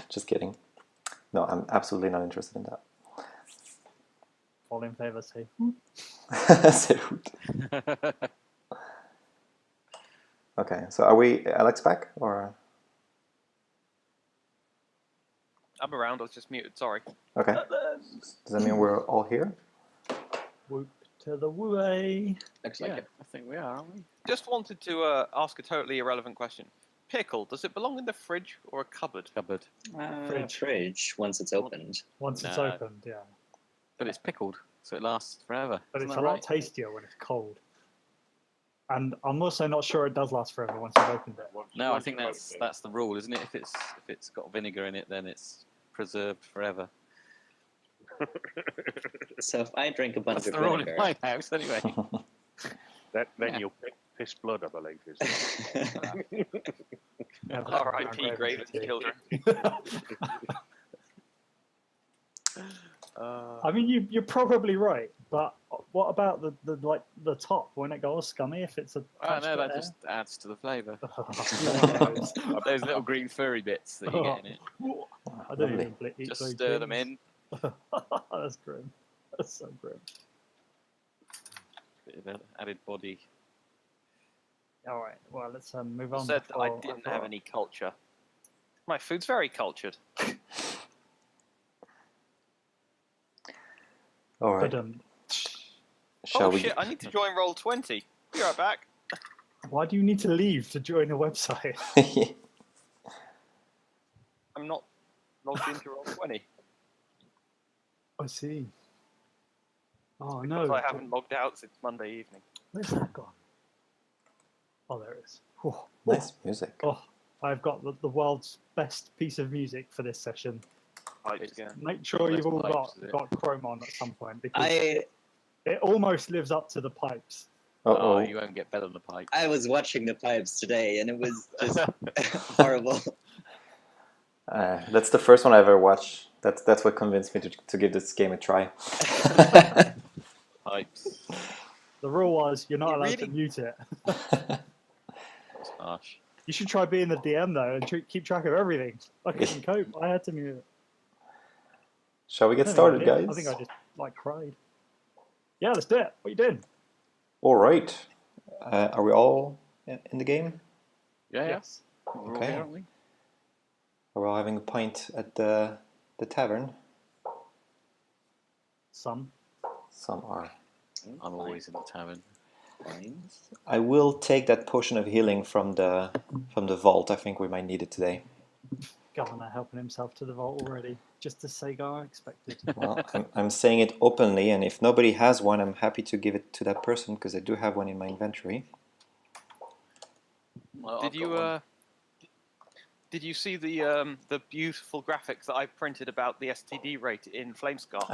Just kidding. No, I'm absolutely not interested in that. All in favour, say. Say hoot. Okay, so are we Alex back or? I'm around. I was just muted. Sorry. Okay. Does that mean we're all here? Whoop to the way. Looks like it. I think we are, aren't we? Just wanted to ask a totally irrelevant question. Pickle, does it belong in the fridge or a cupboard? Cupboard. Fridge, once it's opened. Once it's No. opened, yeah. But it's pickled, so it lasts forever. But Isn't it's that a lot right? tastier when it's cold. And I'm also not sure it does last forever once you've opened it. No, I think that's the rule, isn't it? If it's got vinegar in it, then it's preserved forever. So if I drink a bunch That's of the rule in vinegar, my house, anyway. Then Yeah. you'll piss blood, I believe. Isn't it? R.I.P. Graven's children. I mean, you're probably right, but what about the top when it goes scummy? If it's a Oh no, that there? just adds to the flavour. Gross. Those little green furry bits that you get in it. I don't Lovely. even eat Just those stir them things. in. That's grim. That's so grim. Bit of added body. All right, well, let's move on. Said that I before- didn't have any culture. My food's very cultured. All right. But, Shall Oh we? shit, I need to join Roll20. Be right back. why do you need to leave to join a website? I'm not logged into Roll20. I see. Oh Because no! I haven't logged out since Monday evening. Where's that gone? Oh, there it is. Oh, Nice music. oh, I've got the world's best piece of music for this session. Pipes again. Make sure you've all Pipes, is it? got Chrome on at some point because I almost lives up to the pipes. Oh, Uh-oh. you won't get better than the pipe. I was watching the pipes today, and it was just horrible. That's the first one I ever watched. That's what convinced me to give this game a try. Pipes. The rule was you're not You allowed to really- mute it. That's harsh. You should try being the DM though and keep track of everything. I couldn't cope. I had to mute it. Shall we I get don't started, think I did. guys? I think I just cried. Yeah, let's do it. What you doing? All right. Are we all in the game? Yeah, Yes. We're all Okay. here, aren't we? Are we all having a pint at the tavern? Some. Some are. I'm always in the tavern. I will take that potion of healing from the vault. I think we might need it today. Governor helping himself to the vault already. Just as Sagar expected. Well, I'm saying it openly, and if nobody has one, I'm happy to give it to that person because I do have one in my inventory. Well, Did I've got you one. did you see the beautiful graphics that I printed about the STD rate in Flamescar?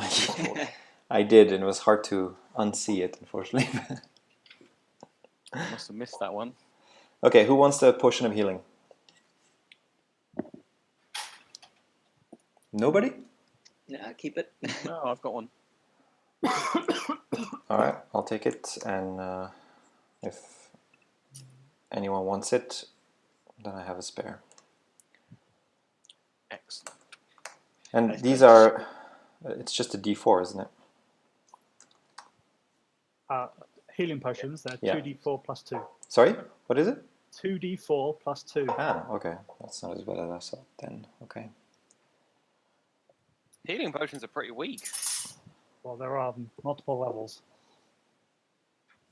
I did, and it was hard to unsee it, unfortunately. Must have missed that one. Okay, who wants the potion of healing? Nobody? Yeah, keep it. No, I've got one. All right, I'll take it, and if anyone wants it, then I have a spare. Excellent. And these are, it's just a D4, isn't it? Healing potions, they're Yeah. 2d4 plus 2. Sorry, what is it? 2d4 plus 2. Ah, okay, that's not as bad as I thought then. Okay. Healing potions are pretty weak. Well, there are multiple levels.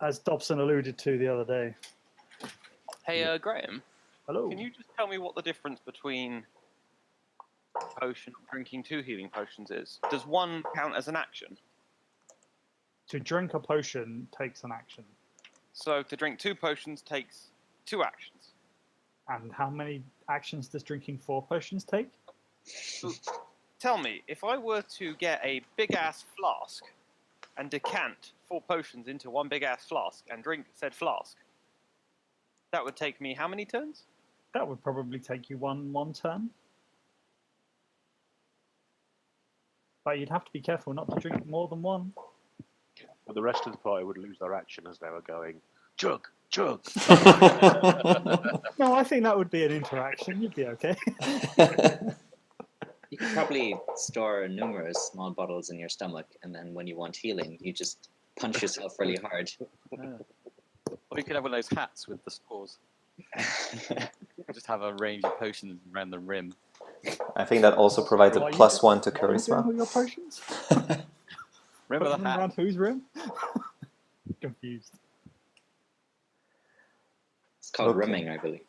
As Dobson alluded to the other day. Hey, Graham, Hello. can you just tell me what the difference between drinking 2 healing potions is? Does one count as an action? To drink a potion takes an action. So to drink 2 potions takes 2 actions. And how many actions does drinking 4 potions take? So, tell me, if I were to get a big-ass flask and decant 4 potions into one big-ass flask and drink said flask, that would take me how many turns? That would probably take you one turn. But you'd have to be careful not to drink more than one. But the rest of the party would lose their action as they were going, chug, chug. No, I think that would be an interaction. You'd be okay. probably store numerous small bottles in your stomach, and then when you want healing, you just punch yourself really hard. Yeah. Or you could have one of those hats with the straws. Just have a range of potions around the rim. I think that also provides a What are you +1 to What are you doing charisma. with your potions? Remember the Putting them around hat? whose room? Confused. It's called Okay. rimming, I believe.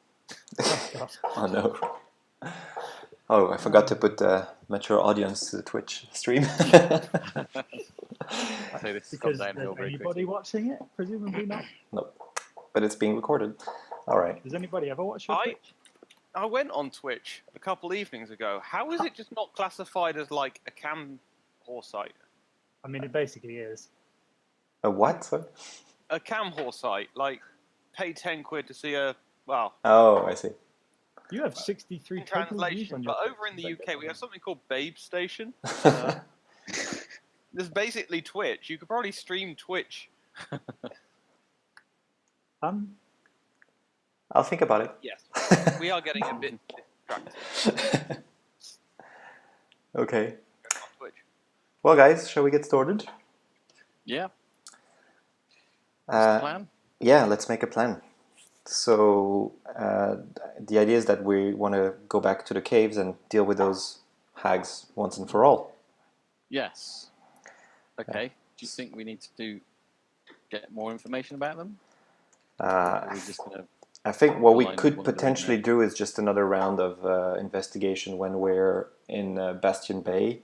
Oh, God. Oh no. Oh, I forgot to put the mature audience to the Twitch stream. So this has gone Because downhill there's very anybody quickly. watching it? Presumably not. Nope. But it's being recorded. All right. Does anybody ever watch your I- Twitch? I went on Twitch a couple evenings ago. How is it just not classified as like a cam horse site? I mean, it basically is. A what? Sorry? A cam horse site, like pay 10 quid to see a well. Oh, I see. You have 63 In total views translation, on your but Twitch. over in the UK we have something called Babe Station. There's basically Twitch. You could probably stream Twitch. I'll think about it. Yes, we are getting a bit distracted Okay. on Twitch. Well, guys, shall we get started? Yeah. What's the plan? Yeah, let's make a plan. So the idea is that we want to go back to the caves and deal with those hags once and for all. Yes. Okay. Do you think we need to get more information about them? Or are we just gonna? I think what we Line could wandering potentially there. do is just another round of investigation when we're in Bastion Bay.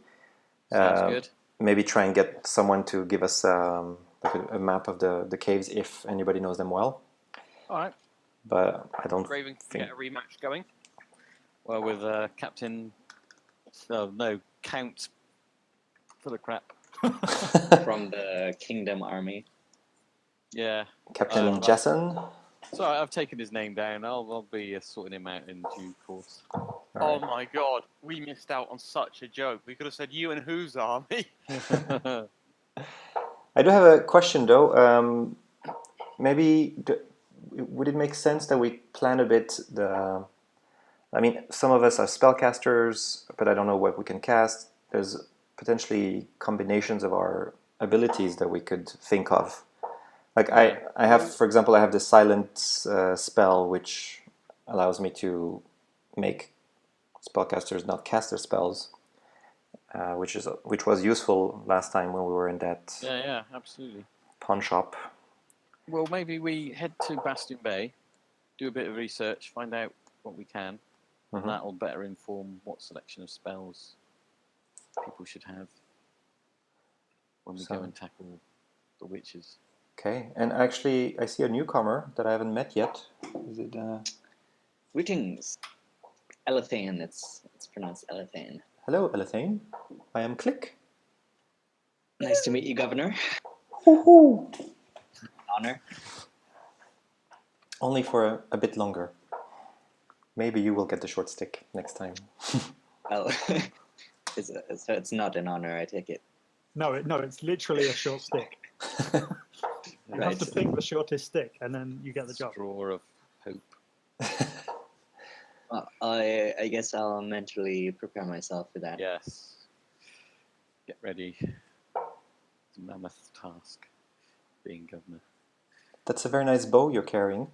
Sounds good. Maybe try and get someone to give us like a map of the caves if anybody knows them well. All right. But I don't Raven can think... get a rematch going. Well, with Captain. Oh no, Count. For the crap. From the Kingdom Army. Yeah. Captain Jason. Sorry, I've taken his name down. I'll be sorting him out in due course. Oh my god, we missed out on such a joke. We could have said you and whose army. I do have a question though. Would it make sense that we plan a bit the... I mean, some of us are spellcasters, but I don't know what we can cast. There's potentially combinations of our abilities that we could think of. Like I have, for example, I have the silence spell, which allows me to make spellcasters not cast their spells, which was useful last time when we were in that Yeah, absolutely. pawn shop. Well, maybe we head to Bastion Bay, do a bit of research, find out what we can, and that will better inform what selection of spells people should have when we go and tackle the witches. Okay, and actually, I see a newcomer that I haven't met yet. Is it? Greetings. Elethane, it's pronounced Elethane. Hello, Elethane. I am Click. Nice to meet you, Governor. Woohoo! Honor. Only for a bit longer. Maybe you will get the short stick next time. Oh, so it's not an honor, I take it. No, it's literally a short stick. You have to pick the shortest stick, and then you get the job. Straw of hope. Well, I guess I'll mentally prepare myself for that. Yes. Get ready. It's a mammoth task, being governor. That's a very nice bow you're carrying.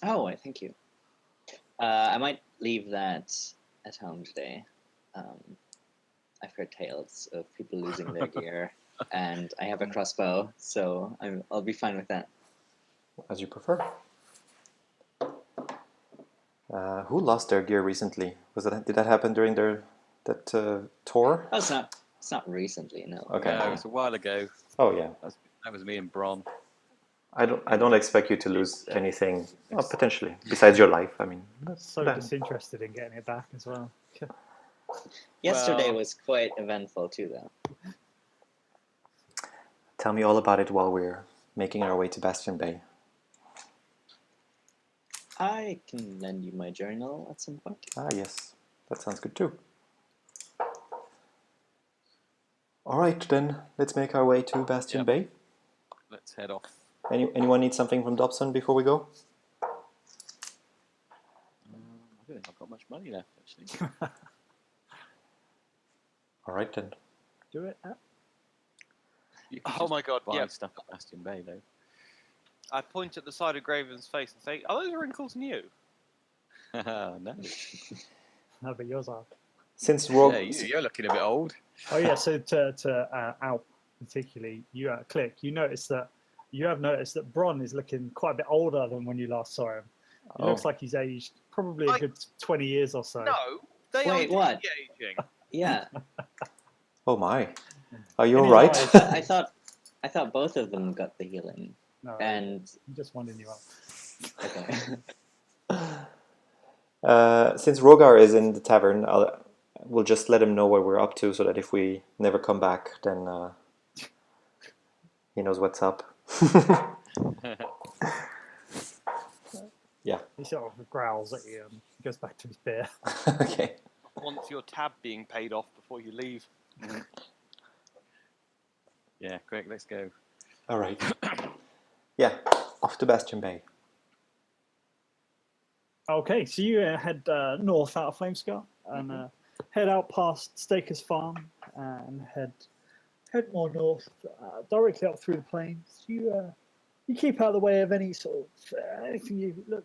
Oh, I thank you. I might leave that at home today. I've heard tales of people losing their gear, and I have a crossbow, so I'll be fine with that. As you prefer. Who lost their gear recently? Did that happen during that tour? Oh, it's not recently, no. Okay. No, it was a while ago. Oh yeah. That was me and Bron. I don't expect you to lose anything. Well, potentially, besides your life. I mean, So disinterested in getting it back as well. Yesterday Well- was quite eventful too, though. Tell me all about it while we're making our way to Bastion Bay. I can lend you my journal at some point. Ah, yes. That sounds good too. All right, then let's make our way to Bastion Yep. Bay. Let's head off. Anyone need something from Dobson before we go? I don't think I've got much money left, actually. All right then. Do it. You could Oh just my god, buy yeah. stuff at Bastion Bay, though. I point at the side of Graven's face and say, "Are those wrinkles new?" No. No, but yours are. Since Rogue, Yeah, you're looking a bit old. Oh yeah. So to Alp particularly, Click. You have noticed that Bron is looking quite a bit older than when you last saw him. It looks like he's aged probably a Like- good 20 years or so. No, they Wait, are what? aging. Yeah, oh my, are you In all his right? eyes. I thought both of them got the healing, No, and I'm just winding you up. okay. Since Rogar is in the tavern, we'll just let him know what we're up to, so that if we never come back, then he knows what's up. Yeah. He sort of growls at you and goes back to his beer. Okay. Wants your tab being paid off before you leave. Yeah, Greg, let's go. All right. Yeah, off to Bastion Bay. Okay, so you head north out of Flamescar and head out past Staker's Farm and head more north, directly up through the plains. You keep out of the way of any sort of anything you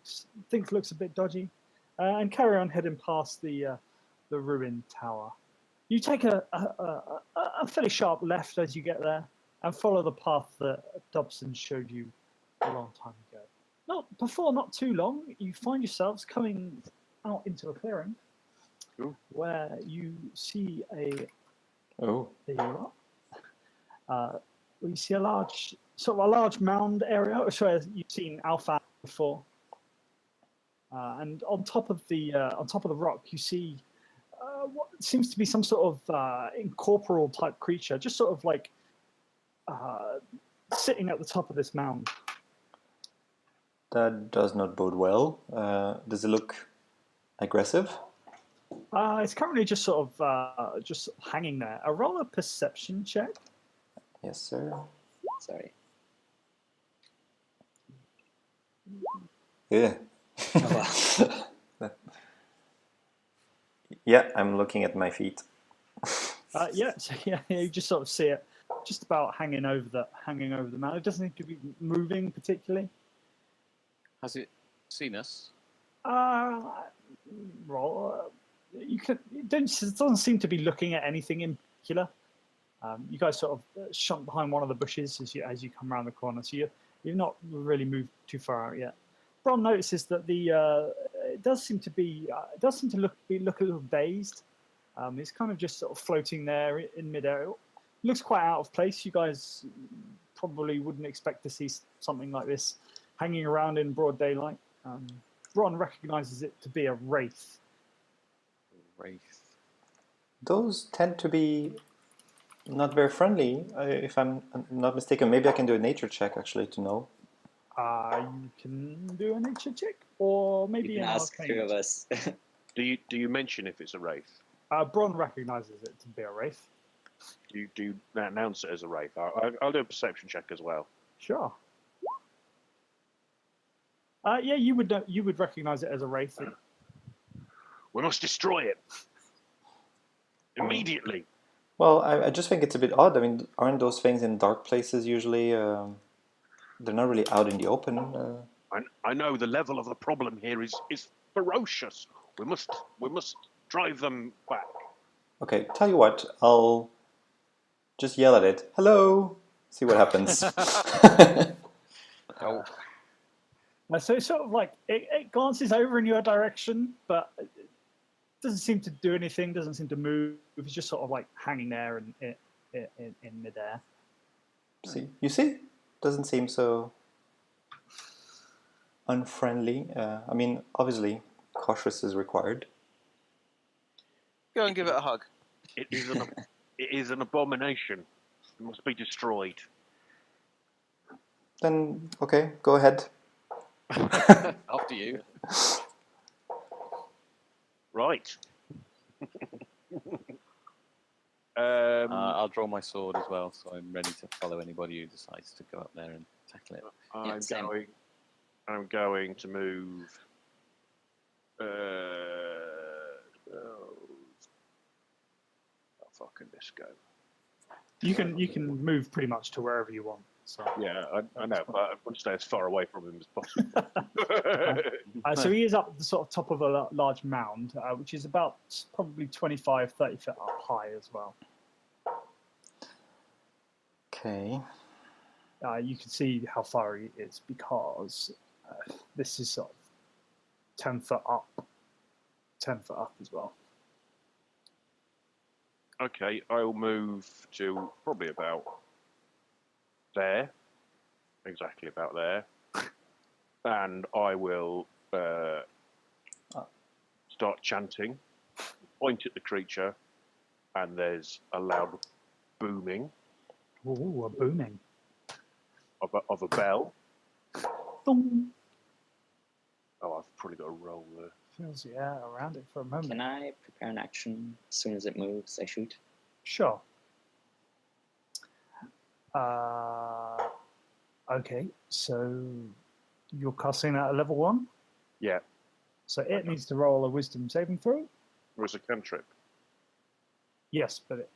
think looks a bit dodgy, and carry on heading past the ruined tower. You take a fairly sharp left as you get there, and follow the path that Dobson showed you a long time ago. Not too long, you find yourselves coming out into a clearing where you see there you are. We see a large mound area, where you've seen Alpha before, and on top of the rock, you see what seems to be some sort of incorporeal type creature, just sort of like sitting at the top of this mound. That does not bode well. Does it look aggressive? It's currently just sort of just hanging there. A roll a perception check. Yes, sir. Sorry. Yeah. Oh, wow. Yeah, I'm looking at my feet. Yeah, so you just sort of see it, just about hanging over the mound. It doesn't seem to be moving particularly. Has it seen us? Roll. It doesn't seem to be looking at anything in particular. You guys sort of shunt behind one of the bushes as you come around the corner, so you've not really moved too far out yet. Bron notices that it does seem to look a little dazed. It's kind of just sort of floating there in midair. It looks quite out of place. You guys probably wouldn't expect to see something like this hanging around in broad daylight. Bron recognizes it to be a wraith. Wraith. Those tend to be not very friendly, if I'm not mistaken. Maybe I can do a nature check, actually, to know. You can do a nature check, or maybe You can an ask arcane two of check. us. Do you mention if it's a wraith? Bron recognizes it to be a wraith. Do you announce it as a wraith? I'll do a perception check as well. Sure. Yeah, you would recognize it as a wraith. We must destroy it immediately. Well, I just think it's a bit odd. I mean, aren't those things in dark places usually? They're not really out in the open. I know the level of the problem here is ferocious. We must drive them back. Okay, tell you what, I'll just yell at it. Hello! See what happens. Oh, So it's sort of like it glances over in your direction, but it doesn't seem to do anything. Doesn't seem to move. It's just sort of like hanging there in midair. See? Doesn't seem so unfriendly. I mean, obviously, cautious is required. Go and give it a hug. It is an abomination. It must be destroyed. Then, okay, go ahead. after you. Right. I'll draw my sword as well, so I'm ready to follow anybody who decides to go up there and tackle it. I'm going to move. far can this go? You can move pretty much to wherever you want. So. Yeah, I know, but I want to stay as far away from him as possible. So he is up at the sort of top of a large mound, which is about probably 25, 30 feet up high as well. Okay. You can see how far he is because this is sort of 10 foot up. 10 foot up as well. Okay, I'll move to probably about there. Exactly about there. And I will start chanting, point at the creature, and there's a loud booming Ooh, a booming. of a bell. Dong. Oh, I've probably got a roll there. Feels, yeah, around it for a moment. Can I prepare an action as soon as it moves? I shoot. Sure. Okay, so you're casting at a level 1? Yeah, So it needs to roll a wisdom saving throw? or as a cantrip. Yes, but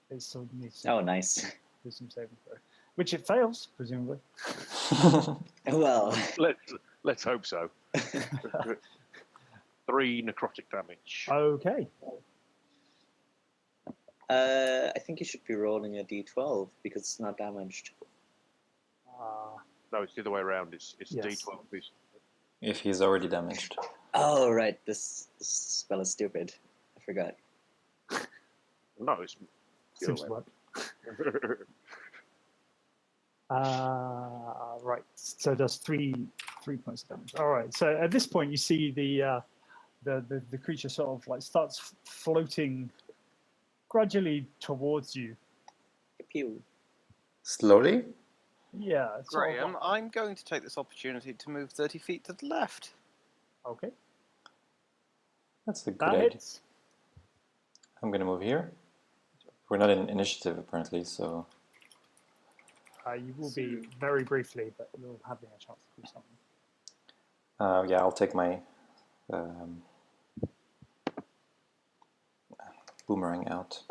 it still needs to Oh, nice. wisdom saving throw. Which it fails, presumably. Well, Let's hope so. 3 necrotic damage. Okay. I think you should be rolling a d12 because it's not damaged. No, it's the other way around. It's Yes. D12. Please. If he's already damaged. Oh, right. This spell is stupid. I forgot. No, it's the Seems to other work. way. Right. So it does three points of damage. All right. So at this point, you see the creature sort of like starts floating gradually towards you. Pew. Slowly? Yeah. it's sort of Graham, like- I'm going to take this opportunity to move 30 feet to the left. Okay. That's a good That idea. hits. I'm going to move here. We're not in initiative, apparently, so... You will be very briefly, but you'll have a chance to do something. yeah, I'll take my boomerang out.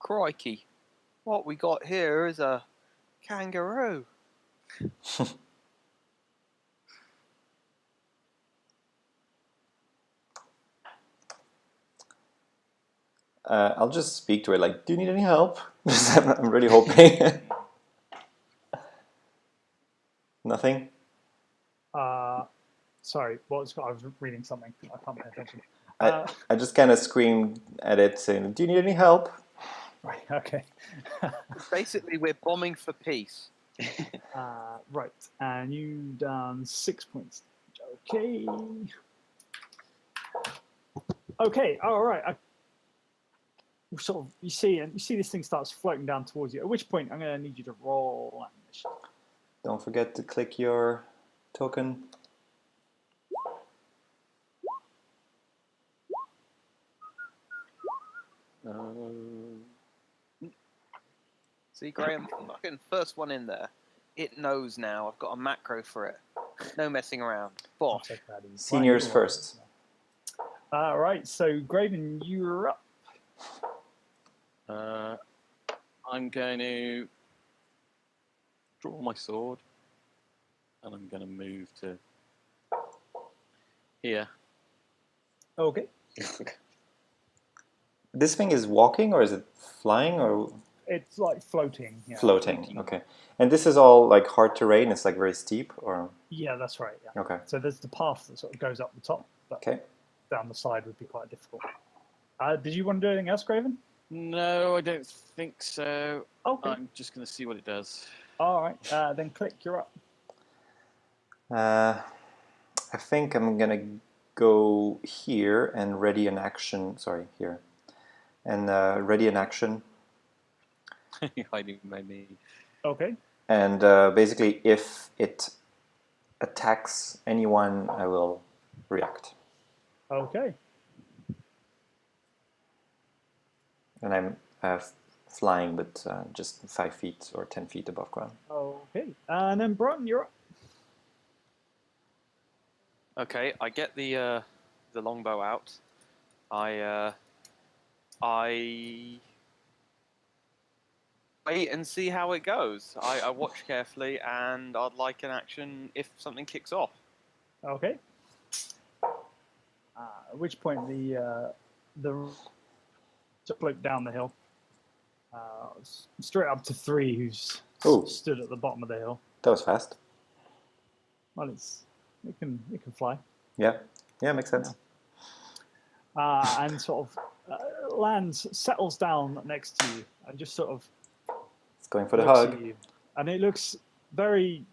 Crikey. What we got here is a kangaroo. I'll just speak to it like, do you need any help? I'm really hoping. Nothing? Sorry, I was reading something. I can't pay attention. I just kind of screamed at it saying, do you need any help? Right, okay. Basically, we're bombing for peace. Right, and you done 6 points. Okay. Okay, all right. You see this thing starts floating down towards you. At which point, I'm going to need you to roll an initiative. Don't forget to click your token. See, Graham, fucking first one in there. It knows now. I've got a macro for it. No messing around. Bosh. Take that easy. Seniors Right, first. Right, so Graven, you're up. I'm going to draw my sword, and I'm going to move to here. Okay. This thing is walking, or is it flying, or It's like floating. Yeah. floating? Okay. And this is all like hard terrain. It's like very steep, or Yeah, that's right. Yeah. okay. So there's the path that sort of goes up the top, but Okay. down the side would be quite difficult. Did you want to do anything else, Graven? No, I don't think so. Okay. I'm just going to see what it does. All right. Then click. You're up. I think I'm gonna go here and ready an action. Sorry, here, and ready an action. Hiding my knee. Okay. And basically, if it attacks anyone, I will react. Okay. And I'm flying, but just 5 feet or 10 feet above ground. Okay. And then Broughton, you're up. Okay, I get the longbow out. I I wait and see how it goes. I watch carefully, and I'd like an action if something kicks off. Okay. At which point the bloke down the hill, straight up to 3, who's Ooh. stood at the bottom of the hill. That was fast. Well, it can fly. Yeah, makes sense. And sort of lands, settles down next to you, and just sort of It's going for the looks hug. at you. And it looks very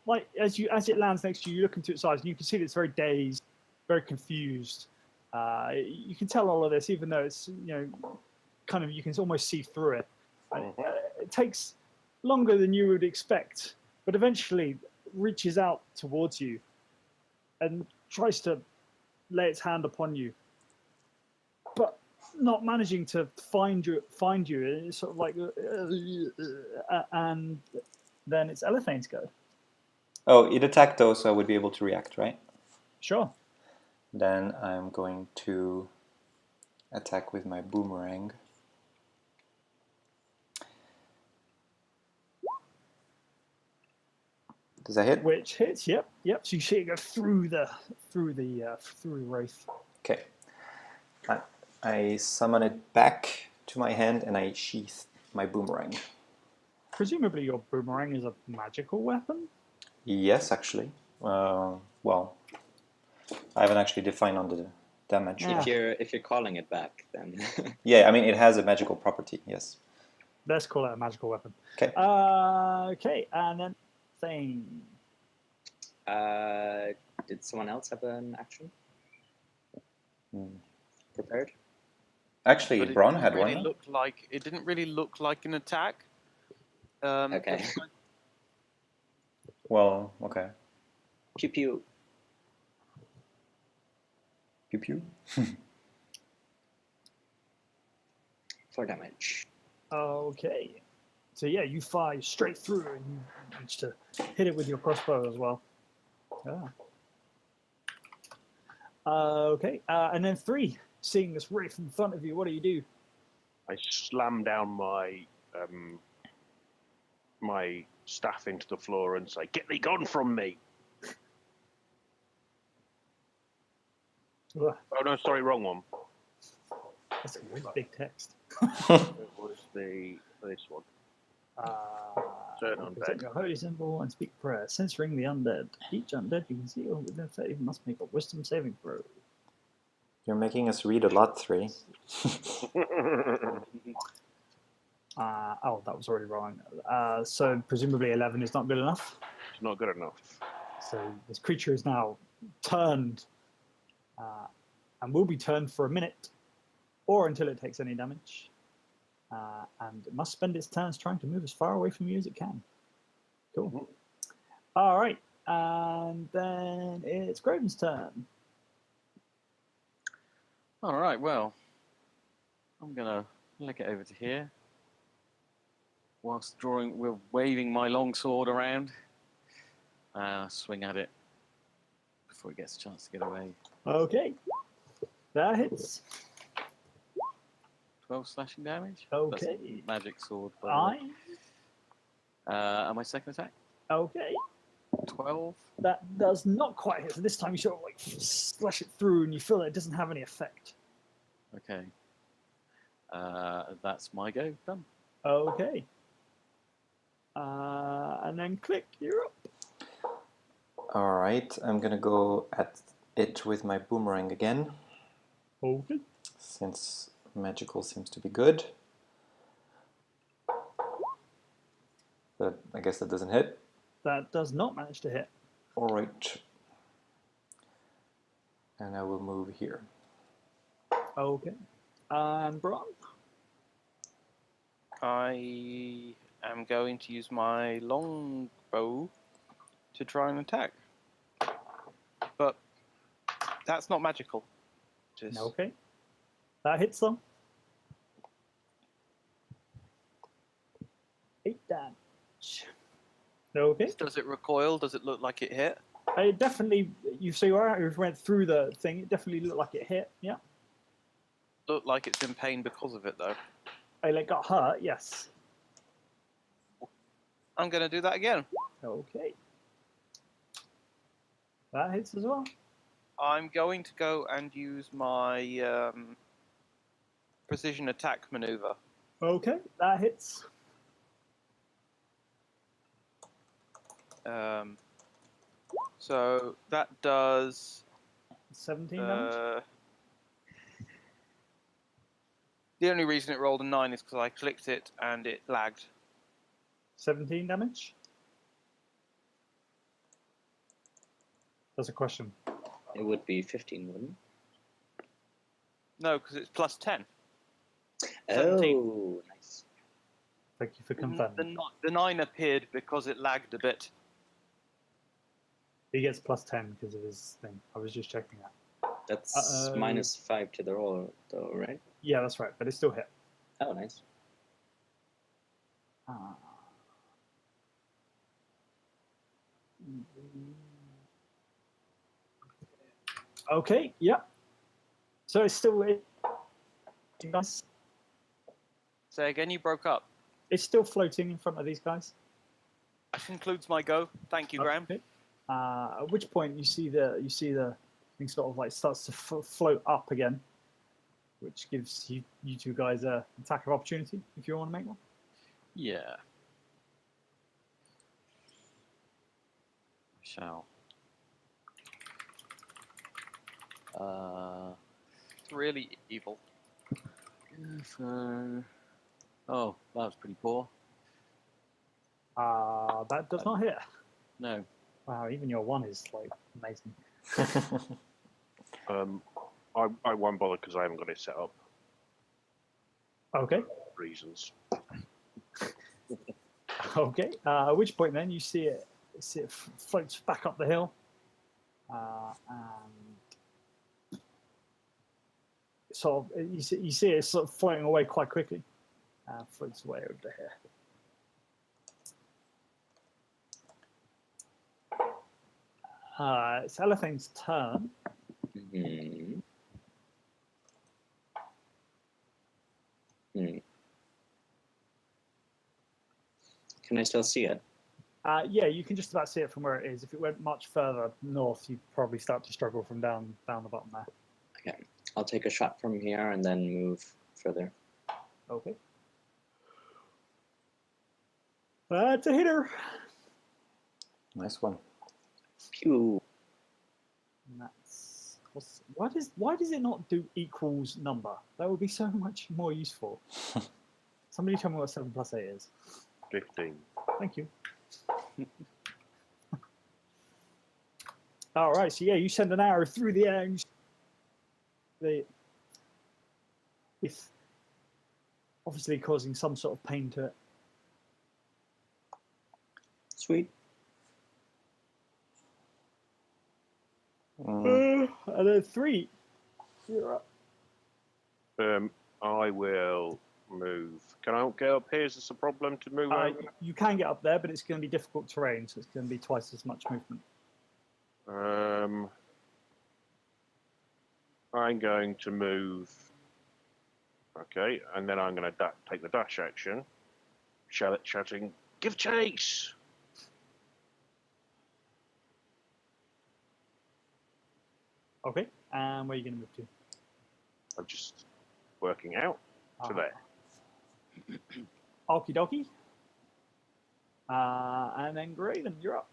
like as it lands next to you, you look into its eyes, and you can see that it's very dazed, very confused. You can tell all of this, even though it's kind of you can almost see through it. It takes longer than you would expect, but eventually reaches out towards you and tries to lay its hand upon you, but not managing to find you. It's sort of like, and then it's Eliphane's go. Oh, it attacked though, so I would be able to react, right? Sure. Then I'm going to attack with my boomerang. Does that hit? Which hits? Yep. So you see it go through the wraith. Okay. I summon it back to my hand and I sheath my boomerang. Presumably, your boomerang is a magical weapon. Yes, actually. Well, I haven't actually defined on the damage. Yeah. If you're calling it back, then Yeah, I mean it has a magical property. Yes. Let's call it a magical weapon. Okay. Okay, and then Thane. did someone else have an action Hmm. prepared? Actually, But Braun didn't had really one. It didn't really look like an attack. Okay. Well, okay. Pew pew. Pew pew. 4 damage. Okay. So yeah, you fire straight through, and you manage to hit it with your crossbow as well. Yeah. Okay, and then 3, seeing this wraith in front of you, what do you do? I slam down my my staff into the floor and say, "Get thee gone from me!" Ugh, Oh no, sorry, wrong one. that's a really big text. It was this one. Turn on Present bed. your holy symbol and speak prayer, censoring the undead. Each undead you can see within 30 must make a wisdom saving throw. You're making us read a lot, 3. Oh, that was already wrong. So presumably 11 is not good enough. It's not good enough. So this creature is now turned, and will be turned for a minute, or until it takes any damage. And it must spend its turns trying to move as far away from you as it can. Cool. Mhm. All right, and then it's Groven's turn. All right, well, I'm gonna lick it over to here. Whilst waving my long sword around, swing at it before it gets a chance to get away. Okay, that hits. 12 slashing damage. Okay. That's a magic sword. By the way. And my second attack, Okay, 12. that does not quite hit. So this time you sort of like slash it through, and you feel that it doesn't have any effect. Okay. That's my go. Done. Okay. And then click, you're up. All right, I'm gonna go at it with my boomerang again, Okay. since magical seems to be good. But I guess that doesn't hit. That does not manage to hit. All right. And I will move here. Okay. And Braun? I am going to use my longbow to try and attack. But that's not magical. Just Okay. That hits them. 8 damage. Okay. Does it recoil? Does it look like it hit? It definitely, you went through the thing, it definitely looked like it hit, yeah. look like it's in pain because of it, though. Ayla got hurt, yes. I'm going to do that again. Okay. That hits as well. I'm going to go and use my precision attack maneuver. Okay, that hits. So that does 17 damage. The only reason it rolled a 9 is because I clicked it and it lagged. 17 damage. That's a question. It would be 15, wouldn't No, because it's plus 10. it? 17. Oh, nice. Thank you for confirming. The 9 appeared because it lagged a bit. He gets plus 10 because of his thing. I was just checking that. That's minus 5 to the roll, though, right? Yeah, that's right, but it still hit. Oh, nice. Okay, yeah. So it's still guys. Say again, you broke up. It's still floating in front of these guys. That concludes my go. Thank you, Graham. Okay. At which point you see the thing sort of like starts to float up again, which gives you two guys a attack of opportunity if you want to make one. Yeah. Shall. It's really evil. Oh, that was pretty poor. That does not hit. No. Wow, even your one is like amazing. I won't bother because I haven't got it set up. Okay. Reasons. Okay. At which point then you see it floats back up the hill, and sort of you see it sort of floating away quite quickly. Floats away over here. It's Elephane's turn. Hmm. Can I still see it? Yeah, you can just about see it from where it is. If it went much further north, you'd probably start to struggle from down the bottom there. Okay. I'll take a shot from here and then move further. Okay. That's a hitter. Nice one. Pew. And that's why does it not do equals number? That would be so much more useful. Somebody tell me what 7 plus 8 is. 15. Thank you. All right, so yeah, you send an arrow through the air. With obviously causing some sort of pain to it. Sweet. And then 3. You're up. I will move. Can I get up here? Is this a problem to move over? You can get up there, but it's going to be difficult terrain, so it's going to be twice as much movement. I'm going to move. Okay, and then I'm going to take the dash action, shouting, "Give chase!" Okay, and where are you going to move to? I'm just working out to there. Okie dokie. And then Graven, you're up.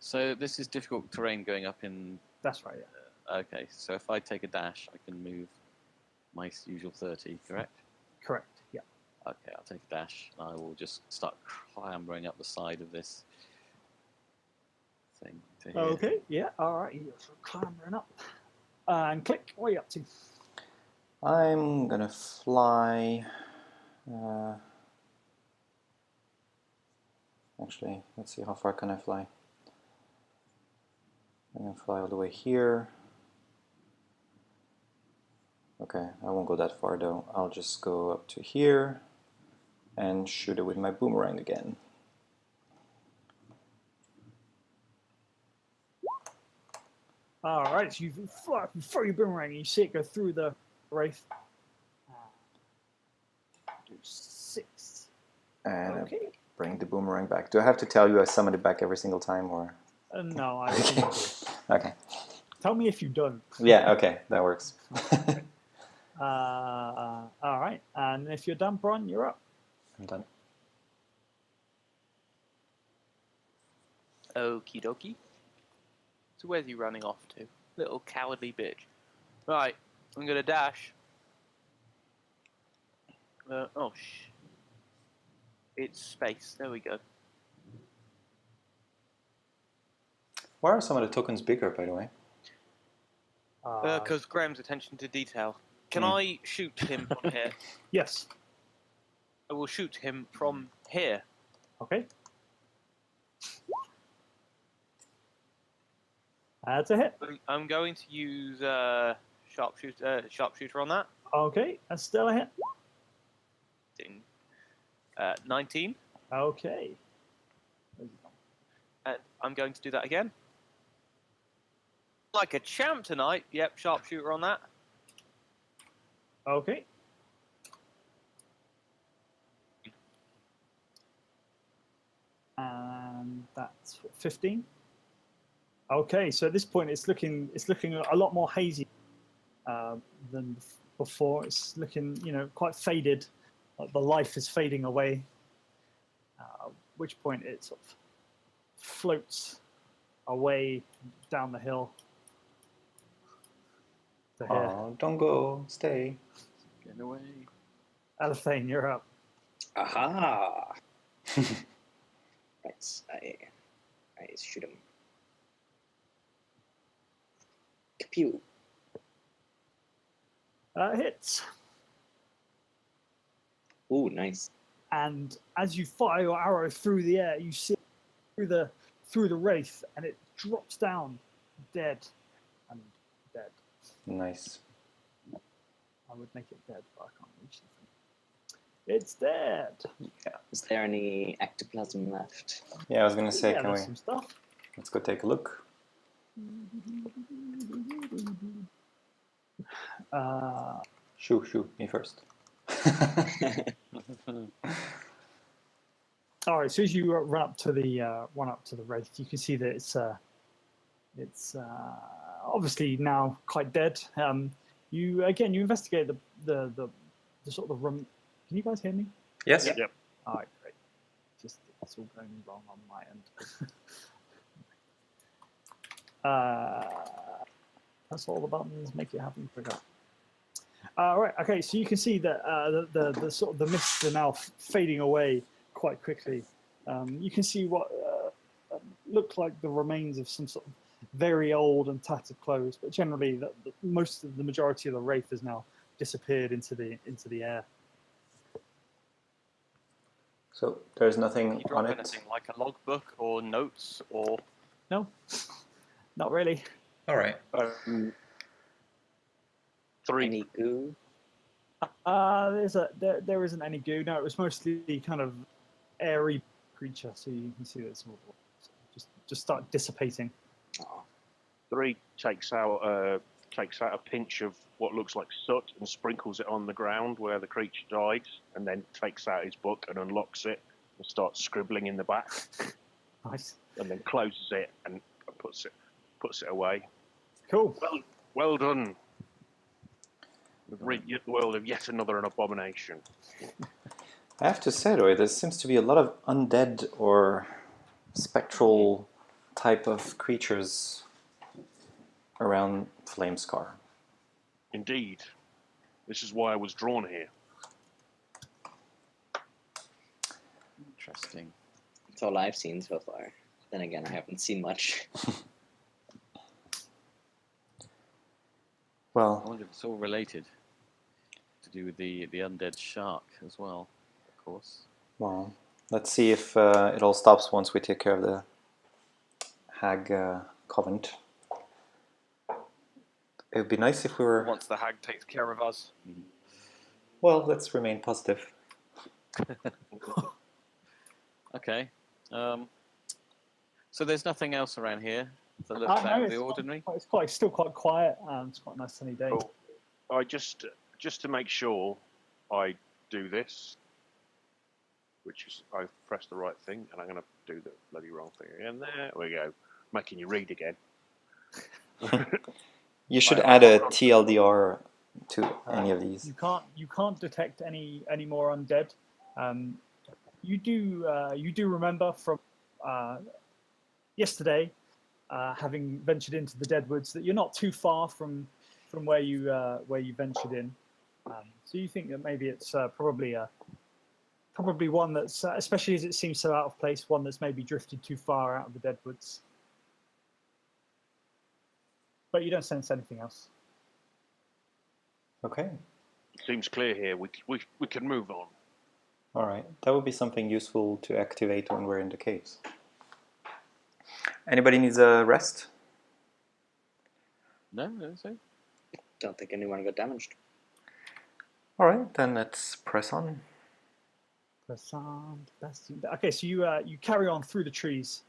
So this is difficult terrain going up in... That's right, yeah. Okay, so if I take a dash, I can move my usual 30, correct? Correct, yeah. Okay, I'll take a dash, and I will just start clambering up the side of this thing to here. Okay, yeah, all right. You're clambering up. And Click, what are you up to? I'm gonna fly. Actually, let's see, how far can I fly? I'm gonna fly all the way here. Okay, I won't go that far though. I'll just go up to here and shoot it with my boomerang again. All right, so you throw your boomerang and you see it go through the wraith. do 6. And Okay. bring the boomerang back. Do I have to tell you I summon it back every single time, or? No, I think you do. Okay. Tell me if you don't. Yeah. Okay, that works. All right. And if you're done, Bron, you're up. I'm done. Okie dokie. So where's he running off to? Little cowardly bitch. Right, I'm gonna dash. It's space. There we go. Why are some of the tokens bigger, by the way? Because Graham's attention to detail. Can I shoot him from here? Yes. I will shoot him from here. Okay. That's a hit. I'm going to use sharpshooter on that. Okay, that's still a hit. Ding. 19. Okay. And I'm going to do that again. Like a champ tonight. Yep, sharpshooter on that. Okay. And that's 15. Okay, so at this point it's looking a lot more hazy than before. It's looking, quite faded. Like the life is fading away. At which point it sort of floats away down the hill. To here. Oh, don't go. Stay. Get away. Alathane, you're up. Aha! Right, I shoot him. Pew. Hits. Ooh, nice. And as you fire your arrow through the air, you see through the wraith, and it drops down, dead, and dead. Nice. I would make it dead, but I can't reach it. It's dead. Yeah. Is there any ectoplasm left? Yeah, I was gonna say, Yeah, can there's we? some stuff. Let's go take a look. Shoo, me first. All right. So as you run up to the wraith, you can see that it's obviously now quite dead. You investigate the sort of room. Can you guys hear me? Yes. Yep. All right, great. Just it's all going wrong on my end. That's all the buttons. Make it happen quicker. Right. Okay. So you can see that the sort of the mists are now fading away quite quickly. You can see what look like the remains of some sort of very old and tattered clothes, but generally, the majority of the wraith has now disappeared into the air. So there's Can nothing you drop on it. anything like a logbook or notes or? No, not really. All right. 3. Any goo? There isn't any goo. No, it was mostly kind of airy creature, so you can see that it's all just start dissipating. Oh, 3 takes out a pinch of what looks like soot and sprinkles it on the ground where the creature died, and then takes out his book and unlocks it and starts scribbling in the back, Nice, and then closes it and puts it away. cool. Well done. We've rid the world of yet another abomination. I have to say, though, there seems to be a lot of undead or spectral type of creatures around Flamescar. Indeed. This is why I was drawn here. Interesting. that's all I've seen so far. Then again, I haven't seen much. I Well, wonder if it's all related. To do with the undead shark as well, of course. let's see if it all stops once we take care of the hag covenant. It would be nice if we were. Once the hag takes care of us. Well, let's remain positive. Okay. So there's nothing else around here that looks No, out of the it's ordinary. still quite quiet. It's quite a nice sunny day. Oh. I just to make sure, I do this, which is I've pressed the right thing, and I'm going to do the bloody wrong thing again. There we go, making you read again. You should add a TLDR to any of these. You can't detect any more undead. You do remember from yesterday, having ventured into the Deadwoods, that you're not too far from where you ventured in. So you think that maybe it's probably one that's, especially as it seems so out of place, one that's maybe drifted too far out of the Deadwoods. But you don't sense anything else. Okay. Seems clear here. We can move on. All right. That would be something useful to activate when we're in the caves. Anybody needs a rest? No, no, so. Don't think anyone got damaged. All right, then let's press on. Press on. Okay, so you carry on through the trees,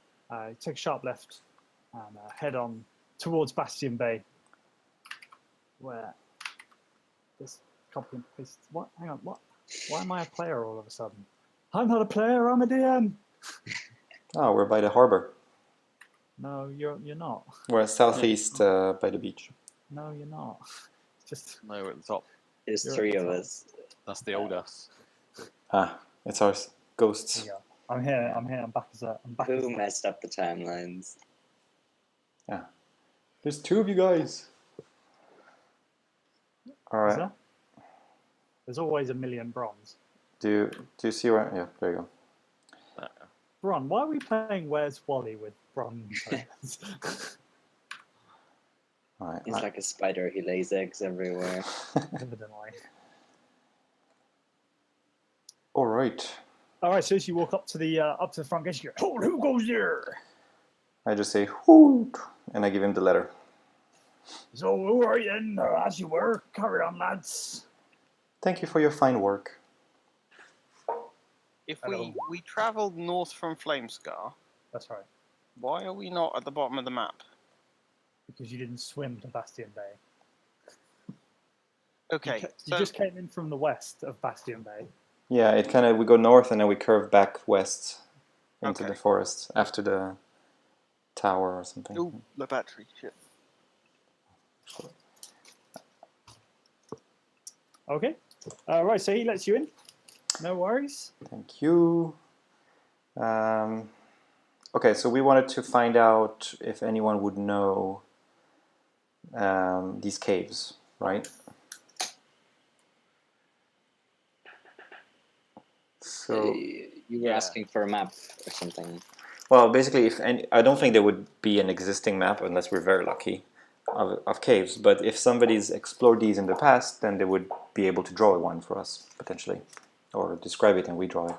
take a sharp left, and head on towards Bastion Bay, where this copy and paste. What? Hang on. What? Why am I a player all of a sudden? I'm not a player. I'm a DM. Oh, we're by the harbor. No, you're not. We're southeast by the beach. No, you're not. Just No, we're at the top. There's You're 3 at the of top. us. That's the old us. Ah, it's our ghosts. yeah. I'm here. I'm back as a. I'm back as Who a, messed up the timelines? Yeah. There's 2 of you guys. All Is right. there? There's always a million bronze. Do you see where? Yeah, there you go. Bron, why are we playing Where's Wally with bronze? All right. He's like a spider. He lays eggs everywhere. Evidently. All right. All right. So as you walk up to the front gate, you go, "Oh, who goes there?" I just say hoot, and I give him the letter. So who are you then? As you were, carry on, lads. Thank you for your fine work. If Hello. we travelled north from Flamescar, That's right. why are we not at the bottom of the map? Because you didn't swim to Bastion Bay. Okay, You just came in from the west of Bastion Bay. Yeah, it kind of we go north and then we curve back west into Okay. the forest after the tower or something. oh, the battery, shit. Okay. Right. So he lets you in. No worries. Thank you. Okay, so we wanted to find out if anyone would know these caves, right? So, You were asking for a map or something. well, basically, I don't think there would be an existing map unless we're very lucky of caves. But if somebody's explored these in the past, then they would be able to draw one for us potentially, or describe it and we draw it.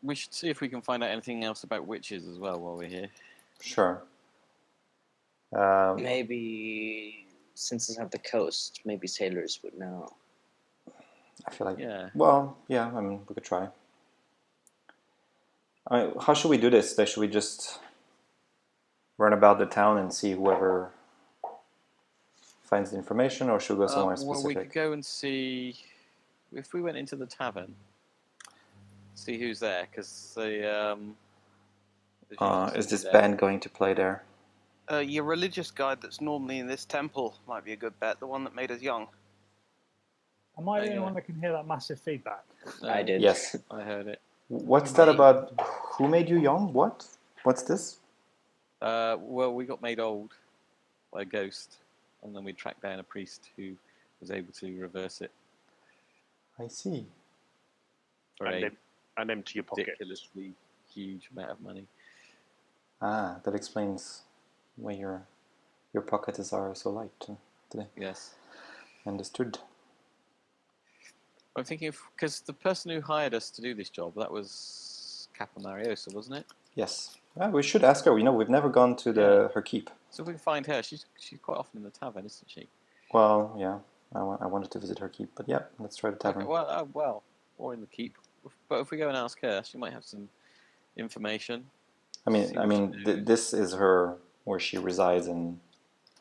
We should see if we can find out anything else about witches as well while we're here. Sure. Maybe, since it's at the coast, maybe sailors would know. I feel like, Yeah. well, yeah, I mean, we could try. How should we do this? Should we just run about the town and see whoever finds the information, or should we go somewhere Well, we specific? could go and see if we went into the tavern. See who's there, because the. Is this band going to play there? Your religious guide that's normally in this temple might be a good bet, the one that made us young. Am I the Yeah. only one that can hear that massive feedback? I did. Yes. I heard it. What's that about? Who made you young? What? What's this? Well, we got made old by a ghost, and then we tracked down a priest who was able to reverse it I see. for And, a and empty your pocket. ridiculously huge amount of money. Ah, that explains why your pockets are so light today. Yes. Understood. I'm thinking because the person who hired us to do this job, that was Kappa Mariosa, wasn't it? Yes. We should ask her. We've never gone to her keep. So if we can find her, she's quite often in the tavern, isn't she? Well, yeah. I wanted to visit her keep, but yeah, let's try the tavern. Okay, well, or in the keep. But if we go and ask her, she might have some information. I See what mean, she knows. this is where she resides, and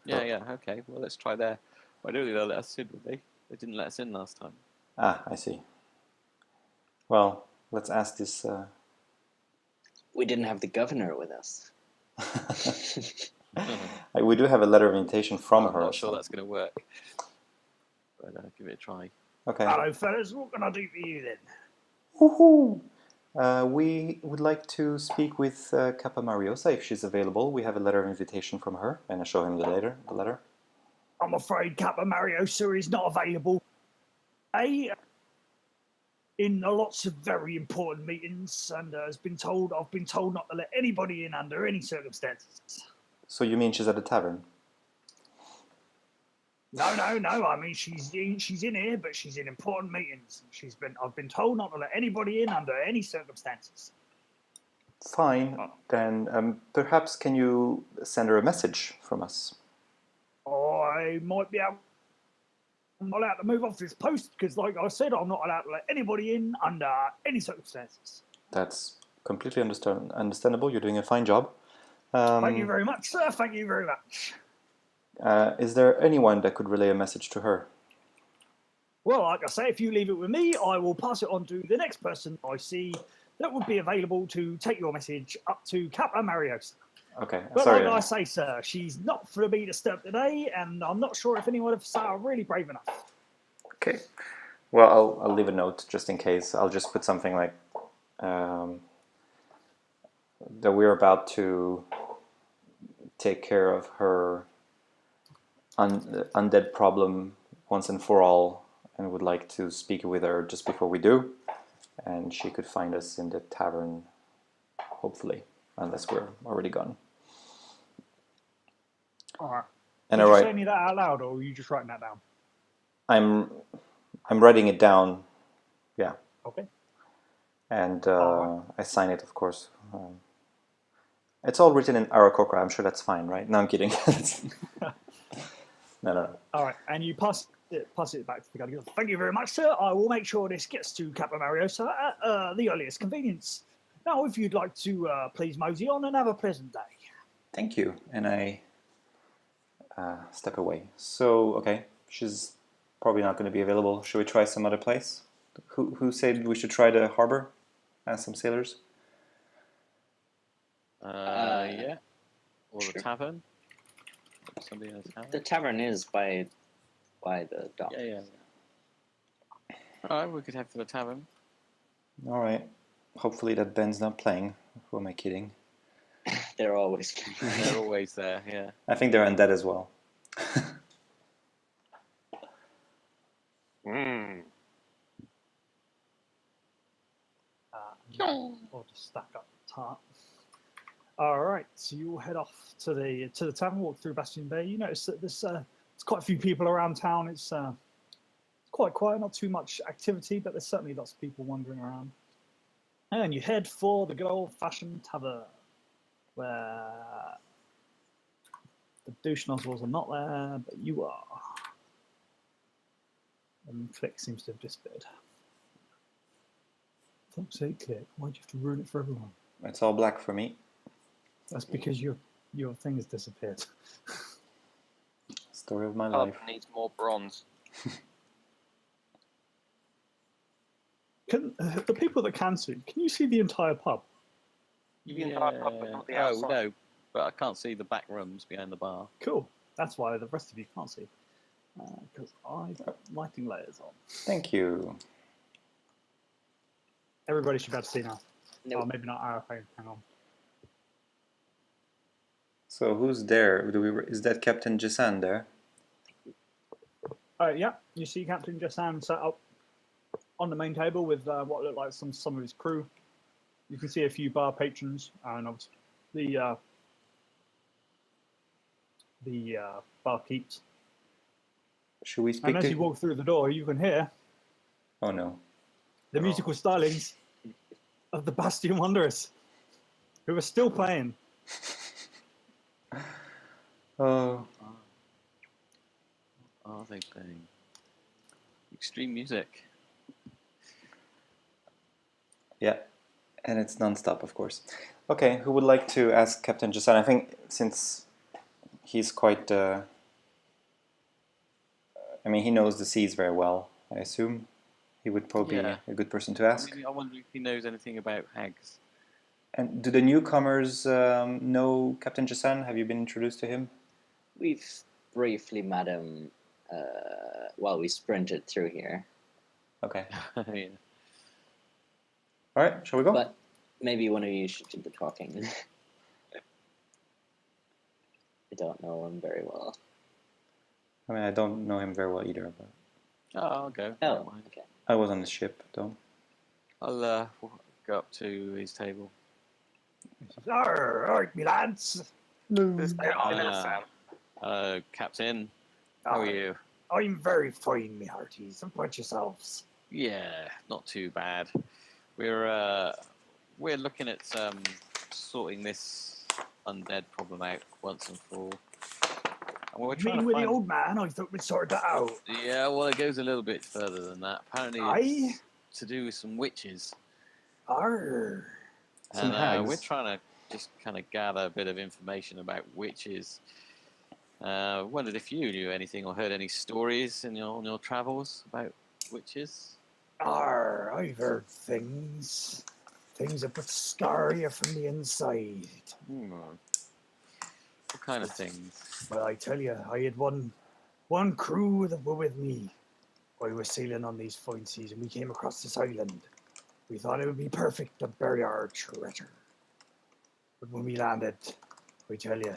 Yeah, okay. Well, let's try there. I don't think they'll let us in, would they? They didn't let us in last time. Ah, I see. Well, let's ask this. We didn't have the governor with us. We do have a letter of invitation from I'm her. not sure so- that's going to work, but give it a try. Okay. Hello, fellas. What can I do for you then? Woohoo! We would like to speak with Kappa Mariosa if she's available. We have a letter of invitation from her, and I show him the letter. I'm afraid Kappa Mariosa is not available. In lots of very important meetings, and I've been told not to let anybody in under any circumstances. So you mean she's at the tavern? No. I mean, she's in here, but she's in important meetings. I've been told not to let anybody in under any circumstances. Fine. Then perhaps can you send her a message from us? I might be able. I'm not allowed to move off this post because, like I said, I'm not allowed to let anybody in under any circumstances. That's completely understandable. You're doing a fine job. Thank you very much, sir. Thank you very much. Is there anyone that could relay a message to her? Well, like I say, if you leave it with me, I will pass it on to the next person I see that would be available to take your message up to Kappa Mariosa. Okay, But sorry. like I say, sir, she's not for me disturbed today, and I'm not sure if anyone of us are really brave enough. Okay. Well, I'll leave a note just in case. I'll just put something like that we're about to take care of her undead problem once and for all, and would like to speak with her just before we do, and she could find us in the tavern, hopefully, unless we're already gone. All right. And Did you all say right, any of that out loud, or are you just writing that down? I'm writing it down, yeah, Okay. and Alright. I sign it, of course. It's all written in Arakokra. I'm sure that's fine, right? No, I'm kidding. No. All right, and you pass it back to the guy. Thank you very much, sir. I will make sure this gets to Kappa Mariosa at the earliest convenience. Now, if you'd like to please mosey on and have a pleasant day. Thank you. And I step away. So, okay, she's probably not going to be available. Should we try some other place? Who said we should try the harbor? Ask some sailors. Yeah. Or Sure. the tavern. Somebody has tavern. The tavern is by the dock. Yeah. All right, we could head for the tavern. All right. Hopefully that Ben's not playing. Who am I kidding? They're always. They're always there. Yeah. I think they're undead as well. Or just stack up the tart. All right, so you all head off to the tavern, walk through Bastion Bay. You notice that there's quite a few people around town. It's quite quiet, not too much activity, but there's certainly lots of people wandering around. And you head for the good old-fashioned tavern, where the douche nozzles are not there, but you are. And Click seems to have disappeared. Fuck's sake, Click, why'd you have to ruin it for everyone? It's all black for me. That's because your thing has disappeared. Story of my Pub life. needs more bronze. Can the people that can see? Can you see the entire pub? The entire pub, but not the Oh outside. no, but I can't see the back rooms behind the bar. Cool. That's why the rest of you can't see. Because I put lighting layers on. Thank you. Everybody should be able to see now. No. Oh, maybe not our phone. Hang on. So who's there? Is that Captain Jasan there? Yeah, you see Captain Jasan set up on the main table with what look like some of his crew. You can see a few bar patrons and obviously the barkeeps. Should we speak And as to? you walk through the door, you can hear Oh no. the musical stylings of the Bastion Wanderers, who are still playing. Oh. What are they playing? Extreme music. Yeah, and it's non-stop, of course. Okay, who would like to ask Captain Jasan? I think since he's quite... I mean, he knows the seas very well, I assume. He would probably Yeah. be a good person to ask. I wonder if he knows anything about hags. And do the newcomers know Captain Jasan? Have you been introduced to him? We've briefly met him while we sprinted through here. Okay. Yeah. All right, shall we go? But maybe one of you should do the talking. I don't know him very well. I mean, I don't know him very well either, but Oh, I'll go. Oh, Don't mind. okay. I was on the ship, though. I'll go up to his table. All right, me lads. This little Sam. Hello, Captain. How are you? I'm very fine, me hearties. And about yourselves? Yeah, not too bad. We're looking at sorting this undead problem out once and for all. And we're You trying mean to with find... the old man? I thought we'd sort that out. Yeah, well, it goes a little bit further than that. Apparently, Aye? it's to do with some witches. Arr. Some And hags. we're trying to just kind of gather a bit of information about witches. Wondered if you knew anything or heard any stories on your travels about witches. Arr, I've heard things. Things that would scar you from the inside. What kind of things? Well, I tell you, I had one crew that were with me. I was sailing on these fine seas and we came across this island. We thought it would be perfect to bury our treasure. But when we landed, I tell you,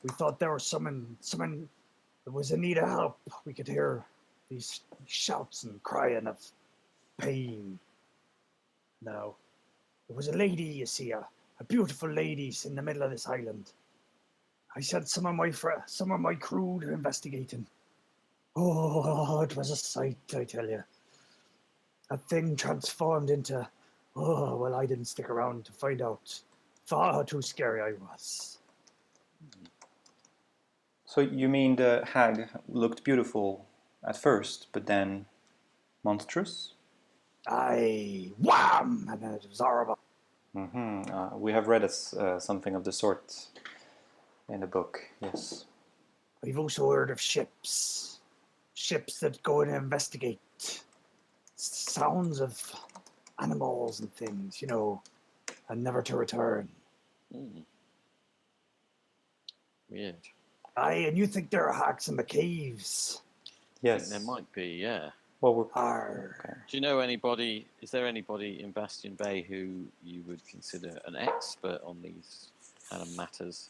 we thought there was someone that was in need of help. We could hear these shouts and crying of pain. Now, there was a lady, you see, a beautiful lady in the middle of this island. I sent some of my crew to investigating. Oh, it was a sight, I tell you. That thing transformed into... Oh, well, I didn't stick around to find out. Far too scary I was. So you mean the hag looked beautiful at first, but then monstrous? Aye, wham! And then it was horrible. We have read something of the sort in the book, yes. I've also heard of ships. Ships that go and investigate. Sounds of animals and things, and never to return. Weird. Aye, and you think there are hacks in the caves? Yes. There might be, yeah. Well, Arr. okay. Do you know anybody? Is there anybody in Bastion Bay who you would consider an expert on these kind of matters?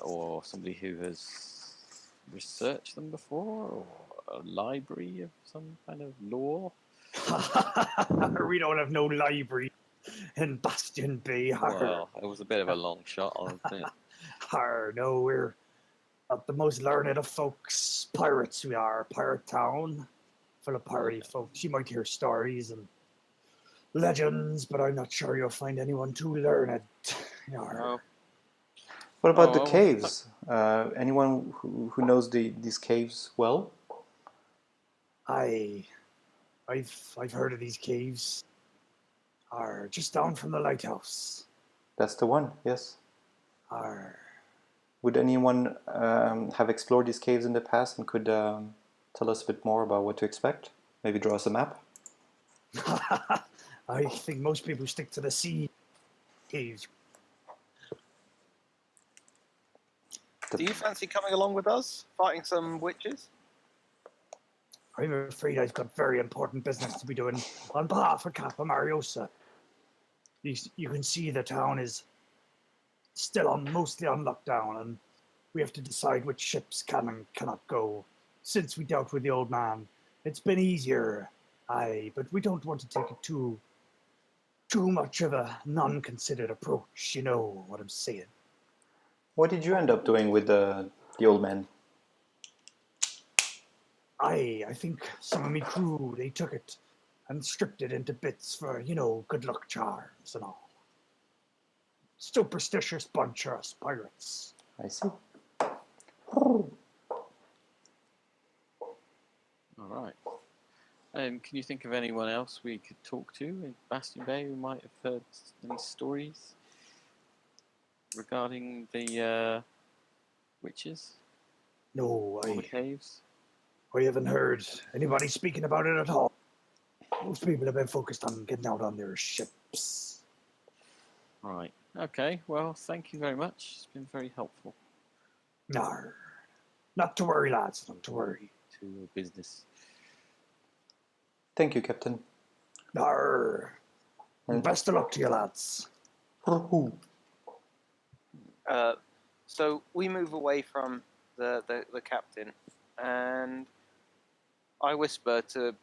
Or somebody who has researched them before, or a library of some kind of lore? We don't have no library in Bastion Bay. Well, it was a bit of a long shot, I think. No, we're not the most learned of folks. Pirates we are. Pirate town. Full of piratey folks. You might hear stories and legends, but I'm not sure you'll find anyone too learned. No. What about the well, caves? Anyone who knows these caves well? I've heard of these caves. Are just down from the lighthouse. That's the one, yes. Are Would anyone have explored these caves in the past and could tell us a bit more about what to expect? Maybe draw us a map? I think most people stick to the sea caves. Do you fancy coming along with us, fighting some witches? I'm afraid I've got very important business to be doing on behalf of Kappa Mariosa. You can see the town is still mostly on lockdown, and we have to decide which ships can and cannot go. Since we dealt with the old man, it's been easier, aye, but we don't want to take it too much of a non-considered approach. You know what I'm saying? What did you end up doing with the old man? I think some of me crew, they took it and stripped it into bits for, good luck charms and all. Superstitious bunch of us pirates. I see. All right. Can you think of anyone else we could talk to in Bastion Bay who might have heard any stories regarding the witches No, or the caves? I haven't heard anybody speaking about it at all. Most people have been focused on getting out on their ships. Right. Okay. Well, thank you very much. It's been very helpful. No, not to worry, lads. Not to worry. To your business. Thank you, Captain. No. And- Best of luck to you, lads. So we move away from the captain, and I whisper to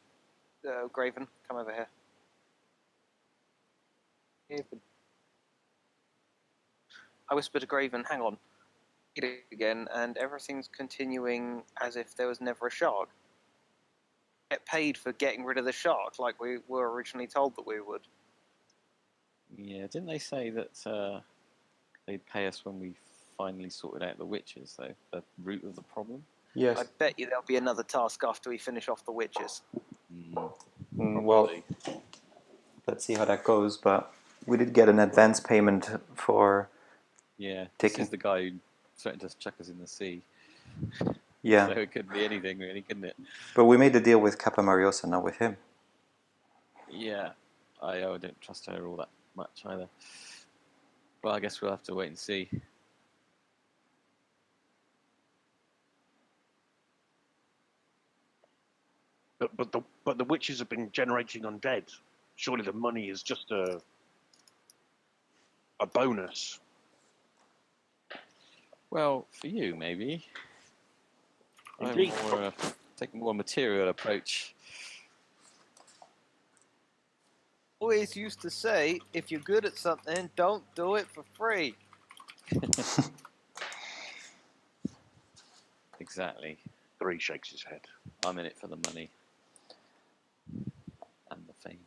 Graven, come over here. I whisper to Graven, hang on. Again, and everything's continuing as if there was never a shark. Get paid for getting rid of the shark like we were originally told that we would. Yeah, didn't they say that they'd pay us when we finally sorted out the witches, though? The root of the problem? Yes. I bet you there'll be another task after we finish off the witches. Well, let's see how that goes. But we did get an advance payment for. Yeah, Taking- this is the guy who threatened to chuck us in the sea. Yeah. So it could be anything, really, couldn't it? But we made the deal with Kappa Mariosa, not with him. Yeah, I don't trust her all that much either. Well, I guess we'll have to wait and see. But the witches have been generating undead. Surely the money is just a bonus. Well, for you, maybe. Indeed. I'm taking a more material approach. Always used to say, if you're good at something, don't do it for free. Exactly. 3 shakes his head. I'm in it for the money. And the fame.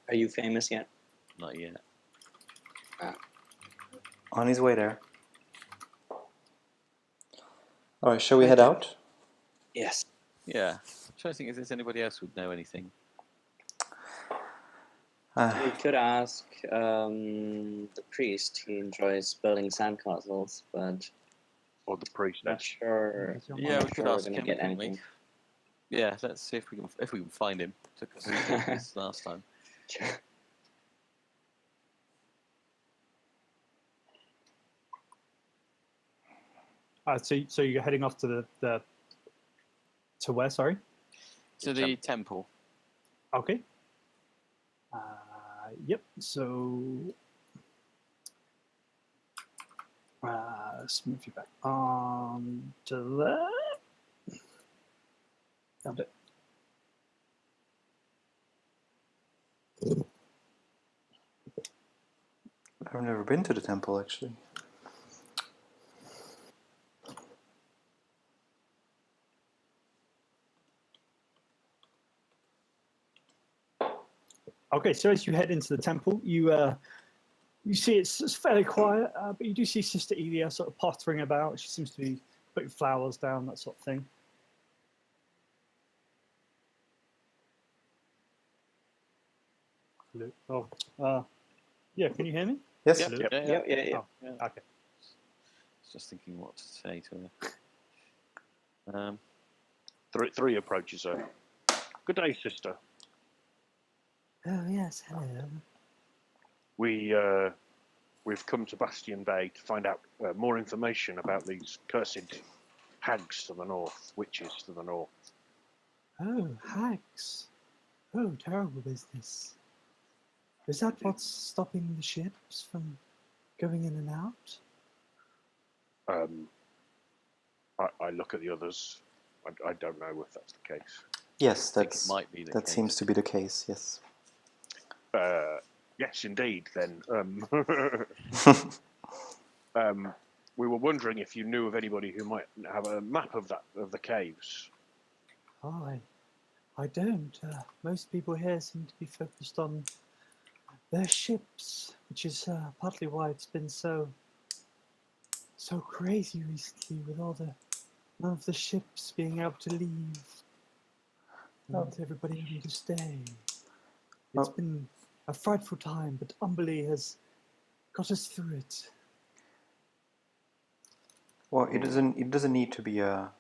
Are you famous yet? Not yet. On his way there. All right, shall we head out? Yes. Yeah. I'm trying to think if there's anybody else who would know anything. We could ask the priest. He enjoys building sandcastles, but Or the priest. not sure. Yeah, not we could sure we're ask gonna him, get couldn't we? anything. Yeah, let's see if we can find him. Took us this last time. So you're heading off to the to where? Sorry. To the temple. Okay. Yep. So let's move you back on to that. Found it. I've never been to the temple, actually. Okay, so as you head into the temple, you see it's fairly quiet, but you do see Sister Elia sort of pottering about. She seems to be putting flowers down, that sort of thing. Hello. Oh, yeah. Can you hear me? Yes. Yep. Yep. Yeah. Yeah. Oh, okay. Just thinking what to say to her. 3 approaches her. Good day, sister. Oh yes, hello. We've come to Bastion Bay to find out more information about these cursed hags to the north, witches to the north. Oh, hags. Oh, terrible business. Is that what's stopping the ships from going in and out? I look at the others. I don't know if that's the case. Yes, I think it might be the that case. seems to be the case. Yes. Yes, indeed. Then we were wondering if you knew of anybody who might have a map of the caves. Oh, I don't. Most people here seem to be focused on their ships, which is partly why it's been so crazy recently with none of the ships being able to leave and everybody having to stay. It's been a frightful time, but Umberly has got us through it. Well, it doesn't need to be a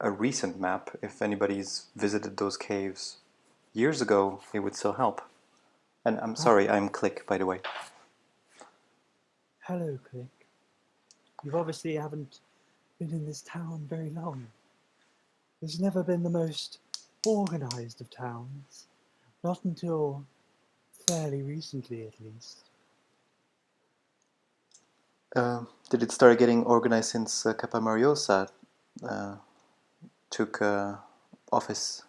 a recent map. If anybody's visited those caves years ago, it would still help. And I'm sorry, I'm Click, by the way. Hello, Click. You obviously haven't been in this town very long. It's never been the most organized of towns. Not until fairly recently, at least. Did it start getting organized since Capa Mariosa took office?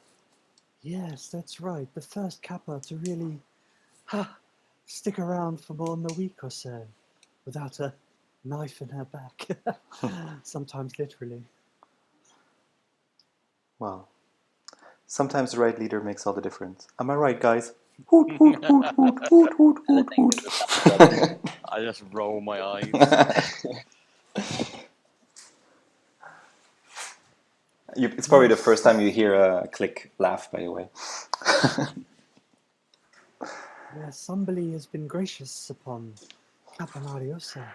Yes, that's right. The first Kappa to really stick around for more than a week or so without a knife in her back. Sometimes literally. Well, sometimes the right leader makes all the difference. Am I right, guys? Hoot, hoot, hoot, hoot, hoot, hoot, hoot, hoot. I just roll my eyes. It's probably the first time you hear a Click laugh, by the way. Yes, somebody has been gracious upon Capamariosa.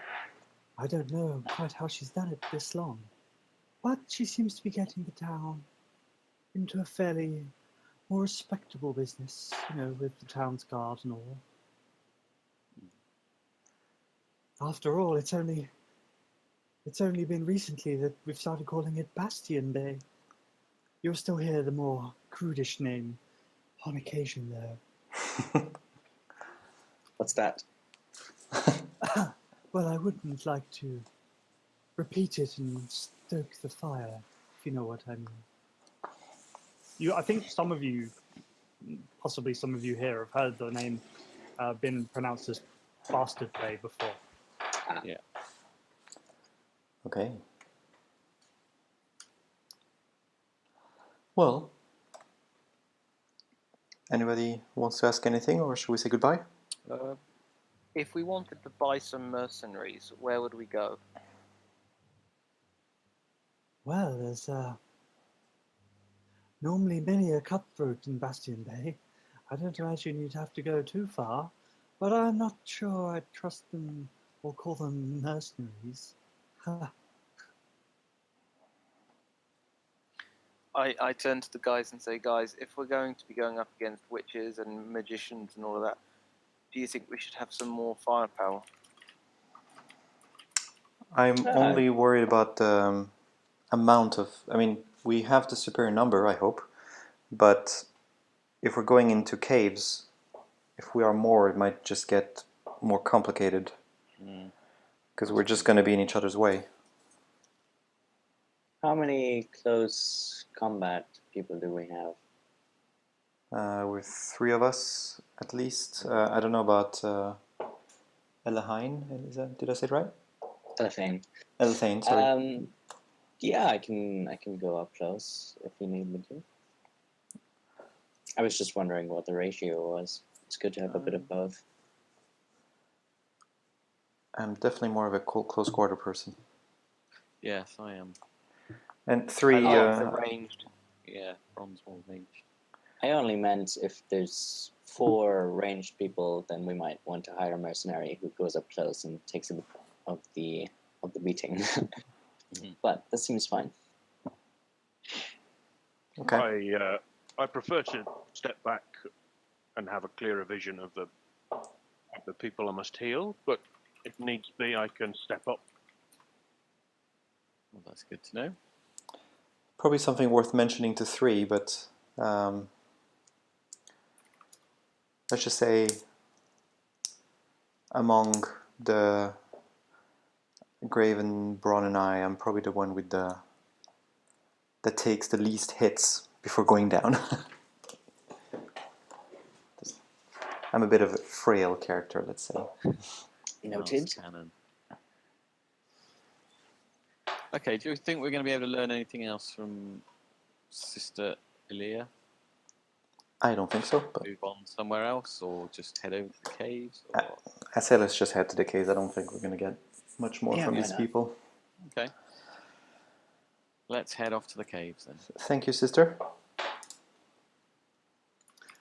I don't know quite how she's done it this long, but she seems to be getting the town into a fairly more respectable business, with the town's guard and all. After all, it's only been recently that we've started calling it Bastion Bay. You'll still hear the more crudish name on occasion, though. What's that? Well, I wouldn't like to repeat it and stoke the fire, if you know what I mean. I think some of you, possibly some of you here, have heard the name been pronounced as Bastard Bay before. Yeah. Okay. Well, anybody wants to ask anything, or should we say goodbye? If we wanted to buy some mercenaries, where would we go? Well, there's normally many a cutthroat in Bastion Bay. I don't imagine you'd have to go too far, but I'm not sure I'd trust them or call them mercenaries. I turn to the guys and say, guys, if we're going to be going up against witches and magicians and all of that, do you think we should have some more firepower? I'm only worried about the amount of... I mean, we have the superior number, I hope, but if we're going into caves, if we are more, it might just get more complicated, because we're just going to be in each other's way. How many close combat people do we have? With 3 of us, at least. I don't know about Elahine. Did I say it right? Elthane. Elthane, sorry. Yeah, I can go up close if you need me to. I was just wondering what the ratio was. It's good to have a bit of both. I'm definitely more of a close quarter person. Yes, I am. And 3... ranged. Yeah, bronze more ranged. I only meant if there's 4 ranged people, then we might want to hire a mercenary who goes up close and takes a bit of the beating. But that seems fine. Okay. I prefer to step back and have a clearer vision of the people I must heal, but if needs be, I can step up. Well, that's good to know. Probably something worth mentioning to 3, but let's just say among the Graven, Braun, and I'm probably the one with that takes the least hits before going down. I'm a bit of a frail character, let's say. Noted. Cannon. Okay, do you think we're going to be able to learn anything else from Sister Elia? I don't think so. But move on somewhere else, or just head over to the caves? Or... I said let's just head to the caves. I don't think we're going to get much more from these people. Okay. Let's head off to the caves then. Thank you, sister.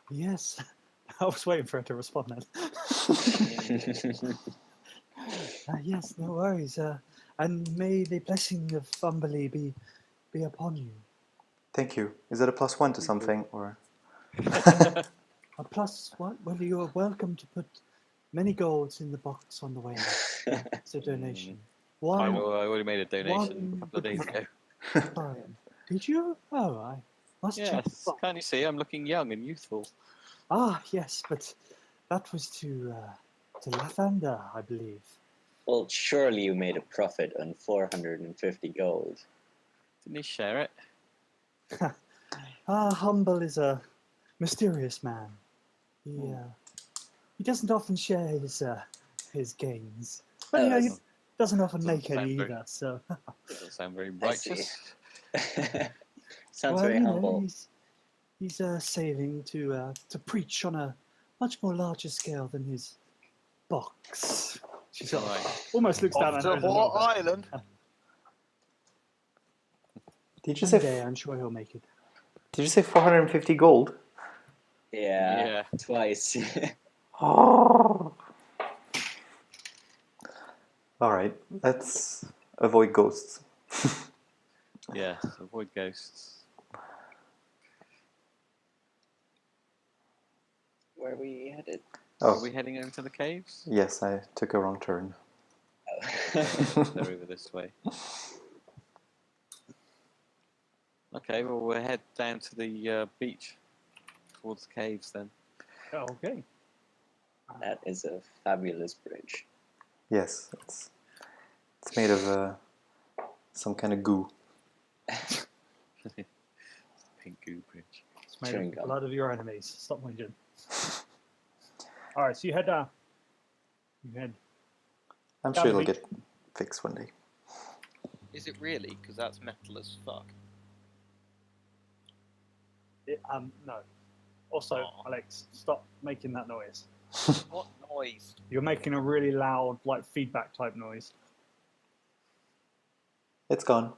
Yes, I was waiting for her to respond then. Yes, no worries. And may the blessing of Umberly be upon you. Thank you. Is it a +1 to something or? A plus what? Well, you are welcome to put many golds in the box on the way out. It's a donation. I One. already made a donation one a couple of days ago. Brian, did you? Oh, I must check. Yes, can't you see? I'm looking young and youthful. Ah, yes, but that was to Lathander, I believe. Well, surely you made a profit on 450 gold. Didn't he share it? Humble is a mysterious man. He doesn't often share his gains, but he doesn't often make any either. So Doesn't sound very I see. righteous. Sounds very humble. He's saving to preach on a much more larger scale than his box. She sort of almost looks down Off at to her. what island? Did you One say? day, I'm sure he'll make it. Did you say 450 gold? Yeah, twice. Oh. All right, let's avoid ghosts. Yes, avoid ghosts. Where are we headed? Oh, Are we heading into the caves? yes, I took a wrong turn. They're over this way. Okay, well, we'll head down to the beach towards the caves then. Oh, okay. That is a fabulous bridge. Yes, it's made of some kind of goo. Pink goo bridge. It's made Chewing of gum. blood of your enemies. Stop whinging. All right, so you head down. I'm Down sure the it'll beach. get fixed one day. Is it really? Because that's metal as fuck. No. Also, Aw. Alex, stop making that noise. What noise? You're making a really loud, like feedback type noise. It's gone.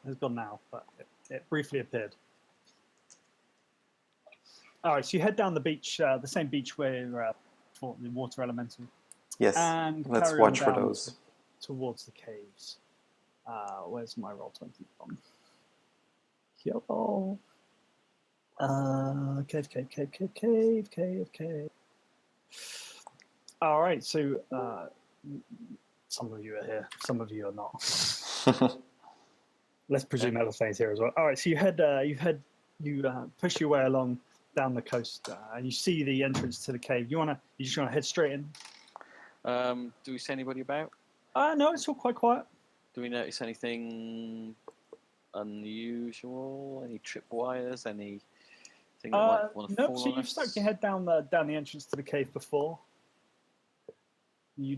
It's gone now, but it briefly appeared. All right, so you head down the beach, the same beach where fought the water elemental, Yes, and let's carry watch on for down those. towards the caves. Where's my Roll20 from? Yo. Cave. All right, so some of you are here, some of you are not. Let's presume Elethaine's here as well. All right, so you push your way along down the coast, and you see the entrance to the cave. You just want to head straight in? Do we see anybody about? No, it's all quite quiet. Do we notice anything unusual? Any tripwires? Anything that might want to No, fall so on you've us? stuck your head down the entrance to the cave before. You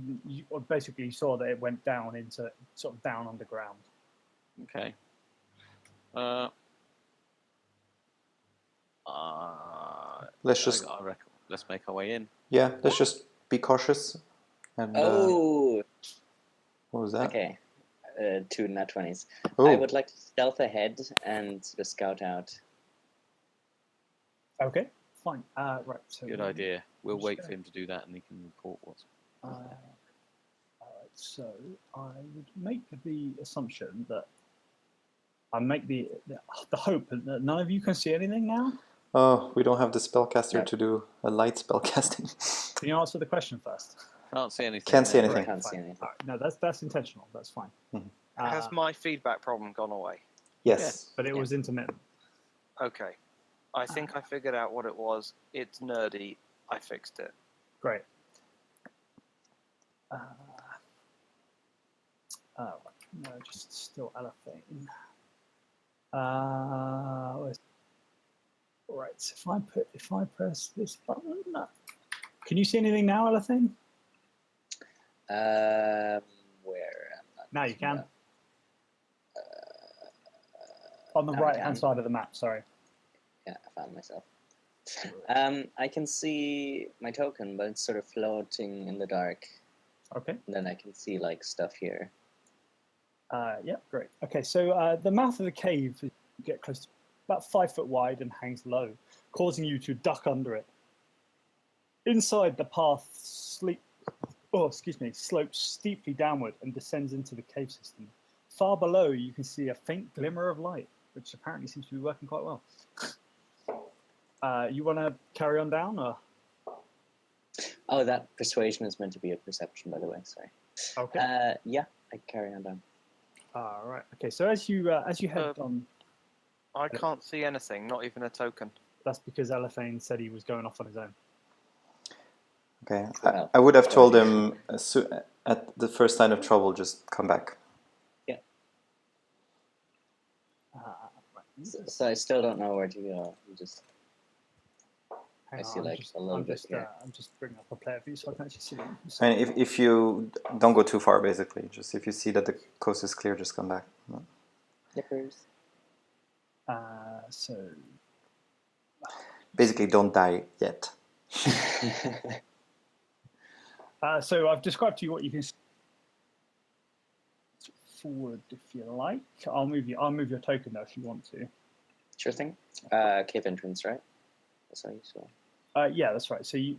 basically saw that it went down into sort of down underground. Okay. Let's I reckon let's make our way in. Yeah, let's just be cautious. And Oh, what was that? okay. 2 nat 20s. Oh, I would like to stealth ahead and sort of scout out. Okay, fine. Right. So Good idea. We'll just wait go. for him to do that, and he can report what's. All right. So I would make the assumption that I make the hope that none of you can see anything now. oh, we don't have the spellcaster No. to do a light spellcasting. Can you answer the question first? Can't see anything. Can't see no. anything. I can't see Fine. anything. All right. No, that's intentional. That's fine. Mhm. Has my feedback problem gone away? Yes. But it was intermittent. Okay. I think I figured out what it was. It's nerdy. I fixed it. Great. No, just still Elephane. Right. So if I press this button, can you see anything now, Elephane? Where? Now you can. On the now I right hand can. side of the map. Sorry. Yeah, I found myself. I can see my token, but it's sort of floating in the dark. Okay. And then I can see like stuff here. Yeah, great. Okay, so the mouth of the cave you get close to about 5 foot wide and hangs low, causing you to duck under it. Inside, the path slopes steeply downward and descends into the cave system. Far below, you can see a faint glimmer of light. which apparently seems to be working quite well. You want to carry on down, or? Oh, that persuasion is meant to be a perception, by the way. Sorry. Okay. Yeah, I carry on down. All right. Okay. So as you head on, I can't see anything, not even a token. that's because Elephane said he was going off on his own. Okay. Well, I would have told him at the first sign of trouble, just come back. Yeah. Right. So I still don't know where to go. You just. Hang I see on, like a little I'm bit just, here. I'm just bringing up a player view so I can actually see what you can see. And if you don't go too far, basically, just if you see that the coast is clear, just come back. No? Yippers. So Basically, don't die yet. so I've described to you what you can see forward if you like. I'll move your token though if you want to. Sure thing. Cave entrance, right? That's how you saw. Yeah, that's right. So you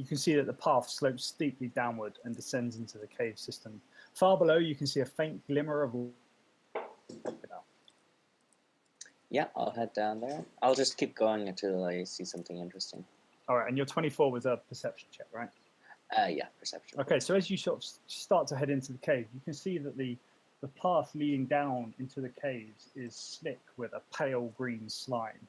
can see that the path slopes steeply downward and descends into the cave system. Far below, you can see a faint glimmer of. Yeah, I'll head down there. I'll just keep going until I see something interesting. All right, and your 24 was a perception check, right? Yeah, perception. Okay, so as you sort of start to head into the cave, you can see that the path leading down into the caves is slick with a pale green slime.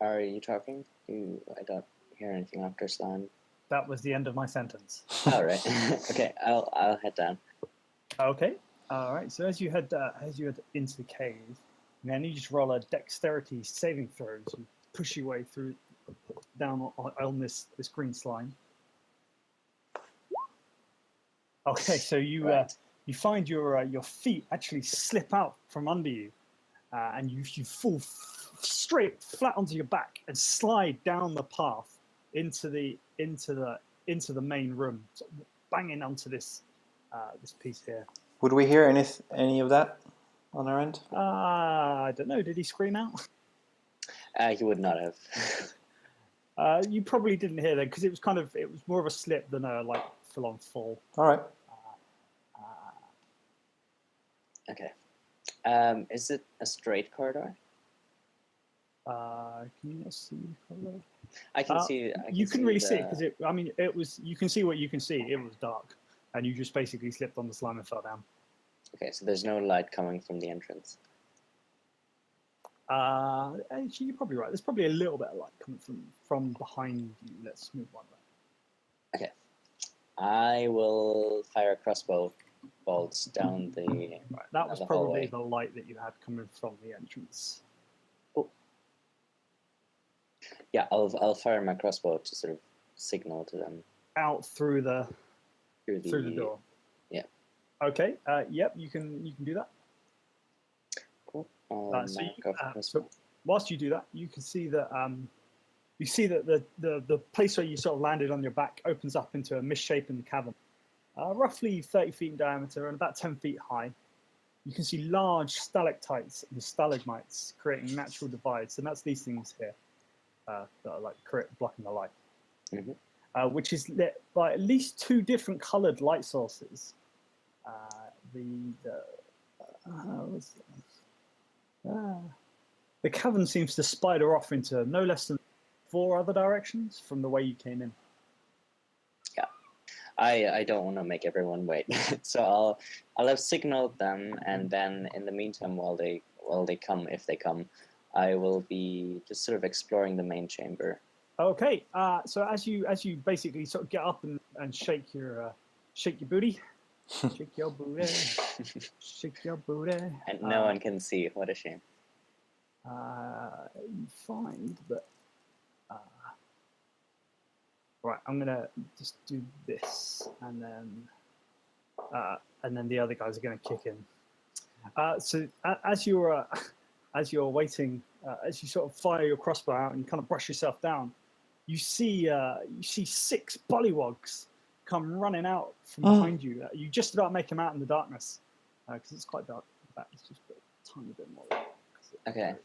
Are you talking? I don't hear anything after slime. That was the end of my sentence. All right. Okay, I'll head down. Okay. All right. So as you head into the cave, now you just roll a dexterity saving throw to push your way through down on this green slime. Okay. So you you find your feet actually slip out from under you, and you fall straight flat onto your back and slide down the path into the main room, sort of banging onto this piece here. Would we hear any of that on our end? I don't know. Did he scream out? He would not have. You probably didn't hear that because it was more of a slip than a full-on fall. All right. Okay. Is it a straight corridor? Can you not see the corridor? I can see. You can really see it because it was. You can see what you can see. It was dark, and you just basically slipped on the slime and fell down. Okay, so there's no light coming from the entrance. Actually, you're probably right. There's probably a little bit of light coming from behind you. Let's move on. Okay. I will fire a crossbow bolts down the. Right, that was the probably hallway. the light that you had coming from the entrance. Yeah, I'll fire my crossbow to sort of signal to them Out through the door. Yeah. Okay. Yep. You can do that. Cool. So whilst you do that, you can see that the place where you sort of landed on your back opens up into a misshapen cavern, roughly 30 feet in diameter and about 10 feet high. You can see large stalactites and stalagmites creating natural divides, and that's these things here that are blocking the light. Mm-hmm. Which is lit by at least two different coloured light sources. The cavern seems to spider off into no less than 4 other directions from the way you came in. Yeah, I don't want to make everyone wait, so I'll have signaled them, and then in the meantime, while they come, if they come, I will be just sort of exploring the main chamber. Okay, so as you basically sort of get up and shake your booty, shake your booty, shake your booty, and no one can see. What a shame. You find that. Right, I'm gonna just do this, and then the other guys are gonna kick in. So as you're waiting, as you sort of fire your crossbow out and you kind of brush yourself down, you see 6 bullywugs come running out from behind you. You just about make them out in the darkness because it's quite dark. In fact, let's just put a tiny bit more. Okay.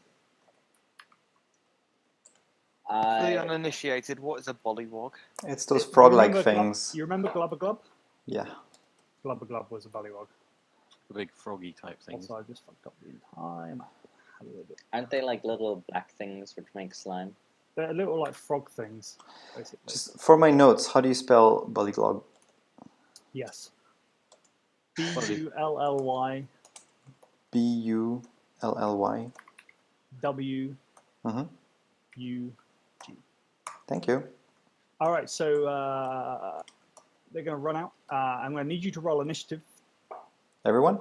For the I uninitiated, what is a bollywog? It's those You frog-like remember things. You remember Glubber Glub? Yeah. Glubber Glub was a bullywog. The big froggy type things. Also, I just fucked up the entire map. A little bit. aren't they like little black things which make slime? They're little like frog things, basically. Just for my notes, how do you spell Bullyglob? Yes. Bully. B-U-L-L-Y. W Mm-hmm. U G. Thank you. All right, so they're going to run out. I'm going to need you to roll initiative. Everyone?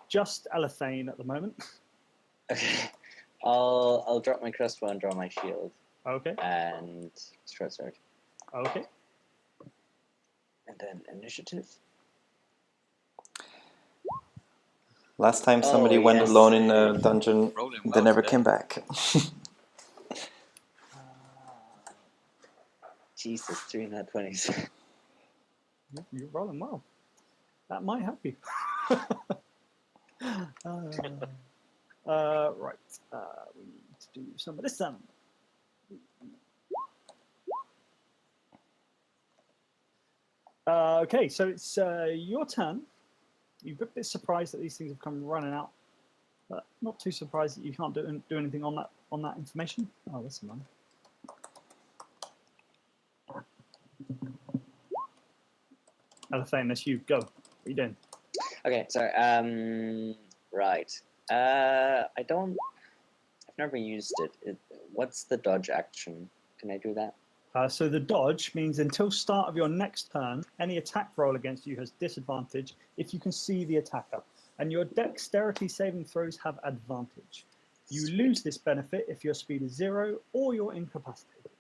Just Elethane at the moment. Okay. I'll drop my crossbow and draw my shield Okay. and short sword. Okay. And then initiative. Last time somebody went yes. alone in a dungeon, Rolling they well never today. came back. Jesus, 3 nat 20s. You're rolling well. That might help you. Right. We need to do some of this then. Okay, so it's your turn. You're a bit surprised that these things have come running out, but not too surprised that you can't do anything on that information. Oh, that's a man. Elethane, that's you. Go. What are you doing? Okay, sorry. Right. I've never used it. What's the dodge action? Can I do that? So the dodge means until start of your next turn, any attack roll against you has disadvantage if you can see the attacker, and your dexterity saving throws have advantage. You lose this benefit if your speed is 0 or you're incapacitated.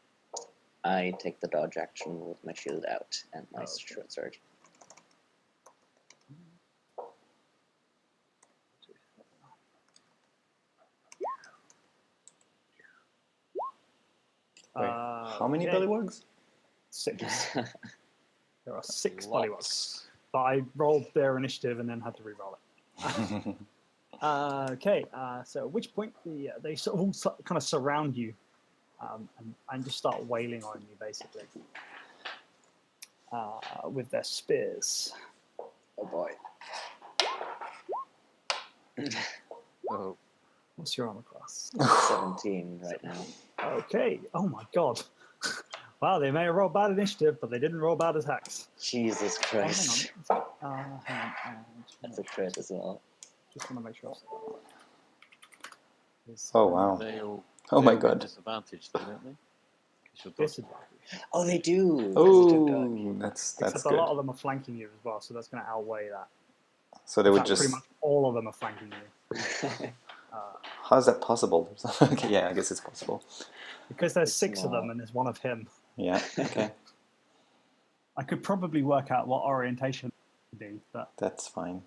I take the dodge action with my shield out and my Okay. short sword. Wait, how many Okay. Bullywugs? 6. There are 6 Lots. Bullywugs. But I rolled their initiative and then had to re-roll it. Okay, so at which point they sort of all kind of surround you and just start wailing on you, basically, with their spears. Oh boy. Oh, What's your armor class? 17 right now. Okay. Oh my god. Wow, they may have rolled bad initiative, but they didn't roll bad attacks. Jesus Oh, hang Christ. on. Hang on. That's a crit as well. Just want to make sure. Oh, wow. they all. Oh they my all get god. disadvantage, though, don't they? 'Cause you're dodging. Disadvantage. Oh, they do. 'cause they took dodge. Oh, that's Except a good. lot of them are flanking you as well, so that's going to outweigh that. So they In would fact, just. pretty much all of them are flanking you. How is that possible? Okay, yeah, I guess it's possible. Because there's It's 6 of them not. and there's one of him. Yeah. Okay, I could probably work out what orientation would be, but that's fine.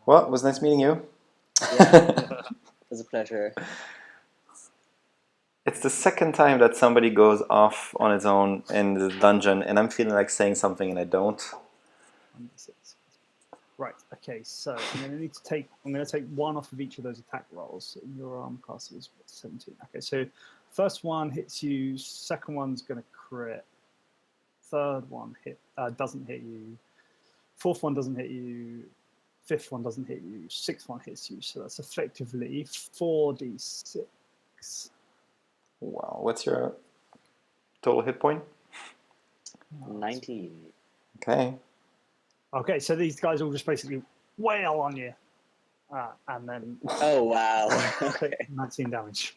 Well, it was nice meeting you. Yeah, it was a pleasure. It's the second time that somebody goes off on its own in the dungeon, and I'm feeling like saying something and I don't. 1d6. Right. Okay. So I'm going to take 1 off of each of those attack rolls. So your armor class is 17. Okay. So first one hits you. Second one's going to crit. Third one doesn't hit you. Fourth one doesn't hit you. Fifth one doesn't hit you. Sixth one hits you. So that's effectively 4d6. Wow, what's your total hit point? 19. Okay. Okay. So these guys all just basically wail on you, and then Oh, wow. take 19 damage.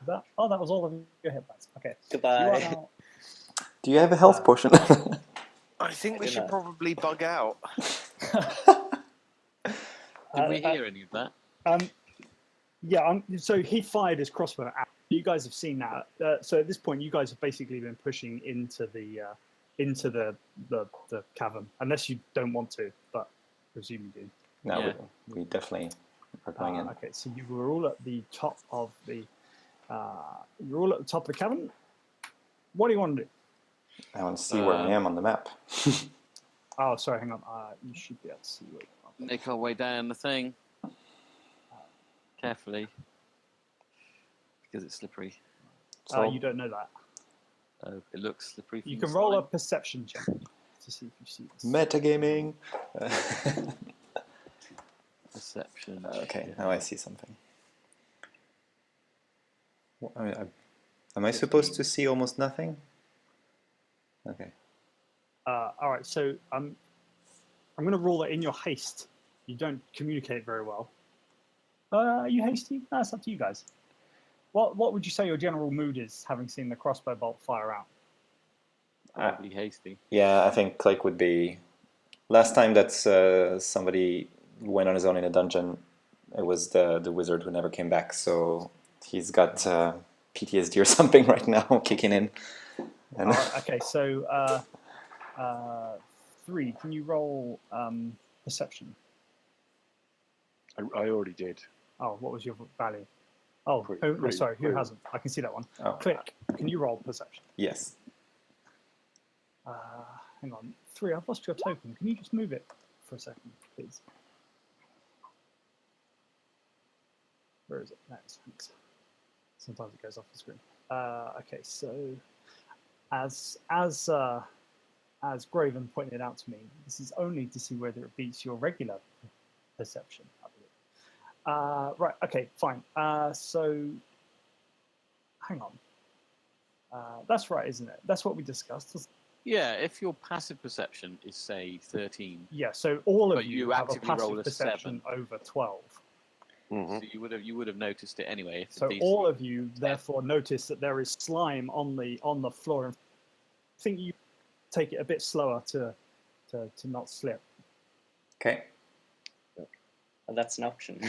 That was all of your hit points. Okay. You are Goodbye. now. Do you have a health potion? I think we do should not. probably bug out. Did we hear any of that? Yeah. So he fired his crossbow out. You guys have seen that. So at this point, you guys have basically been pushing into the cavern, unless you don't want to, but I presume you do. No, Yeah. we definitely are going in. Okay, so you were all at the top of the cavern. What do you want to do? I want to see where I am on the map. Oh, sorry, hang on. You should be able to see where you are. Make our way down the thing. Carefully. because it's slippery. So You don't know that. It looks slippery. From You the can roll a slime. perception check to see if you see this. metagaming. Perception. Okay, check. now I see something. Am I supposed to see almost nothing? Okay. All right, so I'm going to roll that in your haste. You don't communicate very well. Are you hasty? No, it's up to you guys. What would you say your general mood is, having seen the crossbow bolt fire out? Probably hasty. Yeah, I think Clake would be. Last time that somebody went on his own in a dungeon, it was the wizard who never came back. So he's got PTSD or something right now kicking in. And All right, okay, so 3. Can you roll perception? I already did. Oh, what was your value? Oh, Pretty- no, sorry, who pretty- hasn't? I can see that one. Oh. Click. Can you roll perception? yes. Hang on. 3, I've lost your token. Can you just move it for a second, please? Where is it? No, thanks. Sometimes it goes off the screen. Okay, so as Graven pointed out to me, this is only to see whether it beats your regular perception, I believe. Right, okay, fine. So, hang on. That's right, isn't it? That's what we discussed. Yeah, if your passive perception is say 13, Yeah, so all of But you you have a actively roll passive a perception over 12. Mhm. so you would have noticed it anyway. If So the DC all of you therefore notice that there is slime on the floor. I think you take it a bit slower to not slip. Okay. Well, that's an option.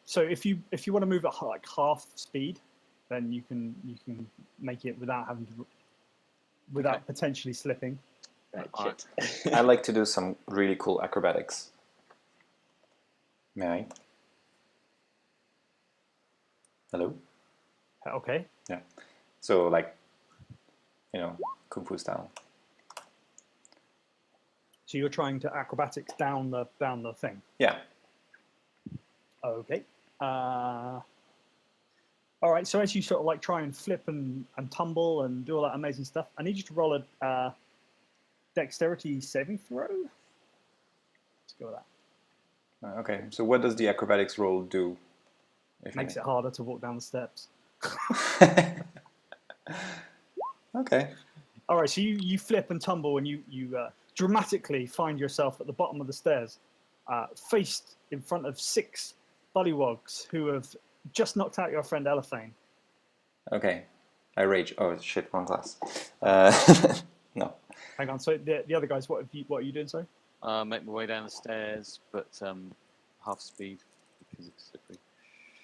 So if you want to move at like half speed, then you can make it without having to Okay. potentially slipping. Right, Alright. shit. I like to do some really cool acrobatics. May I? Hello? Okay. Yeah. So like, Kung Fu style. So you're trying to acrobatics down the thing. Yeah. Okay. All right. So as you sort of like try and flip and tumble and do all that amazing stuff, I need you to roll a dexterity saving throw. Let's go with that. Okay. So what does the acrobatics roll do? Makes it harder to walk down the steps. Okay. All right. So you flip and tumble and you dramatically find yourself at the bottom of the stairs, faced in front of 6 bullywogs who have just knocked out your friend Elephane. Okay. I rage. Oh shit! Wrong class. No. Hang on. So the other guys, what are you doing? Sorry. make my way down the stairs, but half speed because it's slippery.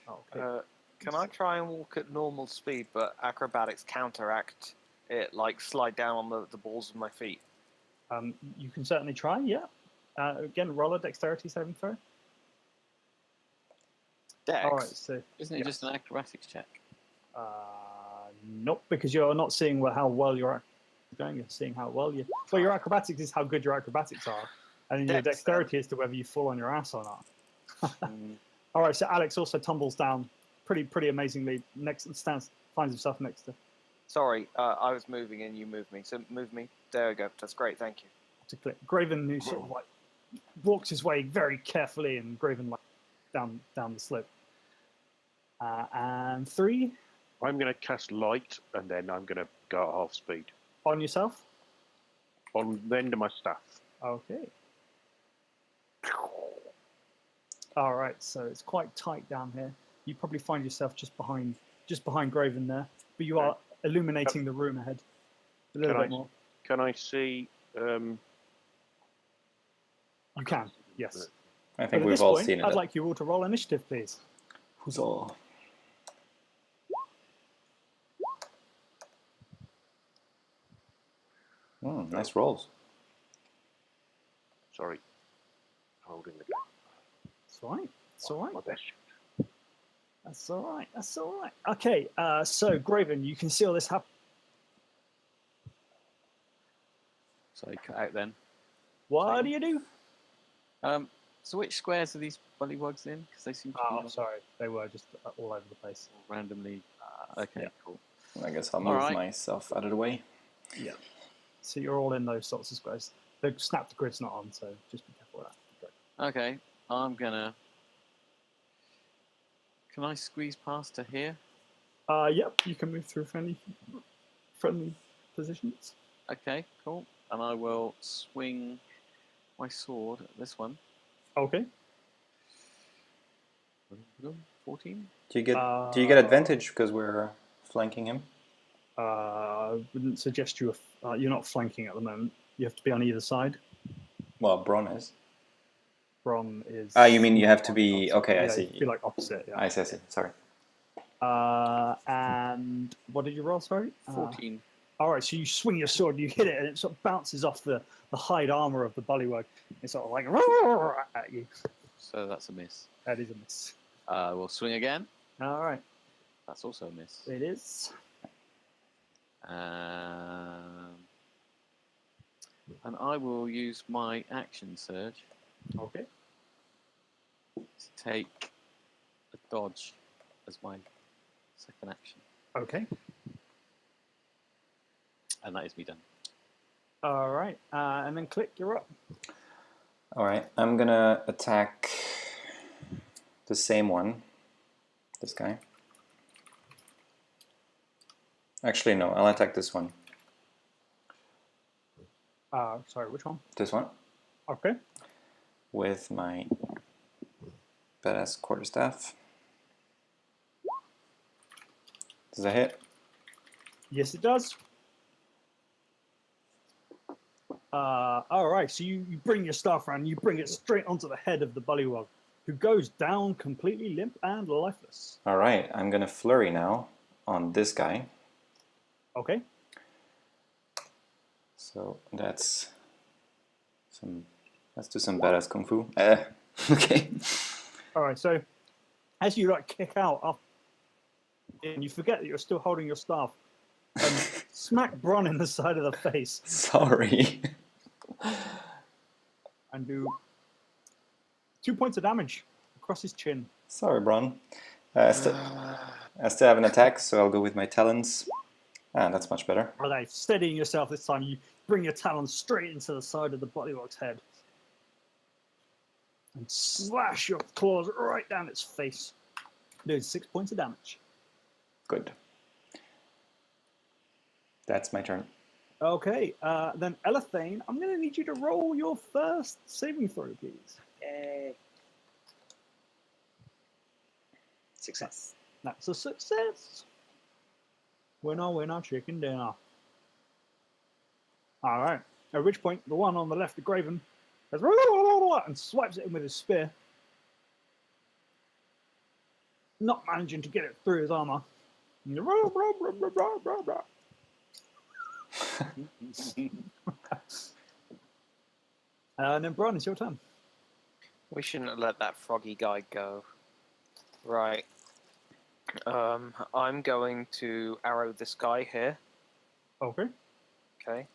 Oh, okay. Can I try and walk at normal speed, but acrobatics counteract it, like slide down on the balls of my feet? You can certainly try. Yeah. Again, roll a dexterity saving throw. Dex. All right. So Isn't it just an acrobatics check? nope, because you're not seeing how well you're going. You're seeing how well you. Well, your acrobatics is how good your acrobatics are, and then your Dex, dexterity is to whether you fall on your ass or not. Mm, All right. So Alex also tumbles down pretty amazingly. Finds himself next to. Sorry, I was moving and you moved me. So move me. There we go. That's great. Thank you. To click. Graven, who sort of like walks his way very carefully, and Graven like down the slope. And 3 I'm going to cast light, and then I'm going to go at half speed on yourself. on the end of my staff. Okay. All right, so it's quite tight down here. You probably find yourself just behind Graven there, but you are illuminating the room ahead a little Can bit more. Can I see? You can, yes. I But think at we've this all point, seen it. I'd like you all to roll initiative, please. Who's all? Nice rolls. Sorry, holding the gun. It's all right. It's all right. My best. That's all right. That's all right. Okay, so Graven, you can see all this happen. so cut out then. What do you do? So which squares are these bullywugs in? Because they seem to Oh, be sorry. They were just all over the place. randomly. Okay, yeah. cool. I guess I'll All move right. myself out of the way. Yeah. So you're all in those sorts of squares. The snap to grid's not on, so just be careful with that. Okay, I'm gonna. Can I squeeze past to here? Yep, you can move through friendly positions. Okay, cool. And I will swing my sword at this one. Okay. 14. Do you get advantage because we're flanking him? I wouldn't suggest you're not flanking at the moment. You have to be on either side. Well, Bron is. Bron is. You mean you have to be? Okay, yeah, I see. You have to be like opposite. Yeah. I see. Sorry. And what did you roll? Sorry. 14. All right, so you swing your sword, and you hit it, and it sort of bounces off the hide armor of the bullywug. It's sort of like at you. So that's a miss. That is a miss. We'll swing again. All right, That's also a miss. it is. And I will use my action surge Okay. to take a dodge as my second action. Okay. And that is me done. All right, and then click. You're up. All right, I'm gonna attack the same one. This guy. Actually, no. I'll attack this one. Sorry, which one? This one. Okay. With my badass quarterstaff. Does that hit? Yes, it does. All right, so you bring your staff around, you bring it straight onto the head of the bullywug, who goes down completely limp and lifeless. All right, I'm gonna flurry now on this guy. Okay. So let's do some badass kung fu. Okay. All right, so as you like kick out up, and you forget that you're still holding your staff, and smack Bron in the side of the face. Sorry. And do 2 points of damage across his chin. Sorry, Bron. I still have an attack, so I'll go with my talons. That's much better. All right, steadying yourself this time, you bring your talons straight into the side of the bullywug's head. And slash your claws right down its face. Doing 6 points of damage. Good. That's my turn. Okay, then Elathane, I'm going to need you to roll your first saving throw, please. Yay. Success. That's a success. Winner, winner, chicken dinner. All right. At which point, the one on the left, the Graven, goes and swipes it in with his spear. Not managing to get it through his armor. And then, Bron, it's your turn. We shouldn't have let that froggy guy go. Right. I'm going to arrow this guy here. Okay. Okay.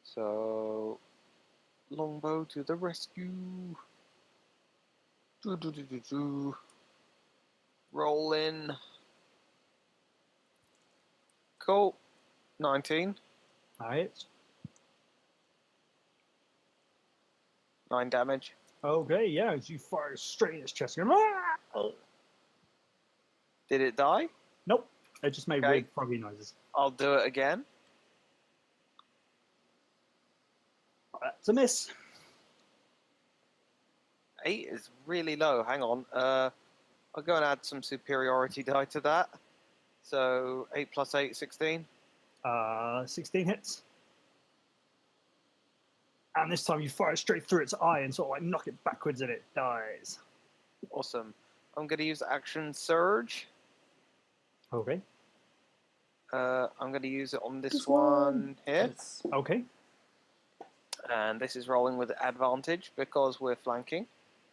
So, longbow to the rescue. Roll in. Cool. 19. All right. 9 damage. Okay, yeah, as you fire straight in its chest. Did it die? Nope. It just made Okay. weird froggy noises. I'll do it again. That's a miss. 8 is really low. Hang on. I'll go and add some superiority die to that. So 8 plus 8, 16. 16 hits. And this time you fire straight through its eye and sort of like knock it backwards and it dies. Awesome. I'm going to use action surge. Okay. I'm going to use it on this one here. Okay. And this is rolling with advantage because we're flanking.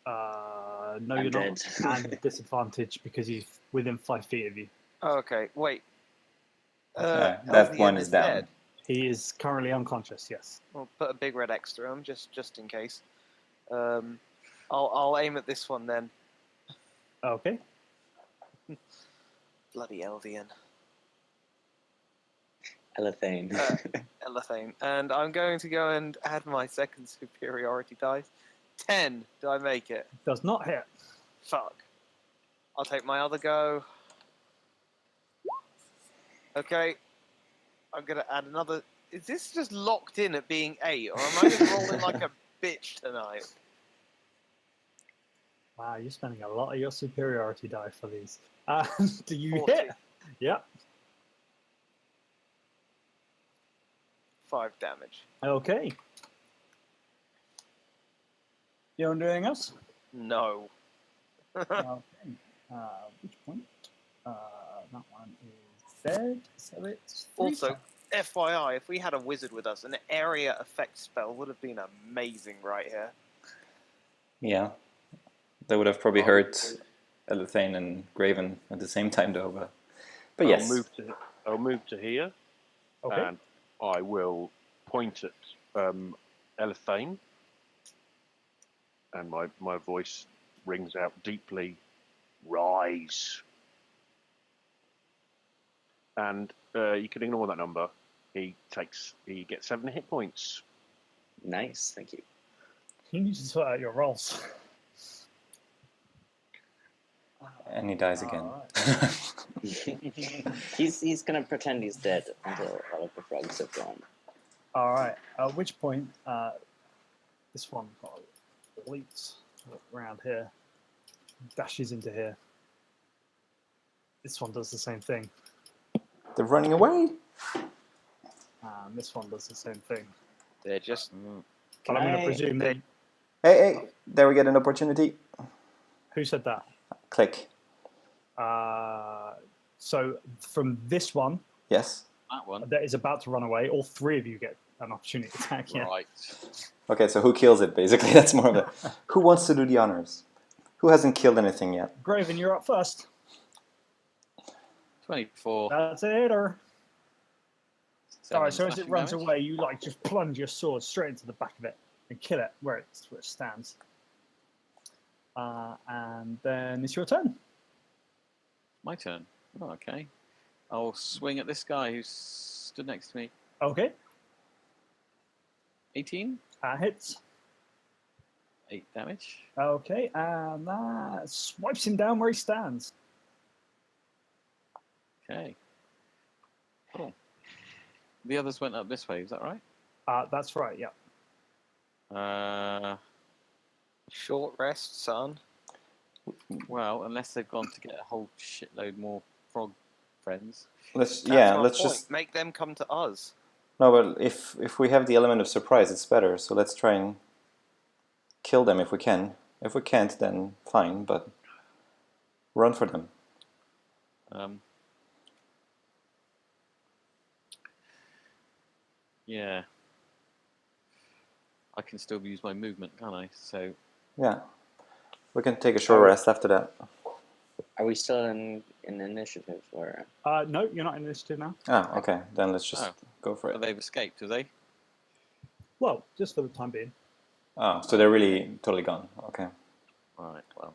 No, I'm you're dead. not. And disadvantage because he's within 5 feet of you. Oh, okay, wait. that Elvian one is down. dead. He is currently unconscious, yes. We'll put a big red X through him just in case. I'll aim at this one then. Okay. Bloody Eldian. Elethane. Elethane. And I'm going to go and add my second superiority dice. 10. Do I make it? Does not hit. Fuck. I'll take my other go. Okay. I'm going to add another. Is this just locked in at being 8, or am I just rolling like a bitch tonight? Wow, you're spending a lot of your superiority die for these. Do you 40. hit? Yep. 5 damage. Okay. You want to do anything else? No. Okay. Which point? That one is dead. So it's Also, FYI, if we had a wizard with us, an area effect spell would have been amazing right here. Yeah. That would have probably hurt Elethane and Graven at the same time, though. But yes. I'll move to here, Okay. and I will point at Elethane, and my voice rings out deeply, "Rise!" And you can ignore that number. He gets 7 hit points. Nice, thank you. You need to sort out your rolls. And he dies again. He's gonna pretend he's dead until all of the frogs have gone. All right. At which point, this one leaps around here, dashes into here. This one does the same thing. They're running away. And this one does the same thing. They're just... But I'm going to presume that... Hey, there we get an opportunity. Who said that? Click. So from this one, Yes. That one. that is about to run away, all 3 of you get an opportunity attack. Yeah. Right. Okay, so who kills it, basically? That's more of a... Who wants to do the honors? Who hasn't killed anything yet? Graven, you're up first. 24. That's a hitter. All right, so as it slashing runs damage. away, you like just plunge your sword straight into the back of it and kill it where it stands. And then it's your turn. My turn. Oh, okay. I'll swing at this guy who stood next to me. Okay, 18. hits. 8 damage. Okay, and that swipes him down where he stands. Okay. Cool. The others went up this way, is that right? That's right, yeah. Short rest, son. Well, unless they've gone to get a whole shitload more frog friends. Let's That's my let's point. just... Make them come to us. No, but if we have the element of surprise, it's better. So let's try and kill them if we can. If we can't, then fine, but run for them. Yeah. I can still use my movement, can't I? So Yeah. We can take a short rest after that. Are we still in initiative or? No, you're not in initiative now. Ah, okay. Then let's just Oh. go for it. they've escaped, have they? Well, just for the time being. Oh, so they're really totally gone. Okay. Right, well.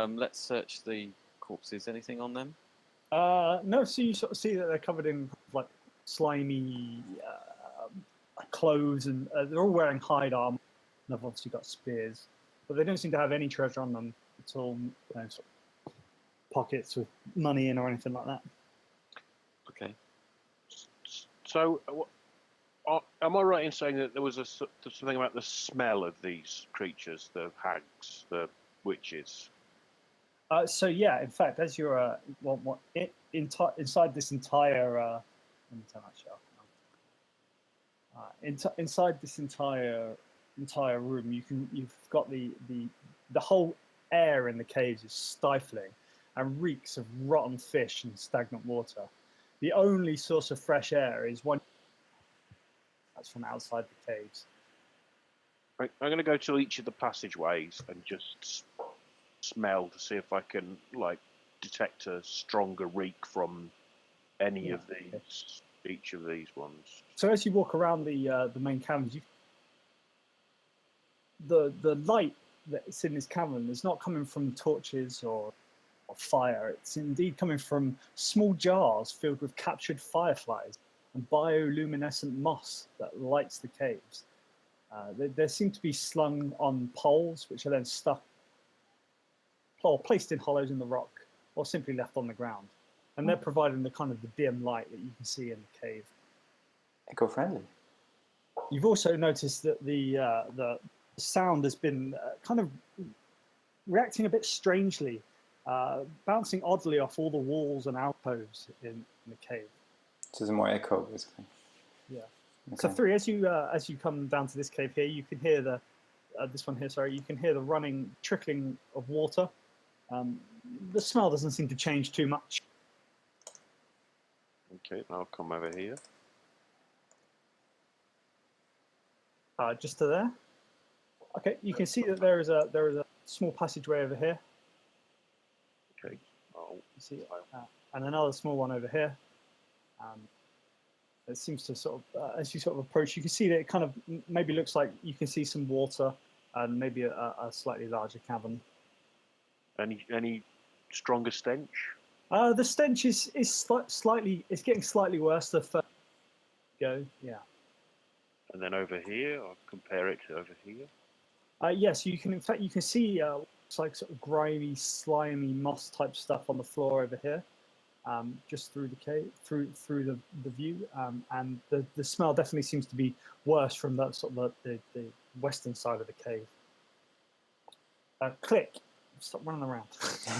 Let's search the corpses. Anything on them? No, so you sort of see that they're covered in like slimy clothes, and they're all wearing hide armor. And they've obviously got spears, but they don't seem to have any treasure on them at all. No sort of pockets with money in or anything like that. Okay. So, am I right in saying that there was something about the smell of these creatures, the hags, the witches? So yeah, in fact, as you're inside this entire let me turn that shit off. Inside this entire room, you've got the whole air in the caves is stifling and reeks of rotten fish and stagnant water. The only source of fresh air is one that's from outside the caves. I'm going to go to each of the passageways and just smell to see if I can detect a stronger reek from any of these, each of these ones. So as you walk around the main caverns, the light that's in this cavern is not coming from torches or fire. It's indeed coming from small jars filled with captured fireflies and bioluminescent moss that lights the caves. They seem to be slung on poles, which are then stuck or placed in hollows in the rock, or simply left on the ground. And they're providing the kind of the dim light that you can see in the cave. Eco-friendly. You've also noticed that the sound has been kind of reacting a bit strangely, bouncing oddly off all the walls and alcoves in the cave. So there's more echo, basically. Yeah. Okay. So 3, as you come down to this cave here, you can hear this one here. Sorry, you can hear the running, trickling of water. The smell doesn't seem to change too much. Okay, I'll come over here. Just to there. Okay, you can see that there is a small passageway over here. Okay. Oh, You see it, and another small one over here. It seems to sort of, as you sort of approach, you can see that it kind of maybe looks like you can see some water and maybe a slightly larger cavern. any stronger stench? The stench is slightly, it's getting slightly worse the further you go. Yeah. And then over here, I'll compare it to over here. Yes, you can. In fact, you can see it's like sort of grimy, slimy moss type stuff on the floor over here, just through the cave, through the view, and the smell definitely seems to be worse from that sort of the western side of the cave. Click. Stop running around.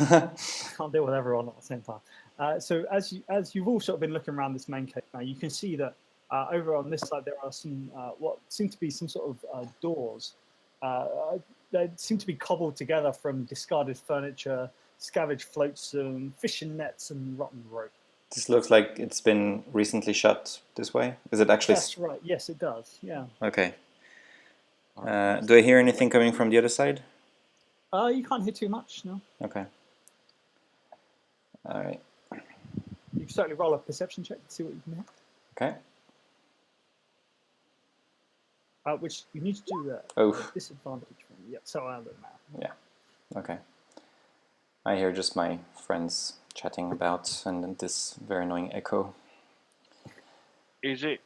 I can't deal with everyone at the same time. So as you've all sort of been looking around this main cave now, you can see that over on this side there are some what seem to be some sort of doors. They seem to be cobbled together from discarded furniture, scavenged floats, fishing nets, and rotten rope. This looks like it's been recently shut this way. Is it actually? That's right. Yes, it does. Yeah. Okay. Do I hear anything coming from the other side? You can't hear too much, no. Okay. All right. You can certainly roll a perception check to see what you can hear. Okay. Which you need to do Oof. disadvantage from. Yeah, so I don't know. Yeah. Okay. I hear just my friends chatting about and this very annoying echo. Is it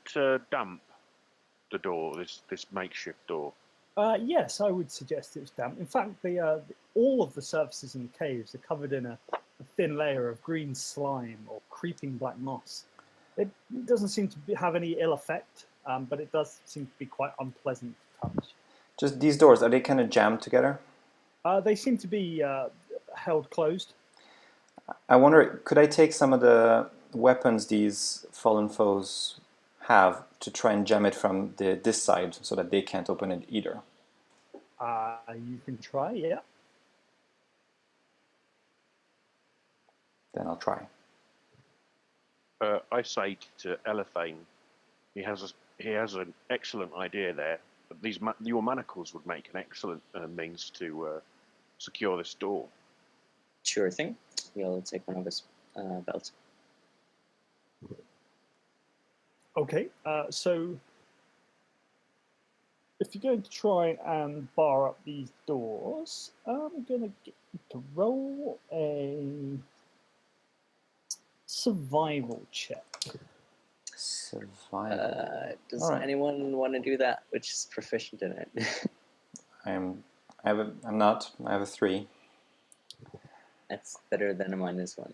damp? The door, this makeshift door. Yes, I would suggest it's damp. In fact, all of the surfaces in the caves are covered in a thin layer of green slime or creeping black moss. It doesn't seem to have any ill effect, but it does seem to be quite unpleasant to touch. Just these doors, are they kind of jammed together? They seem to be held closed. I wonder, could I take some of the weapons these fallen foes have to try and jam it from this side so that they can't open it either? You can try, yeah. Then I'll try. I say to Elethane, he has an excellent idea there. But your manacles would make an excellent means to secure this door. Sure thing. We'll take one of his belts. Okay, so if you're going to try and bar up these doors, I'm going to get you to roll a survival check. Survival. Does anyone want to do that? Which is proficient in it? I'm not. I have a 3. That's better than a -1.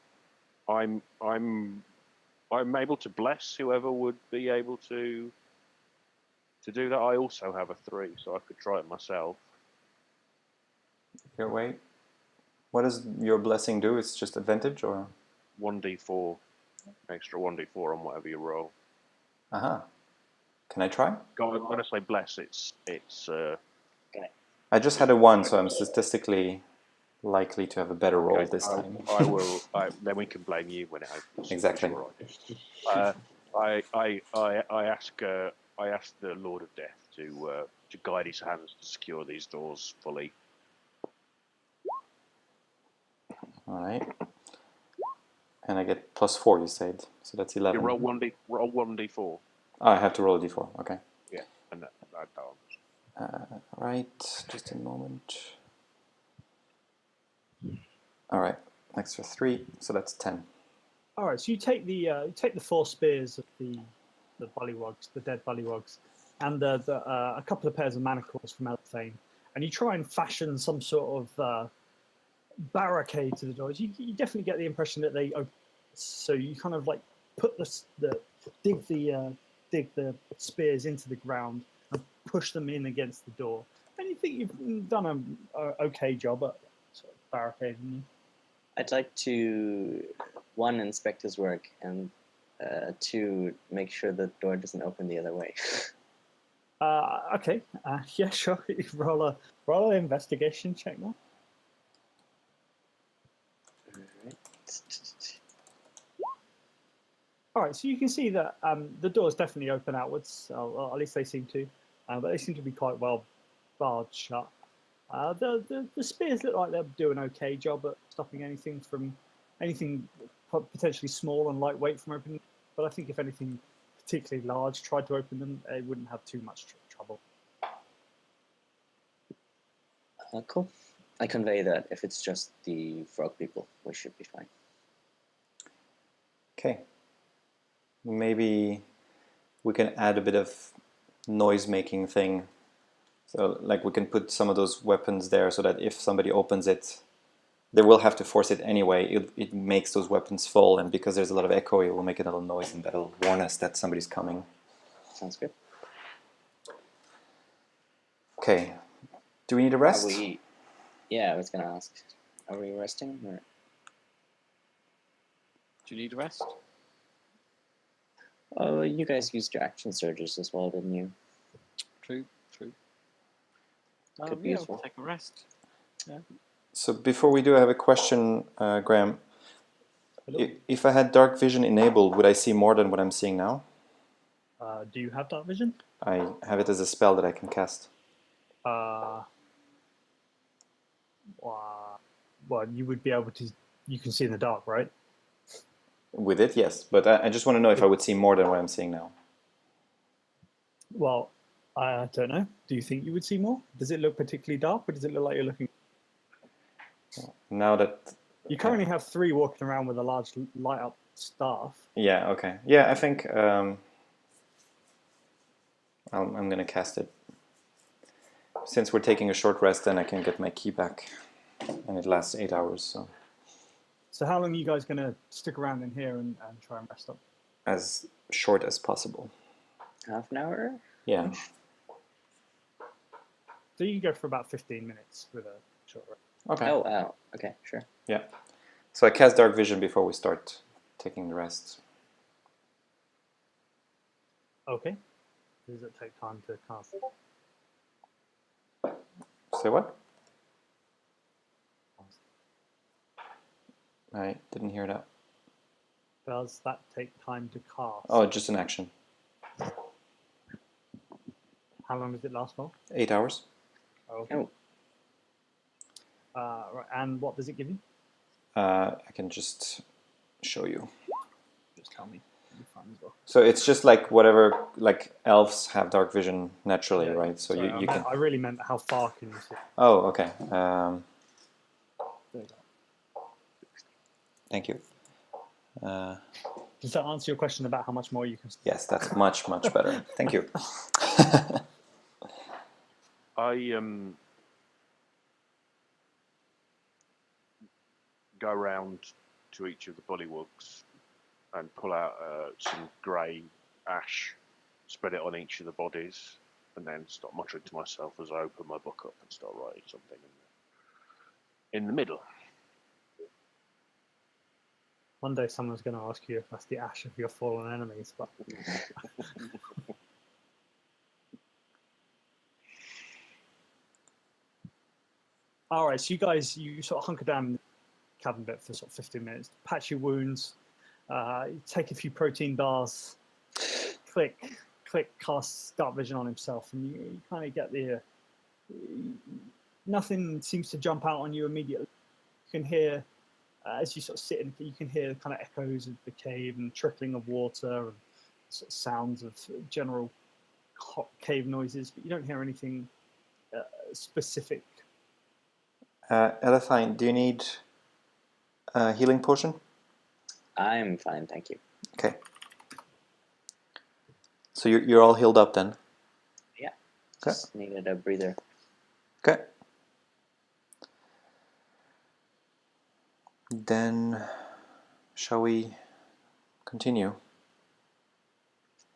I'm able to bless whoever would be able to do that. I also have a 3, so I could try it myself. Your way. What does your blessing do? It's just advantage, or 1d4, extra 1d4 on whatever you roll. Can I try? When I say bless, it's. I just had a 1, so I'm statistically likely to have a better roll this time. I will. Then we can blame you when it opens. Exactly. I ask the Lord of Death to guide his hands to secure these doors fully. All right. And I get +4, you said, so that's 11. You roll 1d4. Oh, I have to roll a d4. Okay. Yeah, and that Right, just a moment. All right, extra 3, so that's 10. All right, so you take the 4 spears of the bullywugs, the dead bullywugs, and a couple of pairs of manacles from Elfane, and you try and fashion some sort of barricade to the doors. You definitely get the impression that they open. So you kind of like put dig the spears into the ground and push them in against the door. And you think you've done a okay job at sort of barricading them. I'd like to, 1, inspect his work, and 2, make sure the door doesn't open the other way. Okay. Yeah, sure. roll an investigation check now. All right, so you can see that the doors definitely open outwards, or at least they seem to, but they seem to be quite well barred shut. The spears look like they're doing an okay job at stopping anything potentially small and lightweight from opening. But I think if anything particularly large tried to open them, they wouldn't have too much trouble. Cool. I convey that if it's just the frog people, we should be fine. Okay. Maybe we can add a bit of noise-making thing. So, like, we can put some of those weapons there so that if somebody opens it, they will have to force it anyway. It makes those weapons full, and because there's a lot of echo, it will make a little noise, and that'll warn us that somebody's coming. Sounds good. Okay. Do we need a rest? Yeah, I was going to ask. Are we resting? Or? Do you need a rest? Oh, you guys used your action surges as well, didn't you? True. Could be Yeah, useful. we'll take a rest. Yeah. So before we do, I have a question, Graham. Hello? If I had dark vision enabled, would I see more than what I'm seeing now? Do you have dark vision? I have it as a spell that I can cast. Well, you would be able to. You can see in the dark, right? With it, yes. But I just want to know if I would see more than what I'm seeing now. Well, I don't know. Do you think you would see more? Does it look particularly dark, or does it look like you're looking? Now that... You currently have 3 walking around with a large light-up staff. Yeah, okay. Yeah, I think I'm going to cast it. Since we're taking a short rest, then I can get my key back. And it lasts 8 hours, So how long are you guys going to stick around in here and try and rest up? as short as possible. Half an hour? Yeah. So you can go for about 15 minutes with a short rest. Okay. Oh, wow. Okay, sure. Yeah. So I cast dark vision before we start taking the rest. Okay. Does it take time to cast? Say what? I didn't hear that. Does that take time to cast? Oh, just an action. How long does it last for? 8 hours. Okay. Oh. Right. And what does it give you? I can just show you. Just tell me. It'll be fun as well. So it's just like whatever, like elves have dark vision naturally, Yeah, right? So sorry, you can... I really meant how far can you see? Oh, okay. There you go. Thank you. Does that answer your question about how much more you can see? Yes, that's much, much better. Thank you. I go around to each of the bullywugs and pull out some grey ash, spread it on each of the bodies, and then start muttering to myself as I open my book up and start writing something in the middle. One day someone's going to ask you if that's the ash of your fallen enemies, but... All right, so you sort of hunker down in the cabin bit for sort of 15 minutes, patch your wounds, you take a few protein bars, click, cast dark vision on himself, and you kind of get the... nothing seems to jump out on you immediately. You can hear... as you sort of sit in, you can hear kind of echoes of the cave and trickling of water and sort of sounds of general cave noises, but you don't hear anything specific. Elefine, do you need a healing potion? I'm fine, thank you. Okay. So you're all healed up then? Yeah. Okay. Just needed a breather. Okay. Then, shall we continue?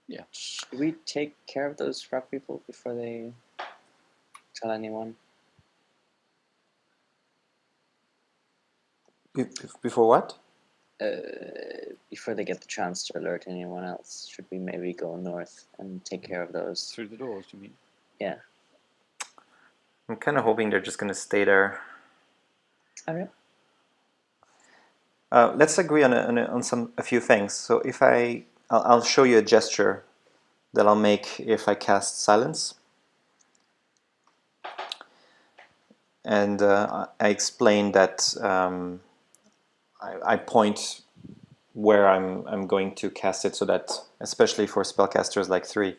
Yeah. Should we take care of those frog people before they tell anyone? Before what? Before they get the chance to alert anyone else, should we maybe go north and take care of those? Through the doors, do you mean? Yeah. I'm kind of hoping they're just going to stay there. Okay. Let's agree on a few things. So if I'll show you a gesture that I'll make if I cast silence, and I explain that I point where I'm going to cast it, so that especially for spellcasters like 3,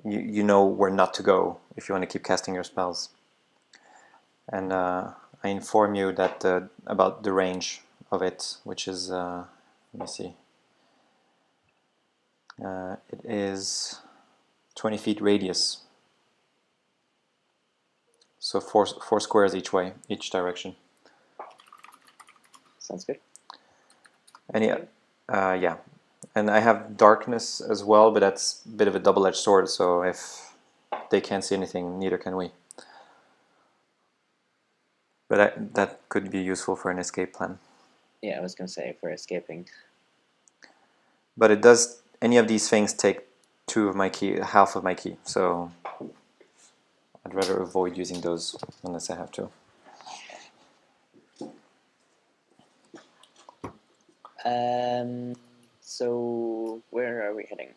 you know where not to go if you want to keep casting your spells. And I inform you that about the range of it, which is let me see. It is 20 feet radius, so four squares each way, each direction. Sounds good. And yeah, and I have darkness as well, but that's a bit of a double-edged sword. So if they can't see anything, neither can we. But that could be useful for an escape plan. Yeah, I was gonna say for escaping. But it does. Any of these things take 2 of my key, half of my key. So I'd rather avoid using those unless I have to. So where are we heading?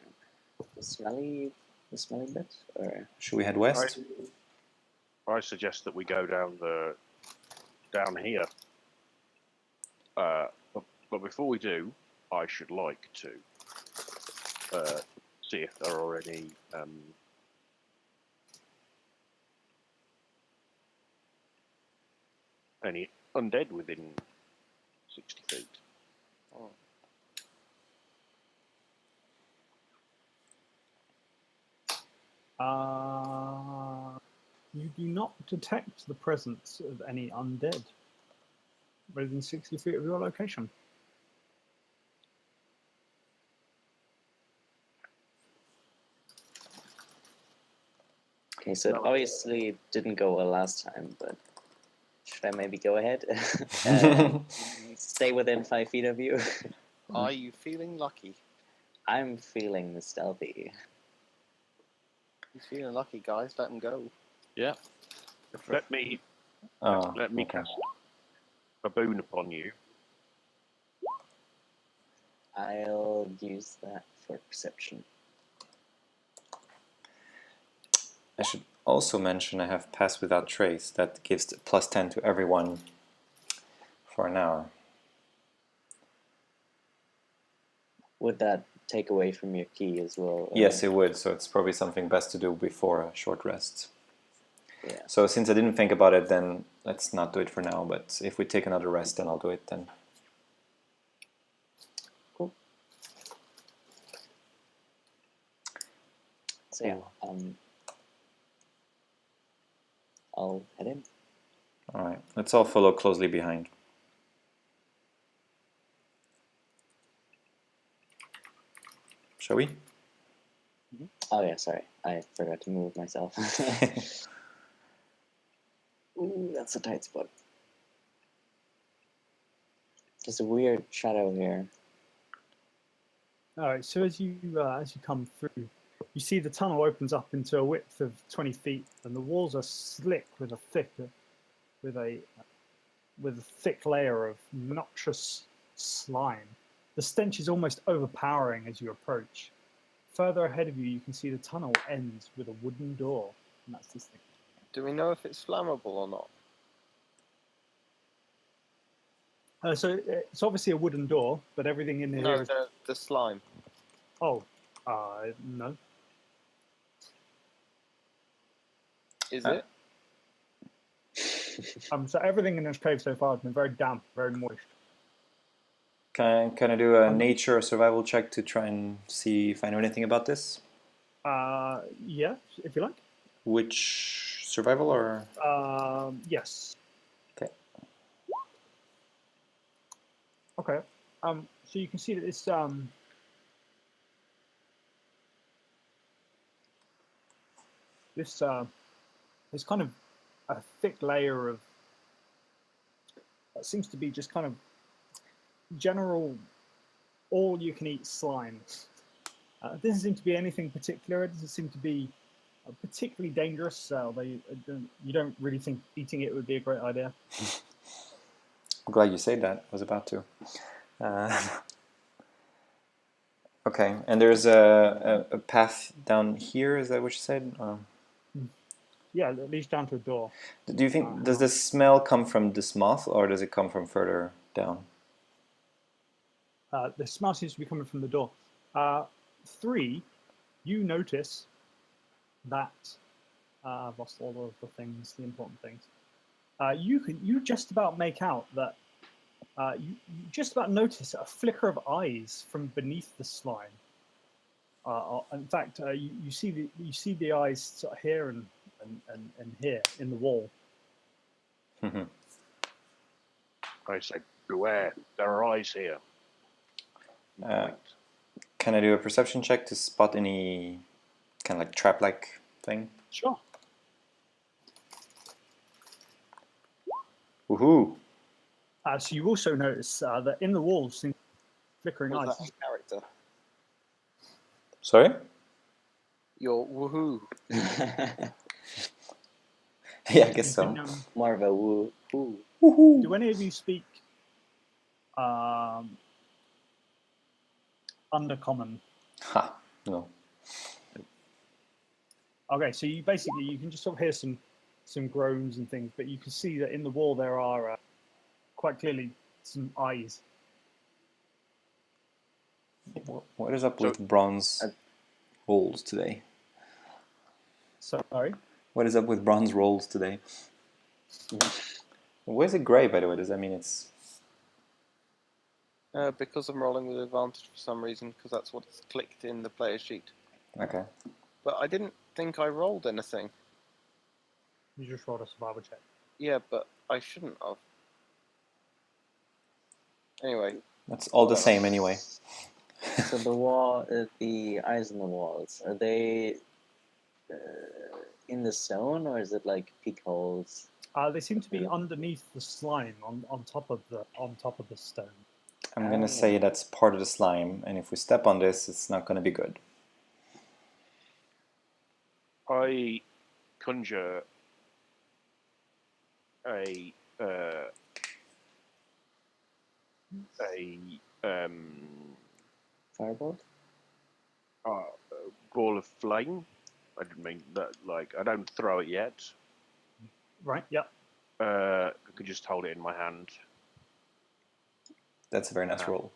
The smelly bit, or Should we head west? I suggest that we go down here. But before we do, I should like to see if there are any undead within 60 feet. Oh. You do not detect the presence of any undead within 60 feet of your location. okay, so it obviously didn't go well last time, but should I maybe go ahead? Stay within 5 feet of you. Are you feeling lucky? I'm feeling stealthy. He's feeling lucky, guys. Let him go. Yeah. Let me Okay. cast a boon upon you. I'll use that for perception. I should also mention I have Pass Without Trace. That gives +10 to everyone for an hour. Would that take away from your key as well? Yes, it would. So it's probably something best to do before a short rest. Yeah. So since I didn't think about it, then let's not do it for now. But if we take another rest, then I'll do it then. Cool. So yeah, I'll head in. All right. Let's all follow closely behind. Shall we? Oh yeah, sorry, I forgot to move myself. Ooh, that's a tight spot. There's a weird shadow here. All right. So as you come through, you see the tunnel opens up into a width of 20 feet, and the walls are slick with a thick layer of noxious slime. The stench is almost overpowering as you approach. Further ahead of you, you can see the tunnel ends with a wooden door, and that's this thing. Do we know if it's flammable or not? So it's obviously a wooden door, but everything in here. No, the slime. Oh, no. Is it? So everything in this cave so far has been very damp, very moist. Can I do a nature or survival check to try and see if I know anything about this? Yeah, if you like. Which survival or? Yes. Okay. Okay. So you can see that this is kind of a thick layer of that seems to be just kind of general all-you-can-eat slime. It doesn't seem to be anything particular. It doesn't seem to be particularly dangerous. You don't really think eating it would be a great idea. I'm glad you said that. I was about to. Okay, and there's a path down here. Is that what you said? Yeah, it leads down to a door. Do you think does the smell come from this moth, or does it come from further down? The smell seems to be coming from the door. 3, you notice that I've lost all of the things, the important things. You just about make out that you just about notice a flicker of eyes from beneath the slime. In fact, you see the eyes sort of here and here in the wall. I say, beware, there are eyes here. Can I do a perception check to spot any kind of like trap-like thing? Sure. Woohoo! So you also notice that in the walls, seem flickering Was eyes. that in character? Sorry? Your woohoo. Yeah, I guess so. More of a woo. Ooh. Woohoo! Do any of you speak Undercommon? Ha! No. Okay, so you can just sort of hear some groans and things, but you can see that in the wall there are quite clearly some eyes. What is up with bronze rolls today? Sorry? What is up with bronze rolls today? Why is it grey, by the way? Does that mean it's... Because I'm rolling with advantage for some reason, because that's what's clicked in the player sheet. Okay. But I didn't think I rolled anything. You just rolled a survival check. Yeah, but I shouldn't have. Anyway. That's all the same anyway. So the eyes on the walls, are they in the stone, or is it like peek holes? They seem to be underneath the slime on top of the stone. I'm gonna say that's part of the slime, and if we step on this, it's not gonna be good. I conjure a Firebolt? ball of flame. I didn't mean that. Like, I don't throw it yet. Right. Yep. I could just hold it in my hand. That's a very nice roll.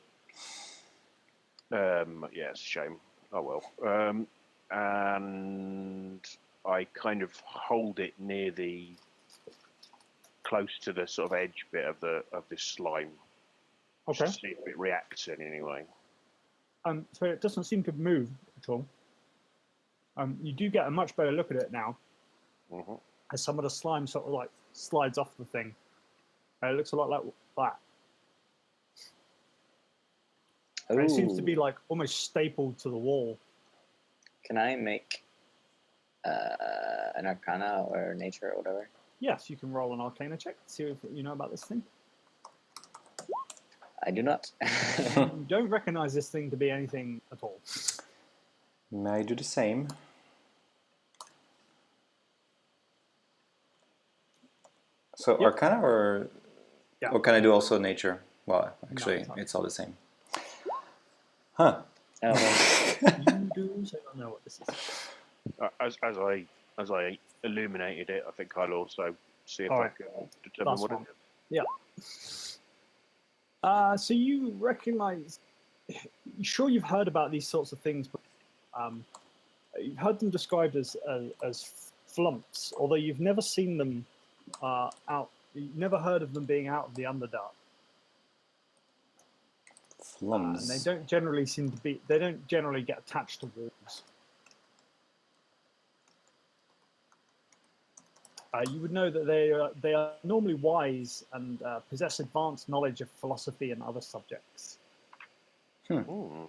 Yeah, it's a shame. Oh well. And I kind of hold it near close to the sort of edge bit of this slime. Okay. Just to see if it reacts in any way. So it doesn't seem to move at all. You do get a much better look at it now, as some of the slime sort of like slides off the thing. It looks a lot like that. And it seems to be like almost stapled to the wall. Can I make an Arcana or Nature or whatever? Yes, you can roll an Arcana check to see if you know about this thing. I do not. You don't recognize this thing to be anything at all. May I do the same? So Yep. Arcana or... Yeah. Or can I do also Nature? Well, actually, No, it's all the same. Huh. Oh, well. You do, so I don't know what this is. As I illuminated it, I think I'll also see if All I right. can determine Last what one. it is. Yeah. So you recognize... You sure you've heard about these sorts of things, but you've heard them described as flumps, although you've never seen them are out. You never heard of them being out of the Underdark. And they Flums. don't generally seem to be. They don't generally get attached to walls. You would know that they are normally wise and possess advanced knowledge of philosophy and other subjects. Ooh.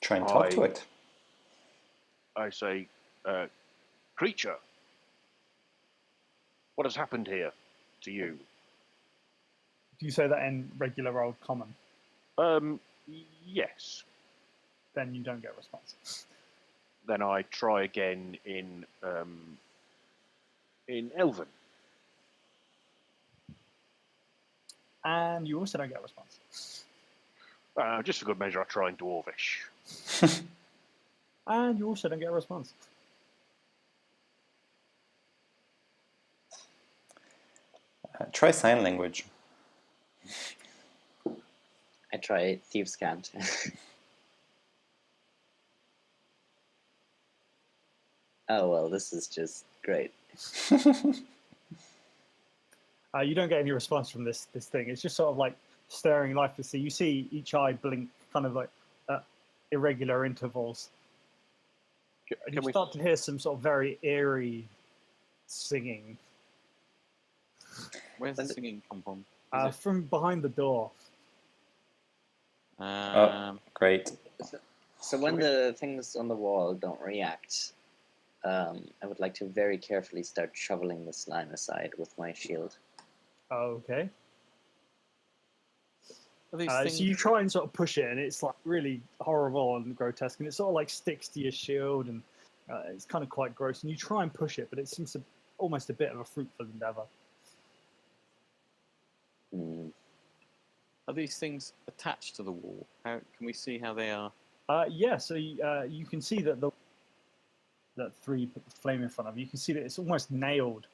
Try and talk to it. I say, creature, what has happened here to you? Do you say that in regular old common? Yes. Then you don't get a response. Then I try again in Elven. And you also don't get a response. Just for good measure, I try in Dwarvish. And you also don't get a response. Try sign language. I try Thieves' Cant. Oh, well, this is just great. You don't get any response from this thing. It's just sort of like staring lifelessly. You see each eye blink kind of like at irregular intervals. And you start to hear some sort of very eerie singing. Where's the singing come from? From behind the door. Great. So when the things on the wall don't react, I would like to very carefully start shoveling the slime aside with my shield. Okay. So you try and sort of push it, and it's like really horrible and grotesque, and it sort of like sticks to your shield, and it's kind of quite gross. And you try and push it, but it seems almost a bit of a fruitless endeavor. Are these things attached to the wall? How can we see how they are? Yeah, so you can see that that three flame in front of you. You can see that it's almost nailed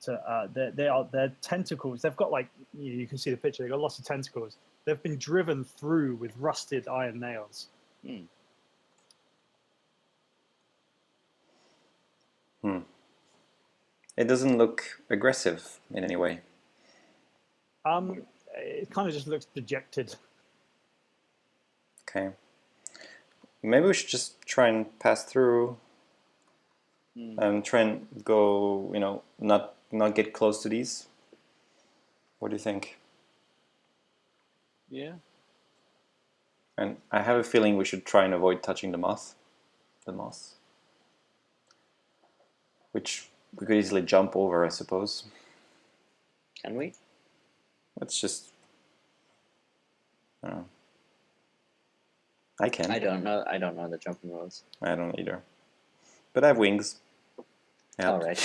to their tentacles. They've got like you can see the picture. They've got lots of tentacles. They've been driven through with rusted iron nails. It doesn't look aggressive in any way. It kind of just looks dejected. Okay. Maybe we should just try and pass through and try and go, not get close to these. What do you think? Yeah. And I have a feeling we should try and avoid touching the moss. Which we could easily jump over, I suppose. Can we? Let's just... I can. I don't know the jumping rules. I don't either. But I have wings. Yeah. All right.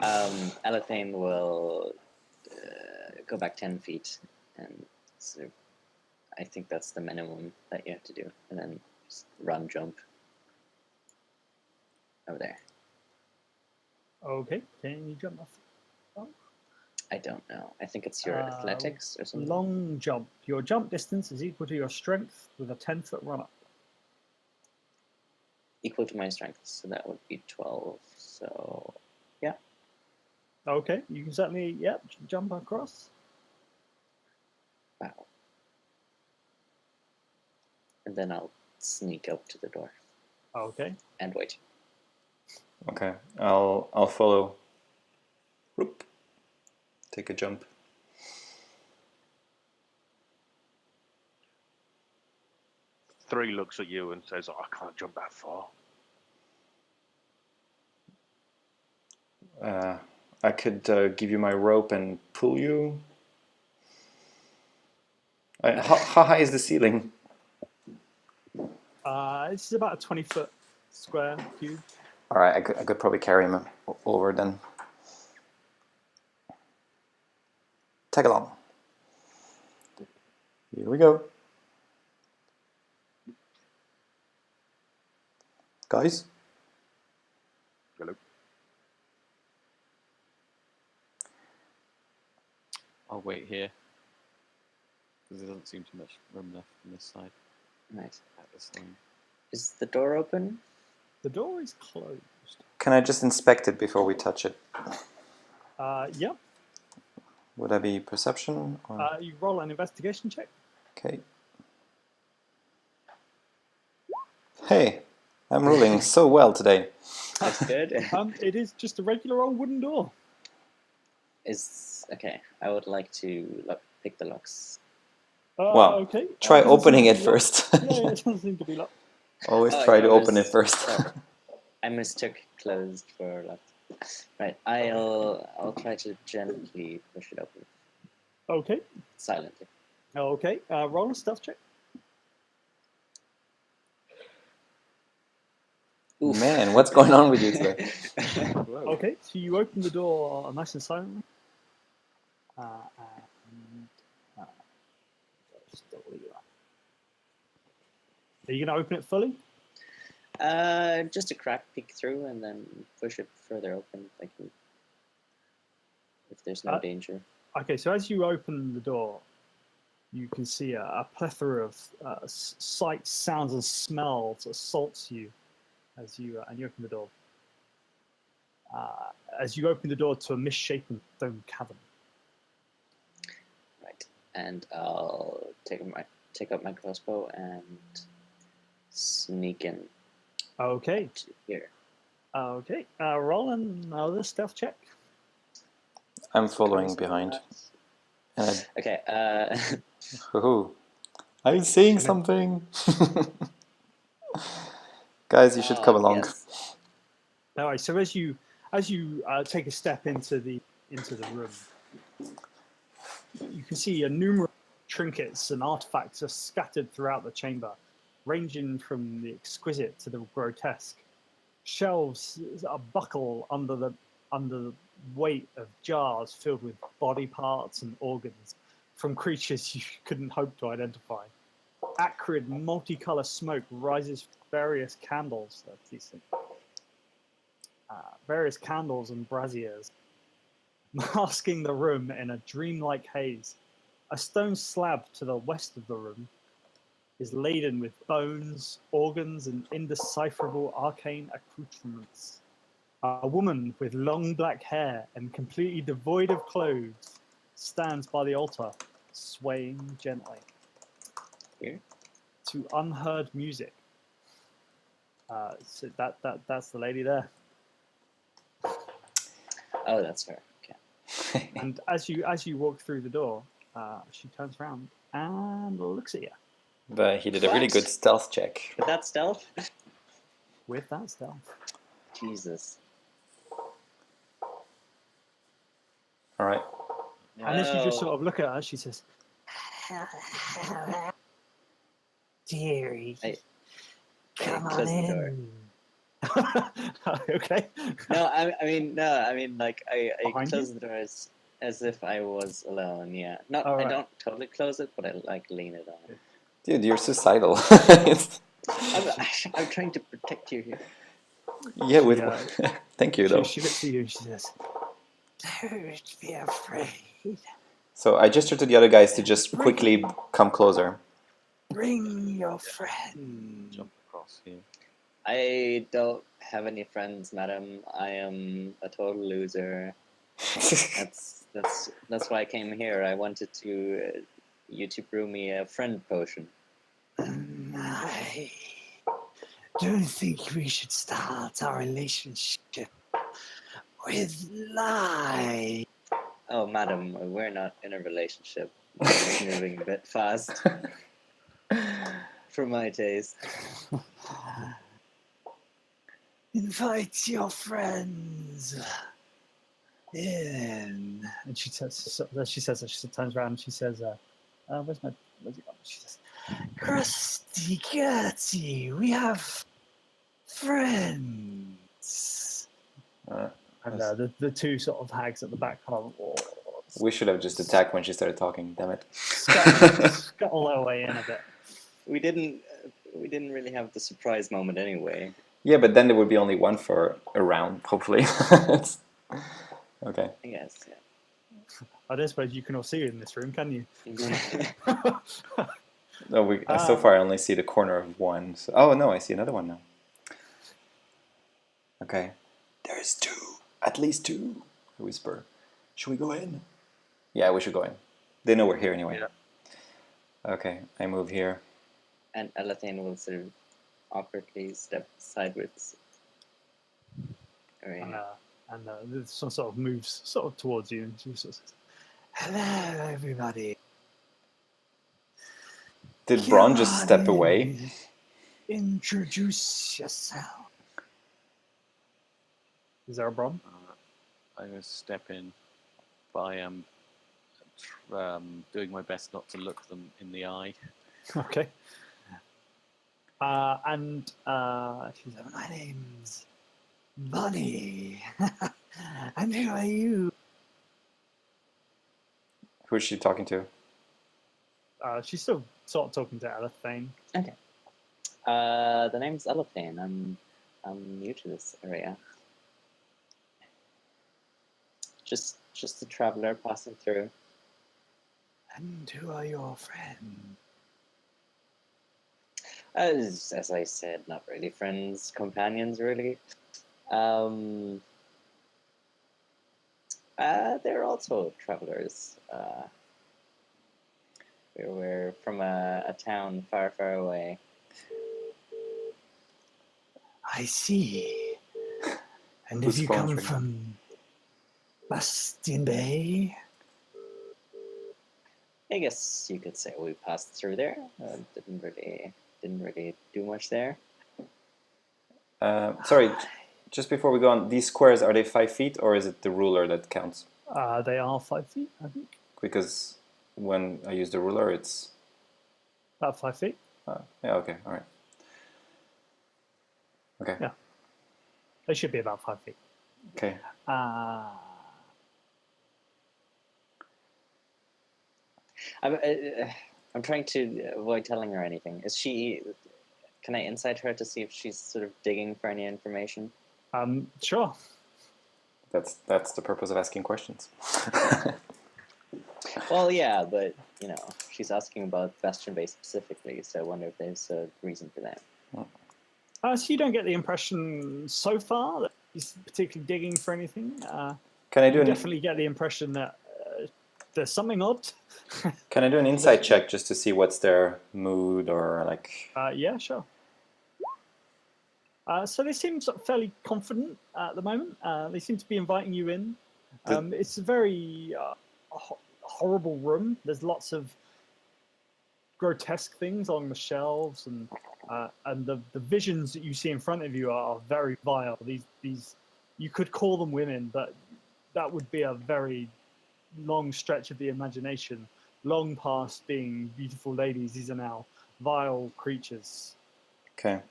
Elathane will go back 10 feet, and sort of, I think that's the minimum that you have to do, and then just run, jump over there. Okay, can you jump off? I don't know. I think it's your athletics or something. Long jump. Your jump distance is equal to your strength with a 10-foot run up. Equal to my strength, so that would be 12. So, yeah. Okay, you can certainly, jump across. Wow. And then I'll sneak up to the door. Okay. And wait. Okay, I'll follow. Whoop. Take a jump. Three looks at you and says, I can't jump that far. I could give you my rope and pull you. How high is the ceiling? This is about a 20-foot square cube. All right, I could probably carry him over then. Tag along. Here we go. Guys? Hello. I'll wait here. Because there doesn't seem too much room left on this side. Nice. At this line. Is the door open? The door is closed. Can I just inspect it before we touch it? Yeah. Would that be perception? Or... You roll an investigation check. Okay. Hey, I'm rolling so well today. That's good. It is just a regular old wooden door. Okay. I would like to pick the locks. Well, Okay. try Doesn't seem opening to it be locked. first. Yeah, it doesn't seem to be locked. Always Oh, try yeah, to open it there's- first. oh, I mistook closed for locked. Right. I'll try to gently push it open Okay. silently. Okay. Roll a stealth check. Oof. Man, what's going on with you today? Okay. So you open the door nice and silently. And, just double you up. Are you going to open it fully? Just a crack peek through and then push it further open if there's no danger. Okay, so as you open the door, you can see a plethora of sights, sounds, and smells assaults you as you open the door. As you open the door to a misshapen stone cavern. Right. And I'll take up my crossbow and sneak in Okay. to here. Okay. Roll another stealth check. I'm following behind. And Okay. Ooh, I'm seeing something. Guys, you should come along. Yes. All right. So as you take a step into the room, you can see numerous trinkets and artifacts are scattered throughout the chamber, ranging from the exquisite to the grotesque. Shelves are buckle under the weight of jars filled with body parts and organs from creatures you couldn't hope to identify. Acrid, multicolour smoke rises from various candles. That's decent. Various candles and braziers, masking the room in a dreamlike haze. A stone slab to the west of the room is laden with bones, organs, and indecipherable arcane accoutrements. A woman with long black hair and completely devoid of clothes stands by the altar, swaying gently Here? to unheard music. So that's the lady there. Oh, that's her. Okay. And as you walk through the door, she turns around and looks at you But he did a really What? good stealth check. But that's stealth? with that stealth. Jesus. All right. And as you just Oh. sort of look at her, she says, "Dearie, I come on close the door. in." Okay. No, I mean, like, I Behind close the door as if I was alone, yeah. Not, All right. I don't totally close it, but I, like, lean it on. Dude, you're suicidal. I'm trying to protect you here. Yeah, with Yeah. thank you though. She looks at you and she says, "Don't be afraid. So I gestured to the other guys to just quickly come closer. Bring your friend." Jump across here. I don't have any friends, madam. I am a total loser. That's why I came here. I wanted you to brew me a friend potion. I don't think we should start our relationship with lie. Oh, madam, we're not in a relationship. It's moving a bit fast for my taste. Invite your friends in. And she says, she turns around and she says, where's it gone? She says, Krusty Gertie, we have friends. And the two sort of hags at the back kind of We should have just attacked when she started talking. Damn it. scuttle their way in a bit. We didn't really have the surprise moment anyway. Yeah, but then there would be only one for a round, hopefully. Okay. I guess, yeah. I don't suppose you can all see in this room, can you? No, so far I only see the corner of one. So, oh no, I see another one now. Okay. There's two. At least two. I whisper. Should we go in? Yeah, we should go in. They know we're here anyway. Yeah. Okay, I move here. And Elathane will sort of awkwardly step sideways. This one sort of moves sort of towards you, and she sort of says, "Hello, everybody. Did Braun just Come step in. away? Introduce yourself." Is there a Bron? I'm going to step in, but I am doing my best not to look them in the eye. Okay. And she said, "My name's Bunny. And who are you?" Who's she talking to? She's still sort of talking to Elathane. Okay. The name's Elathane. I'm new to this area. Just a traveler passing through. And who are your friends? As I said, not really friends, companions, really. They're also travelers. We're from a town far, far away. I see. And Who's if you come sponsoring? from Bastion Bay? I guess you could say we passed through there. Didn't really do much there. Sorry, just before we go on, these squares, are they 5 feet or is it the ruler that counts? They are 5 feet, I think. Because when I use the ruler, it's... About 5 feet. yeah, okay, all right. Okay. Yeah. They should be about 5 feet. Okay. I'm trying to avoid telling her anything. Is she? Can I insight her to see if she's sort of digging for any information? Sure. That's the purpose of asking questions. Well, yeah, but you know, she's asking about Bastion Bay specifically, so I wonder if there's a reason for that. So you don't get the impression so far that he's particularly digging for anything. Can I do You an definitely get the impression that there's something odd. Can I do an insight check just to see what's their mood or like? Yeah, sure. So they seem sort of fairly confident at the moment. They seem to be inviting you in. It's a very horrible room. There's lots of grotesque things on the shelves, and the visions that you see in front of you are very vile. These you could call them women, but that would be a very long stretch of the imagination. Long past being beautiful ladies, these are now vile creatures. Okay.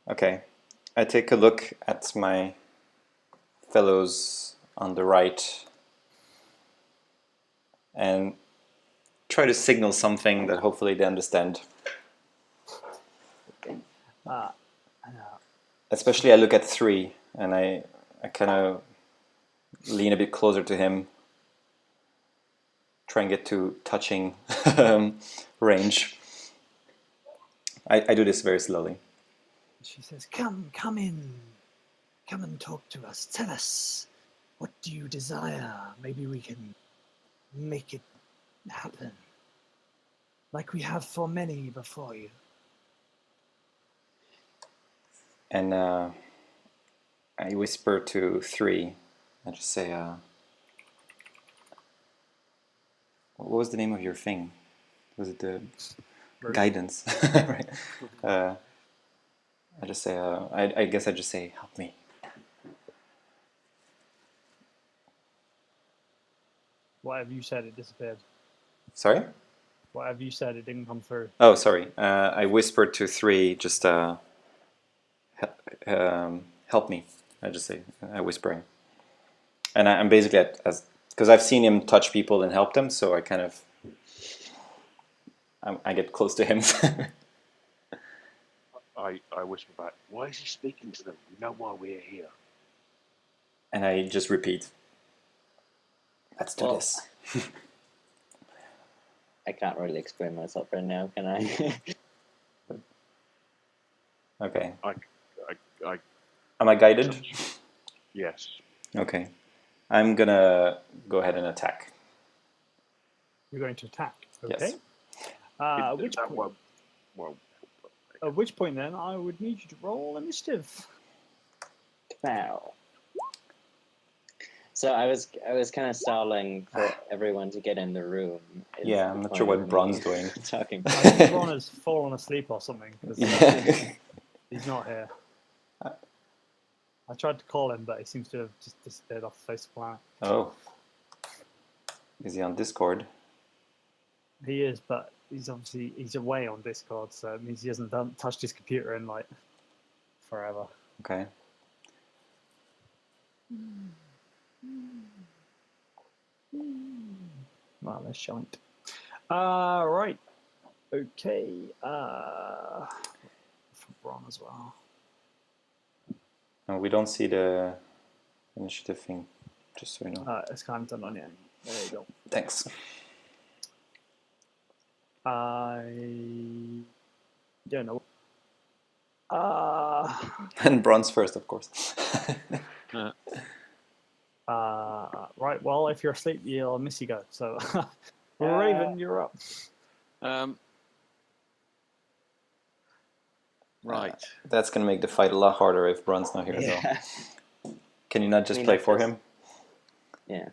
Okay. I take a look at my fellows on the right and try to signal something that hopefully they understand. Especially I look at 3 and I kind of lean a bit closer to him, try and get to touching range. I do this very slowly. She says, come in. Come and talk to us. Tell us, what do you desire? Maybe we can make it happen. Like we have for many before you. And I whisper to 3. I just say, what was the name of your thing? Was it the guidance? Right. I just say, I guess I just say, help me. Whatever you said, it disappeared. Sorry? Whatever you said, it didn't come through. Oh, sorry. I whispered to 3, just help me. I just say, whispering. And I'm basically because I've seen him touch people and help them, so I kind of, I get close to him. I whisper back, why is he speaking to them? You know why we're here. And I just repeat, let's do this. I can't really explain myself right now, can I? Okay. I Am I guided? yes. Okay. I'm gonna go ahead and attack. You're going to attack. Yes. Okay. That Which point? won't- well, At which point, then, I would need you to roll initiative. Wow. So I was kind of stalling for everyone to get in the room. is Yeah, the I'm not point sure of what me Bron's doing. Talking. I think Ron has fallen asleep or something. 'Cause Yeah. he's not here. I tried to call him, but he seems to have just disappeared off the face of the planet. Oh. Is he on Discord? He is, but he's away on Discord, so it means he hasn't touched his computer in like forever. Okay. Well, let's shan't. Right. Okay. For Ron as well. No, we don't see the initiative thing, just so you know. It's kind of done on yet. There you go. Thanks. I don't know. And Bron's first, of course. Right. Well, if you're asleep, you'll miss you go. So, Raven, you're up. Right. That's gonna make the fight a lot harder if Bron's not here, Yeah. though. Can you not just I mean, play that's for just- him? Yeah.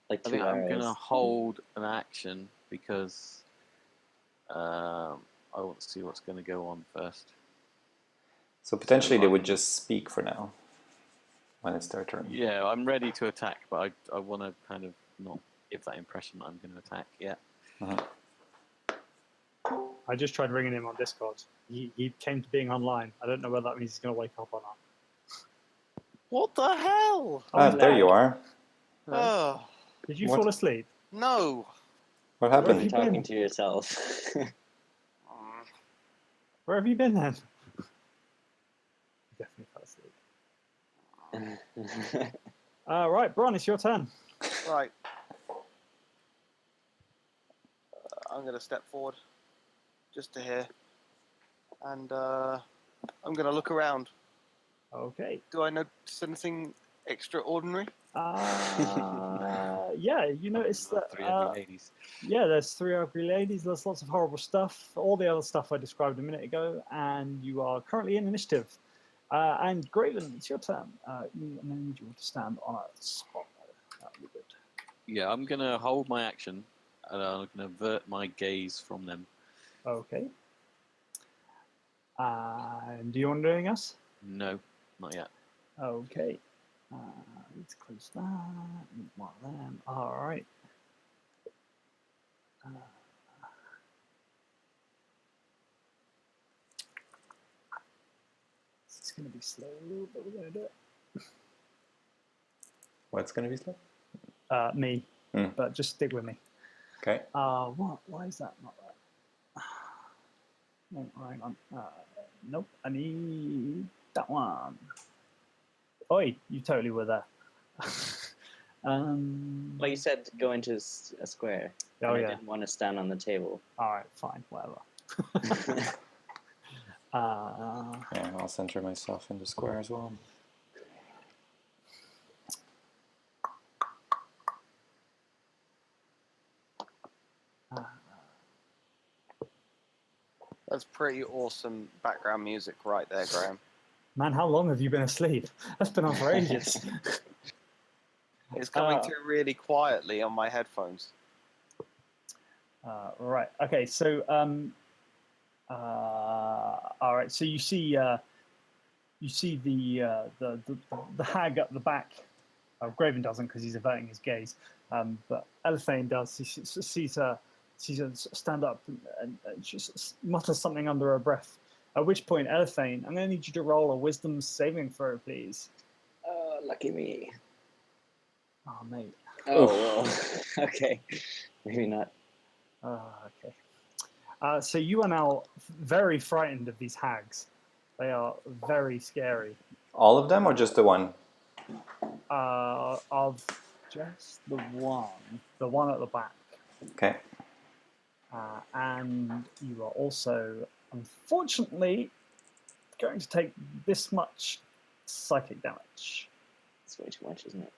Like I 2 think I'm hours. going to hold an action because I want to see what's going to go on first. So potentially So they would I'm- just speak for now, when it's their turn. Yeah, I'm ready to attack, but I want to kind of not give that impression that I'm going to attack yet. I just tried ringing him on Discord. He came to being online. I don't know whether that means he's going to wake up or not. What the hell? There you are. Oh, Did you What? fall asleep? no. What Where have happened? you Talking been? to yourself. Where have you been then? Definitely fell asleep. Right, Bron, it's your turn. Right. I'm going to step forward just to here. And I'm going to look around. Okay. Do I notice anything extraordinary? Yeah, you notice that. 3 ugly ladies. Yeah, there's 3 ugly ladies. There's lots of horrible stuff. All the other stuff I described a minute ago, and you are currently in initiative. And Graven, it's your turn. I'm going to need you to stand on a spot. That would be good. Yeah, I'm going to hold my action and I'm going to avert my gaze from them. Okay. And do you want to do anything else? No, not yet. Okay. Let's close that. Mark them. All right. It's going to be slow, but we're going to do it. What's gonna be slow? Me, but just stick with me. Okay. What? Why is that not right? Oh, hang on. Nope. I need that one. Oi, you totally were there. Well, you said go into a square. Oh, and yeah. I didn't want to stand on the table. All right, fine, whatever. Yeah, I'll center myself in the square as well. That's pretty awesome background music right there, Graham. Man, how long have you been asleep? That's been on for ages. It's coming through really quietly on my headphones. Right. Okay. So, all right. So you see the hag at the back. Graven doesn't because he's averting his gaze. But Elithane does. He sees her stand up and she mutters something under her breath. At which point, Elithane, I'm going to need you to roll a wisdom saving throw, please. Lucky me. Oh, mate. Oh, well. Okay. Maybe not. Okay. So you are now very frightened of these hags. They are very scary. All of them or just the one? Of just the one at the back. Okay. And you are also, unfortunately, going to take this much psychic damage. It's way too much, isn't it?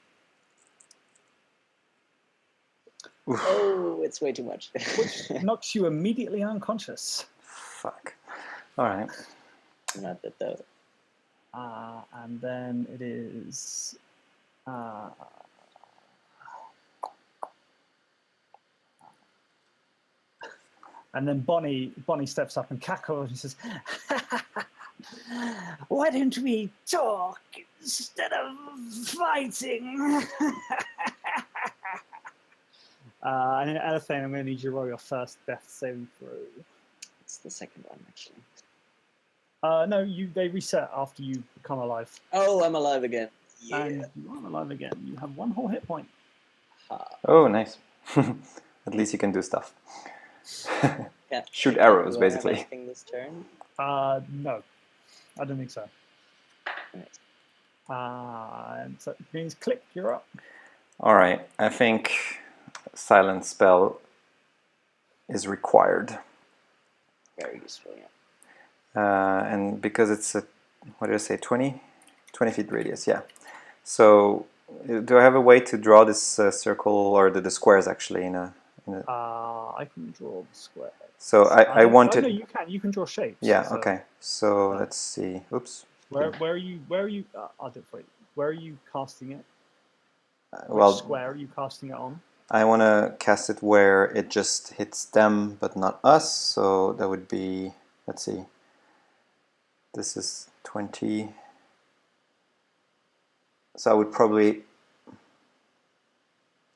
Oof. Oh, it's way too much. Which knocks you immediately unconscious. Fuck. All right. Not that though. And then it is. And then Bonnie steps up and cackles and says, "Why don't we talk instead of fighting?" And then Elephant, I'm going to need you to roll your first death saving throw. It's the second one, actually. No, they reset after you become alive. Oh, I'm alive again. Yeah. And you aren't alive again. You have one whole hit point. Oh, nice. At least you can do stuff. Shoot arrows, Do I have basically. anything this turn? No, I don't think so. Right. And so it means Click, you're up. All right. I think silence spell is required. Very useful, yeah. And because it's a, what did I say, 20 feet radius, yeah. So do I have a way to draw this circle, or the squares actually in a I can draw the square. so I wanted... No, you can draw shapes. Yeah, so. okay. So let's see. Oops. Where are you, I'll do it for you. Where are you casting it? Well, Which square are you casting it on? I want to cast it where it just hits them, but not us. So that would be, let's see. This is 20. So I would probably,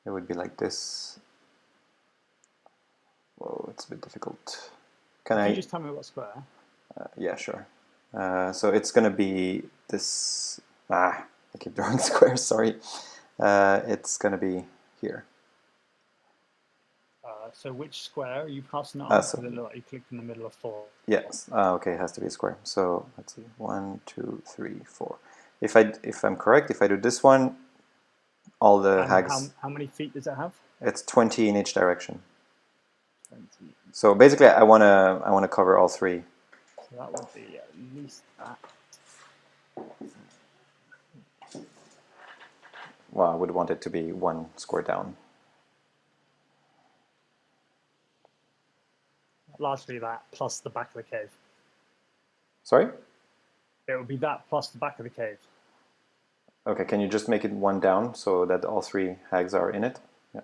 it would be like this. Whoa, it's a bit difficult. Can you just tell me what square? Yeah, sure. So it's going to be this. I keep drawing squares, sorry. It's going to be here. So which square are you passing it on? So, because it looked like you clicked in the middle of 4. Yes. Okay, it has to be a square. So let's see. 1, 2, 3, 4. If I'm correct, if I do this one, all the hags. How many feet does it have? It's 20 in each direction. 20. So basically, I wanna cover all 3. So that would be at least that. Well, I would want it to be 1 square down. Largely that plus the back of the cave. Sorry? It would be that plus the back of the cave. Okay, can you just make it 1 down so that all 3 hags are in it? Yeah.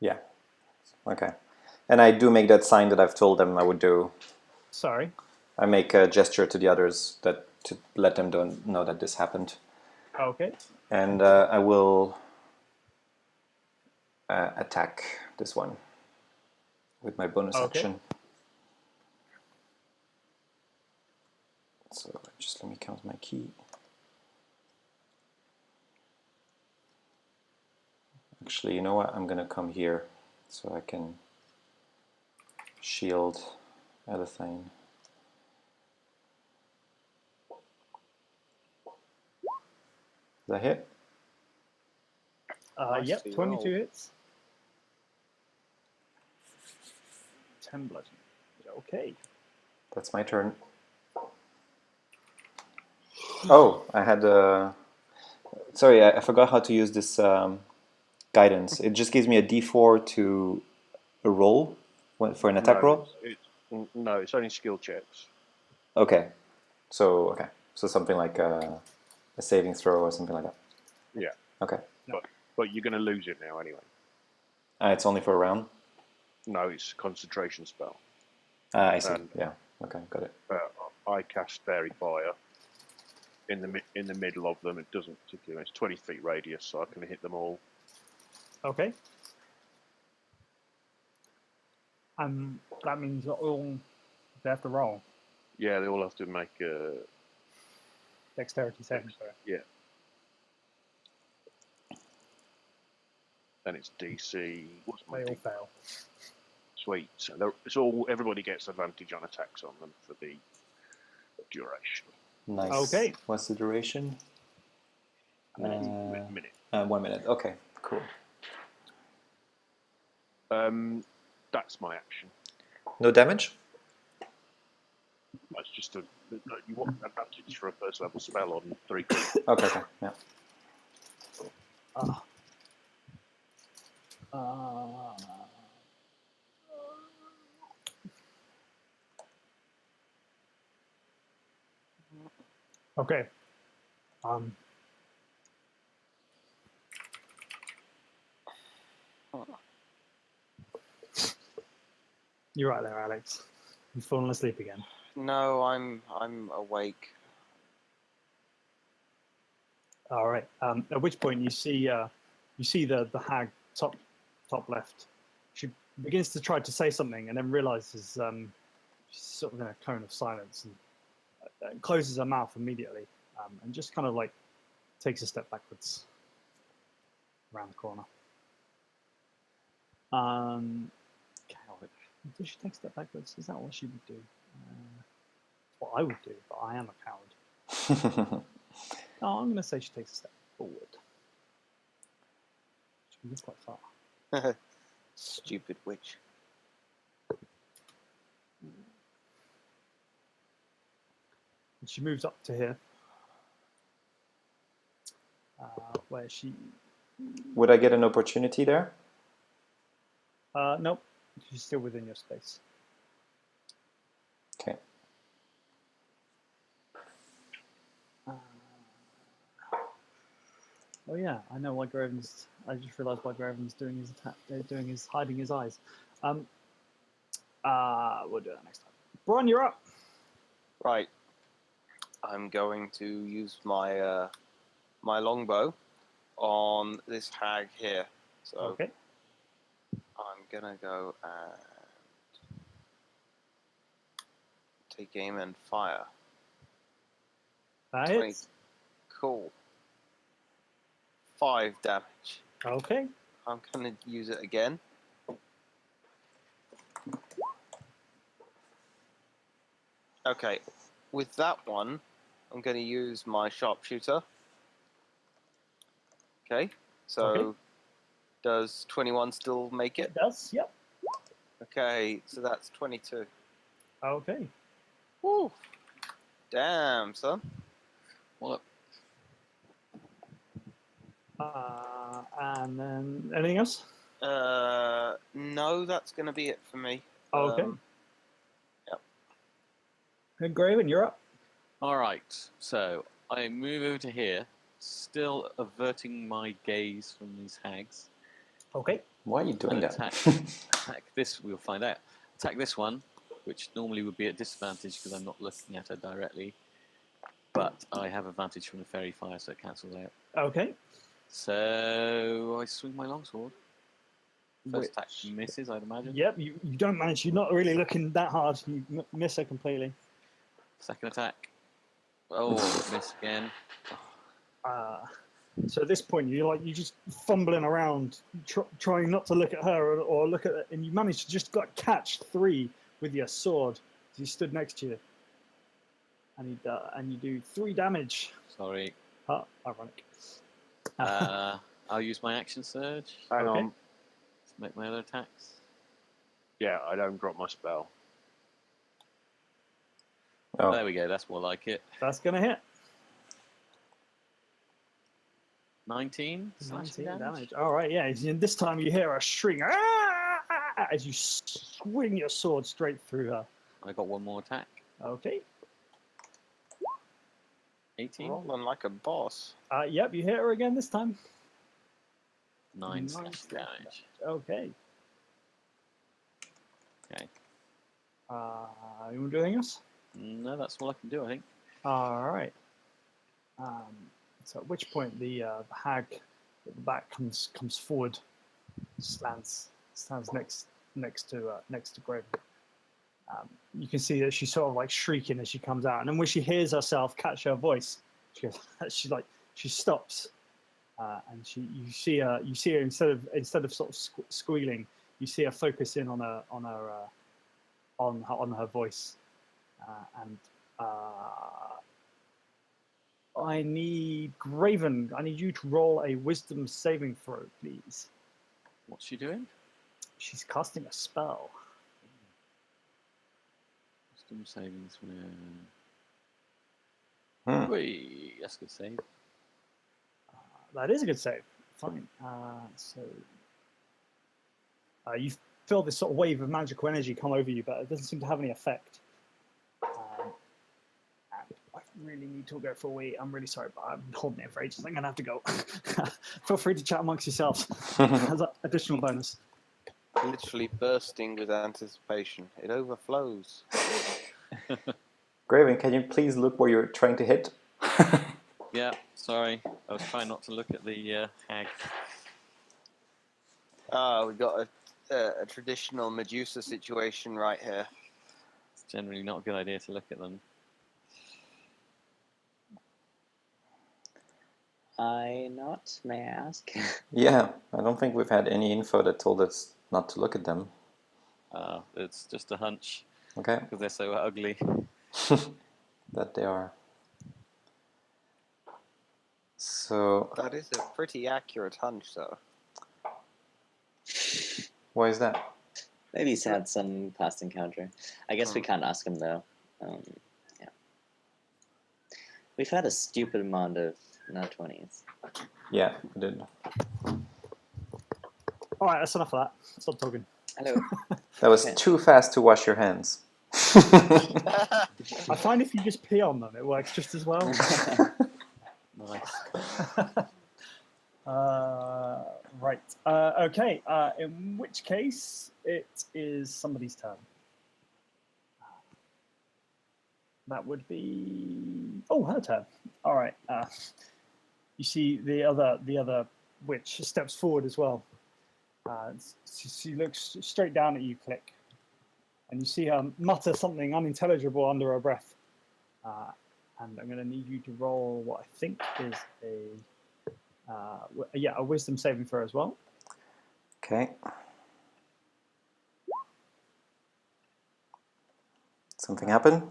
Yeah. Okay. And I do make that sign that I've told them I would do. Sorry? I make a gesture to the others that to let them know that this happened. Okay. And I will attack this one with my bonus action. So just let me count my key. Actually, you know what? I'm gonna come here so I can shield Elethane. Does that hit? Yep, 22 hits. 10 bludgeoning. Okay. That's my turn. Oh, I had sorry, I forgot how to use this guidance. It just gives me a d4 to a roll for an attack roll? No, it's only skill checks. Okay. So something like a saving throw or something like that. Yeah. Okay. But you're going to lose it now anyway. It's only for a round? No, it's a concentration spell. I see. Yeah. Okay, got it. I cast Fairy Fire in the middle of them. It doesn't particularly. It's 20 feet radius, so I can hit them all. Okay. That means all they have to roll. Yeah, they all have to make Dexterity saving throw. Yeah. And it's DC. What's my They all fail. Sweet. So it's all. Everybody gets advantage on attacks on them for the duration. Nice. Okay. What's the duration? Minute. 1 minute. Okay, cool. That's my action. No damage? That's just you want advantage for a first level spell on 3 Okay, yeah. Ah. Uh, okay. You're right there, Alex. You've fallen asleep again. No, I'm awake. All right. At which point you see the hag top left. She begins to try to say something and then realizes she's sort of in a cone of silence and closes her mouth immediately and just kind of like takes a step backwards around the corner. Coward. Does she take a step backwards? Is that what she would do? What I would do, but I am a coward. Oh, I'm going to say she takes a step forward. She moves quite far. Stupid witch. And she moves up to here, where she... Would I get an opportunity there? Nope, she's still within your space. Okay. Oh yeah, I know why Graven's... I just realised why Graven's doing his hiding his eyes. We'll do that next time. Bron, you're up. Right. I'm going to use my my longbow on this hag here. So Okay. I'm gonna go and take aim and fire. That 20. hits. Cool. 5 damage. Okay. I'm gonna use it again. Okay, with that one, I'm going to use my sharpshooter. Okay, so Okay. Does 21 still make it? It does, yep. Okay, so that's 22. Okay. Woo! Damn, son. Well, And then anything else? No, that's going to be it for me. Okay. Yep. And Graven, you're up. all right. So I move over to here, still averting my gaze from these hags. Okay. Why are you doing And that? attack this. We'll find out. Attack this one, which normally would be at disadvantage because I'm not looking at her directly. But I have advantage from the fairy fire, so it cancels out. Okay. So I swing my longsword. First attack Which- misses, I'd imagine. Yep, you don't manage. You're not really looking that hard. You miss her completely. Second attack. Oh, miss again. So at this point, you're just fumbling around, trying not to look at her or look at it, and you manage to just catch 3 with your sword as you stood next to you, and you do 3 damage. Sorry. Ironic. I'll use my action surge Hang Okay. on. to make my other attacks. Yeah, I don't drop my spell. Oh, There we go. That's more like it. That's gonna hit. 19 19 slashing damage. All right, yeah. And this time you hear a shriek as you swing your sword straight through her. I got one more attack. Okay. 18. Rolling like a boss. Yep, you hit her again this time. 9 9 slash slash damage. Okay. Okay. You want to do anything else? No, that's all I can do, I think. All right. So at which point the hag at the back comes forward, stands next to Graven. You can see that she's sort of like shrieking as she comes out, and then when she hears herself catch her voice, she stops, and you see her instead of sort of squealing, you see her focus in on her voice, and I need Graven. I need you to roll a wisdom saving throw, please. What's she doing? She's casting a spell. Wisdom savings. Hmm. Whee, that's a good save. That is a good save. Fine. So you feel this sort of wave of magical energy come over you, but it doesn't seem to have any effect. And I really need to go for a wee. I'm really sorry, but I'm holding it for ages. I'm going to have to go. Feel free to chat amongst yourselves as an additional bonus. Literally bursting with anticipation. It overflows. Graven, can you please look where you're trying to hit? Yeah, sorry. I was trying not to look at the hag. We got a traditional Medusa situation right here. It's generally not a good idea to look at them. I not, may I ask? Yeah, I don't think we've had any info that told us not to look at them. It's just a hunch Okay, because they're so ugly. that they are. So, That is a pretty accurate hunch, though. why is that? Maybe he's had some past encounter. I guess we can't ask him though. Yeah. We've had a stupid amount of nat 20s. Yeah, we did. All right, that's enough of that. Stop talking. Hello. That was Okay. too fast to wash your hands. I find if you just pee on them, it works just as well. Nice. Right. Okay. In which case, it is somebody's turn. That would be her turn. All right. You see the other witch steps forward as well. She looks straight down at you, Click, and you see her mutter something unintelligible under her breath. And I'm going to need you to roll what I think is a wisdom saving throw as well. Okay. Something happened?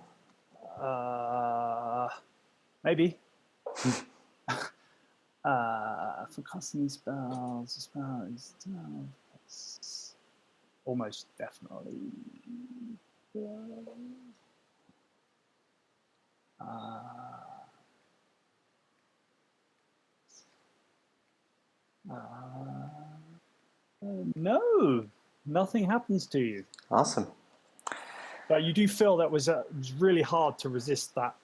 Maybe. For casting these spells, the spell is almost definitely. No, nothing happens to you. Awesome. But you do feel that was really hard to resist that.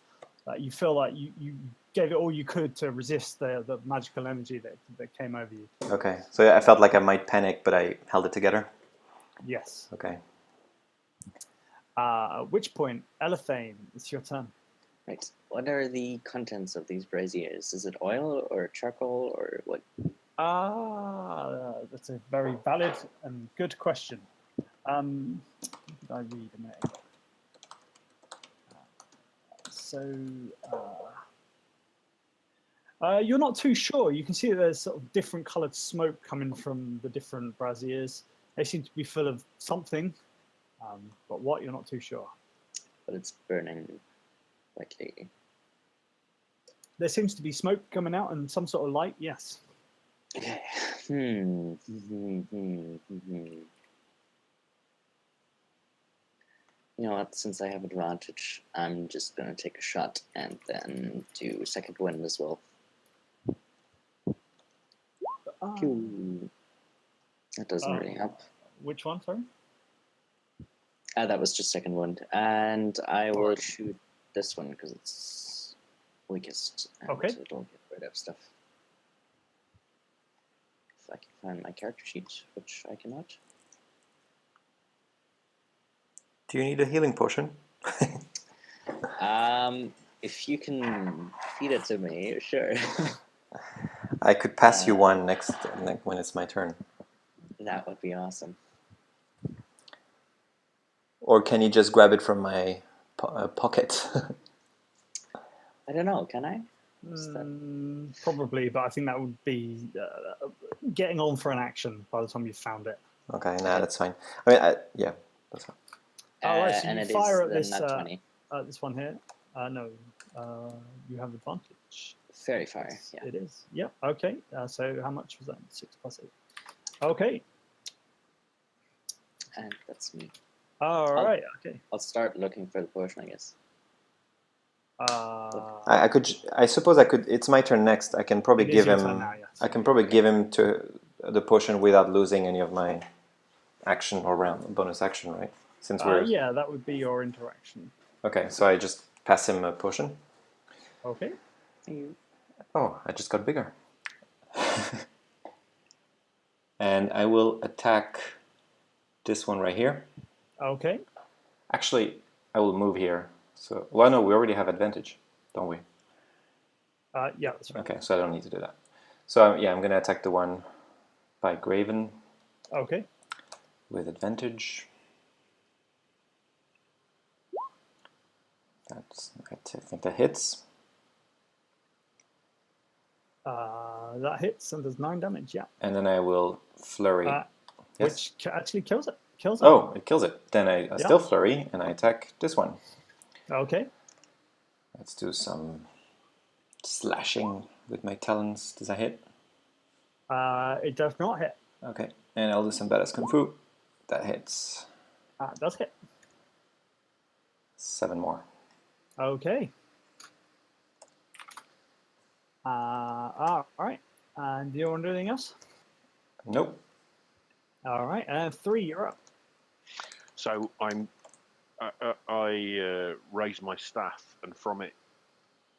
You feel like you gave it all you could to resist the magical energy that came over you. Okay, so I felt like I might panic, but I held it together. Yes. Okay. At which point, Elathane, it's your turn. Right. What are the contents of these braziers? Is it oil or charcoal or what? That's a very valid and good question. What did I read a minute ago? You're not too sure. You can see that there's sort of different coloured smoke coming from the different braziers. They seem to be full of something, but what, you're not too sure. But it's burning likely. There seems to be smoke coming out and some sort of light, yes. Okay. You know what, since I have advantage, I'm just going to take a shot and then do second wind as well. Pew. That doesn't really help. Which one, sorry? That was just second wind. And I will shoot this one because it's weakest. And Okay. it'll get rid of stuff. If I can find my character sheet, which I cannot. Do you need a healing potion? If you can feed it to me, sure. I could pass you one next when it's my turn. That would be awesome. Or can you just grab it from my pocket? I don't know, can I? Probably, but I think that would be getting on for an action by the time you've found it. Okay, nah, that's fine. I mean, yeah, that's fine. Alright, so and you it fire is at this, the nat 20. this one here. No, you have advantage. Very fire, yeah. It is. Yep. Okay. So how much was that? 6 + 8. Okay. And that's me. All right. Okay. I'll start looking for the potion, I guess. I suppose I could. It's my turn next. I can probably It is give your him. turn now, yes. I can probably give him to the potion without losing any of my action or round bonus action, right? Since we're yeah, that would be your interaction. okay. So I just pass him a potion. Okay. Oh, I just got bigger. And I will attack this one right here. Okay. Actually, I will move here. So, well, no, we already have advantage, don't we? Yeah, that's right. Okay, so I don't need to do that. So, yeah, I'm going to attack the one by Graven Okay. with advantage. I think that hits. That hits and does 9 damage. Yeah. And then I will flurry. Yes. Which actually kills it. Kills it. Oh, it kills it. Then I still flurry and I attack this one. Okay. Let's do some slashing with my talons. Does that hit? It does not hit. Okay, and I'll do some badass kung fu. That hits. It does hit. 7 more. Okay. All right. And do you want to do anything else? Nope. All right. 3, you're up. So I raise my staff, and from it,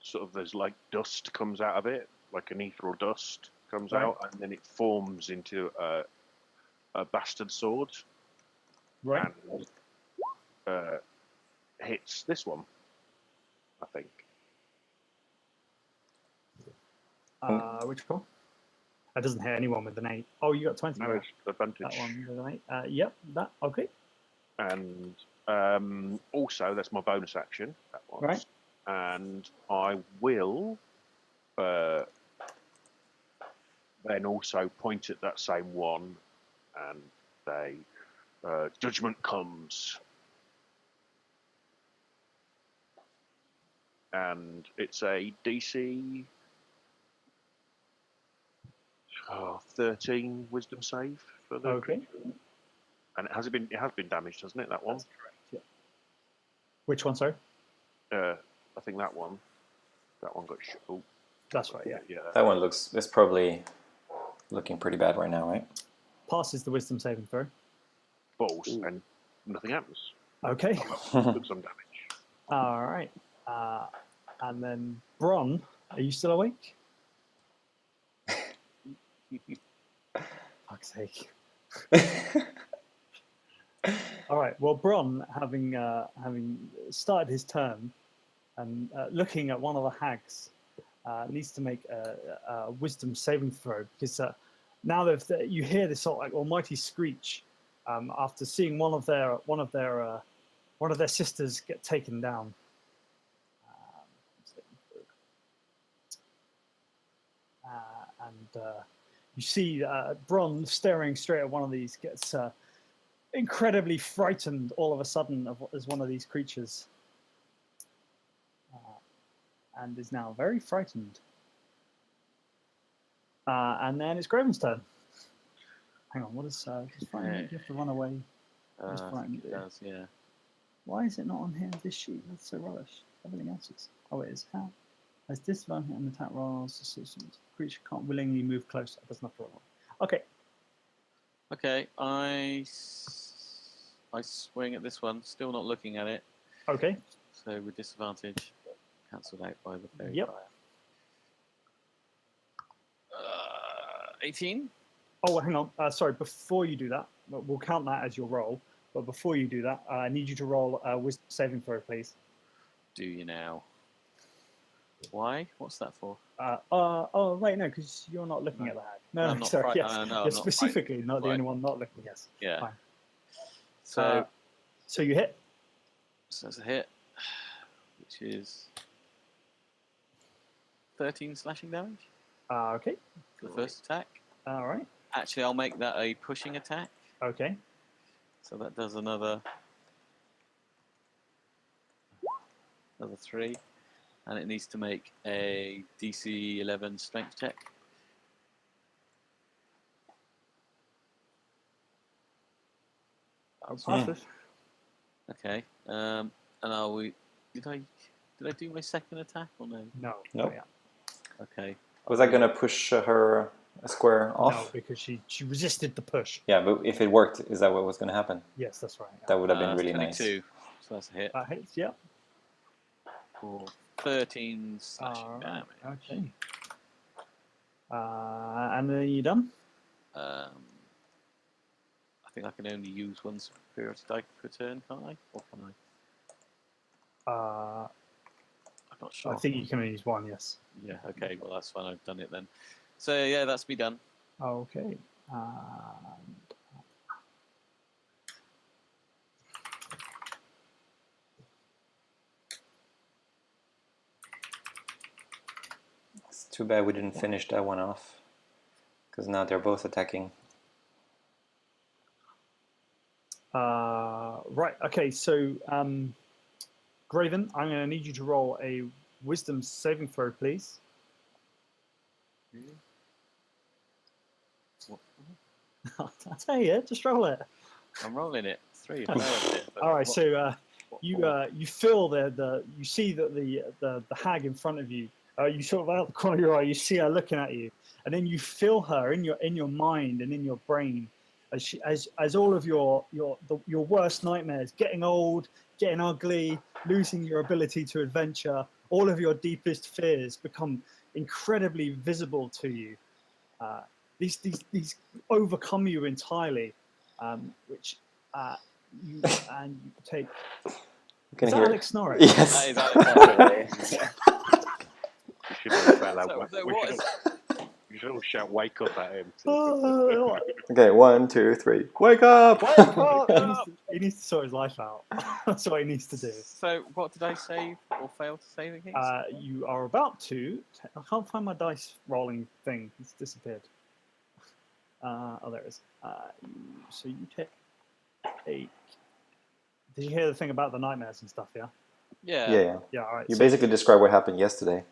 sort of there's like dust comes out of it, like an ethereal dust comes Right. out, and then it forms into a bastard sword, Right. and hits this one, I think. Which one? That doesn't hit anyone with an 8. Oh, you got 20. No, right? it's advantage. That one with an 8. Yep. That. Okay. And also, that's my bonus action. That one. Right. And I will then also point at that same one and say, judgment comes. And it's a DC 13 wisdom save for the Okay. and it has been damaged, hasn't it? That one. That's correct. Yeah. Which one, sorry? I think that one got shot. Oh, That's right. Yeah. That one it's probably looking pretty bad right now, right? Passes the wisdom saving throw. Balls and nothing happens. Okay. Took some damage. All right. And then Bron, are you still awake? Fuck's sake. All right. Well, Bron, having started his turn and looking at one of the hags, needs to make a wisdom saving throw because now you hear this sort of like almighty screech after seeing one of their sisters get taken down. And you see Bron staring straight at one of these gets incredibly frightened all of a sudden as one of these creatures, and is now very frightened. And then it's Graven's turn. Hang on, what is just frightened? You have to run away. I think it does, yeah. Why is it not on here? This sheet, that's so rubbish. Everything else is. Oh, it is. How? As disadvantage and attack rolls, the creature can't willingly move closer. It doesn't have to roll. Okay. Okay, I swing at this one, still not looking at it. Okay. So with disadvantage, cancelled out by the fairy Yep. fire. 18. Oh, hang on. Sorry, before you do that, we'll count that as your roll. But before you do that, I need you to roll a wisdom saving throw, please. Do you now? Why? What's that for? Oh, wait, no, because you're not looking at the hag. No, I'm not sorry, fright- yes. no, You're I'm not specifically not the Right. only one not looking, yes. Yeah. Fine. So, So you hit. so that's a hit, which is 13 slashing damage Okay. for the first attack. All right. Actually, I'll make that a pushing attack. Okay. So that does another 3. And it needs to make a DC 11 strength check. Passes. Okay. And are we? Did I do my second attack or no? No. Nope. Yeah. Okay. Was that going to push her a square off? No, because she resisted the push. Yeah, but if it worked, is that what was going to happen? Yes, that's right. Yeah. That would have been That's really nice. 22. So that's a hit. That hits. Yeah. For 13 slashing Alright, damage. okay. And then you done? I think I can only use one superiority die per turn, can't I? Or can I? I'm not sure. I think you can only use one. Yes. Yeah, okay, well that's fine, I've done it then. So yeah, that's me done. Okay. It's too bad we didn't finish that one off. Because now they're both attacking. Right. Okay. So, Graven, I'm going to need you to roll a Wisdom saving throw, please. I'll tell you, just roll it. I'm rolling it. 3. I failed it, but All right. what- So what you more? you feel you see that the hag in front of you. You sort of out the corner of your eye, you see her looking at you, and then you feel her in your mind and in your brain as all of your worst nightmares, getting old, getting ugly, losing your ability to adventure, all of your deepest fears become incredibly visible to you. These overcome you entirely, which you take. You can Is that hear Alex snoring? That Yes. is Alex. We should all fell out. So We what should is- all- we should all shout "Wake up" at him. Okay, 1, 2, 3. Wake up! He needs to sort his life out. That's what he needs to do. So what did I save or fail to save against? You are about to. I can't find my dice rolling thing. It's disappeared. Oh, there it is. So you take 8. Did you hear the thing about the nightmares and stuff? Yeah. Yeah. Yeah. Yeah. All right. You So, basically described what happened yesterday.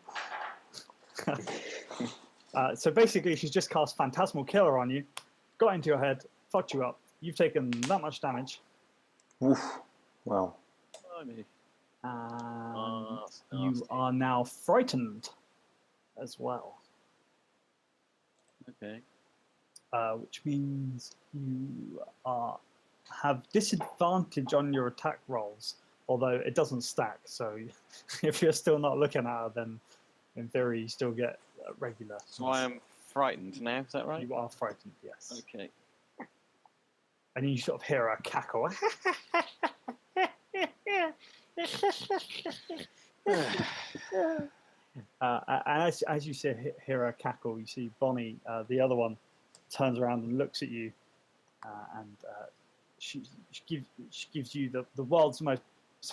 so basically, she's just cast Phantasmal Killer on you, got into your head, fucked you up. You've taken that much damage. Oof. Wow. Blimey. And That's you nasty. are now frightened as well. Okay. Which means you have disadvantage on your attack rolls, although it doesn't stack. So if you're still not looking at her, then in theory you still get regular. So I am frightened now, is that right? You are frightened, yes. Okay. And you sort of hear her cackle. And as you hear her cackle, you see Bonnie, the other one, turns around and looks at you, and she gives you the world's most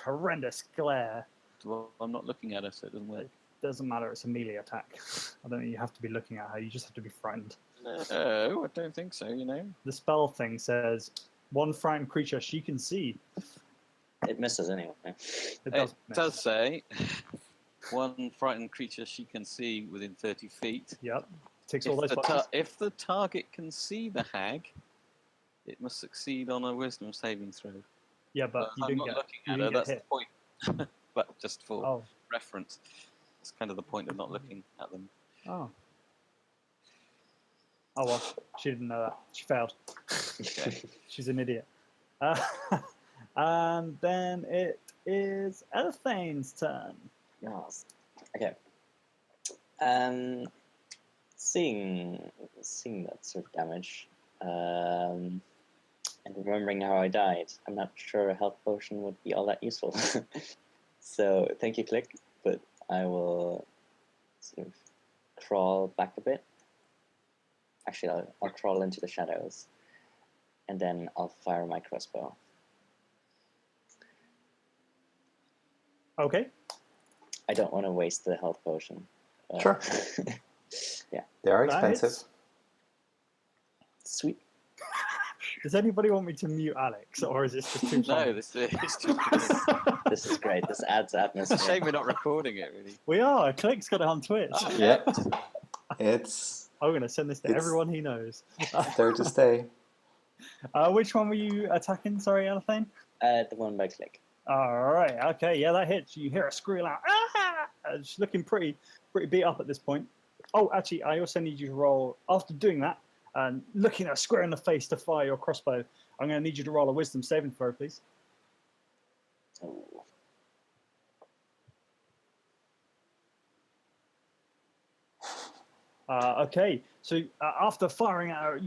horrendous glare. Well, I'm not looking at her, so it doesn't work. It doesn't matter, it's a melee attack. I don't think you have to be looking at her, you just have to be frightened. No, I don't think so, you know. The spell thing says, one frightened creature she can see. It misses anyway. It It miss. does say one frightened creature she can see within 30 feet. Yep. Ticks all those If boxes. if the target can see the hag, it must succeed on a wisdom saving throw. Yeah, but you I'm didn't not get, looking you at her, didn't get that's hit. the point. But just for Oh. reference, it's kind of the point of not looking at them. Oh. Oh well, she didn't know that. She failed. Okay. She's an idiot. And then it is Elthane's turn. Yes. Okay. Seeing that sort of damage, and remembering how I died, I'm not sure a health potion would be all that useful. So thank you, Click, but I will sort of crawl back a bit. Actually, I'll crawl into the shadows, and then I'll fire my crossbow. Okay. I don't want to waste the health potion. Sure. Yeah. They are That expensive. hits. Sweet. Does anybody want me to mute Alex, or is this just too No, funny? this is too This is great. This adds atmosphere. It's a shame we're not recording it, really. We are. Click's got it on Twitch. Oh. Yeah. It's I'm going to send this to It's- everyone he knows. there to stay. Which one were you attacking? Sorry, Elthane? The one by Click. All right. Okay. Yeah, that hits. You hear a squeal out. Ah! She's looking pretty beat up at this point. Oh, actually, I also need you to roll after doing that and looking at her square in the face to fire your crossbow. I'm going to need you to roll a wisdom saving throw, please. Oh. Okay. So after firing at her,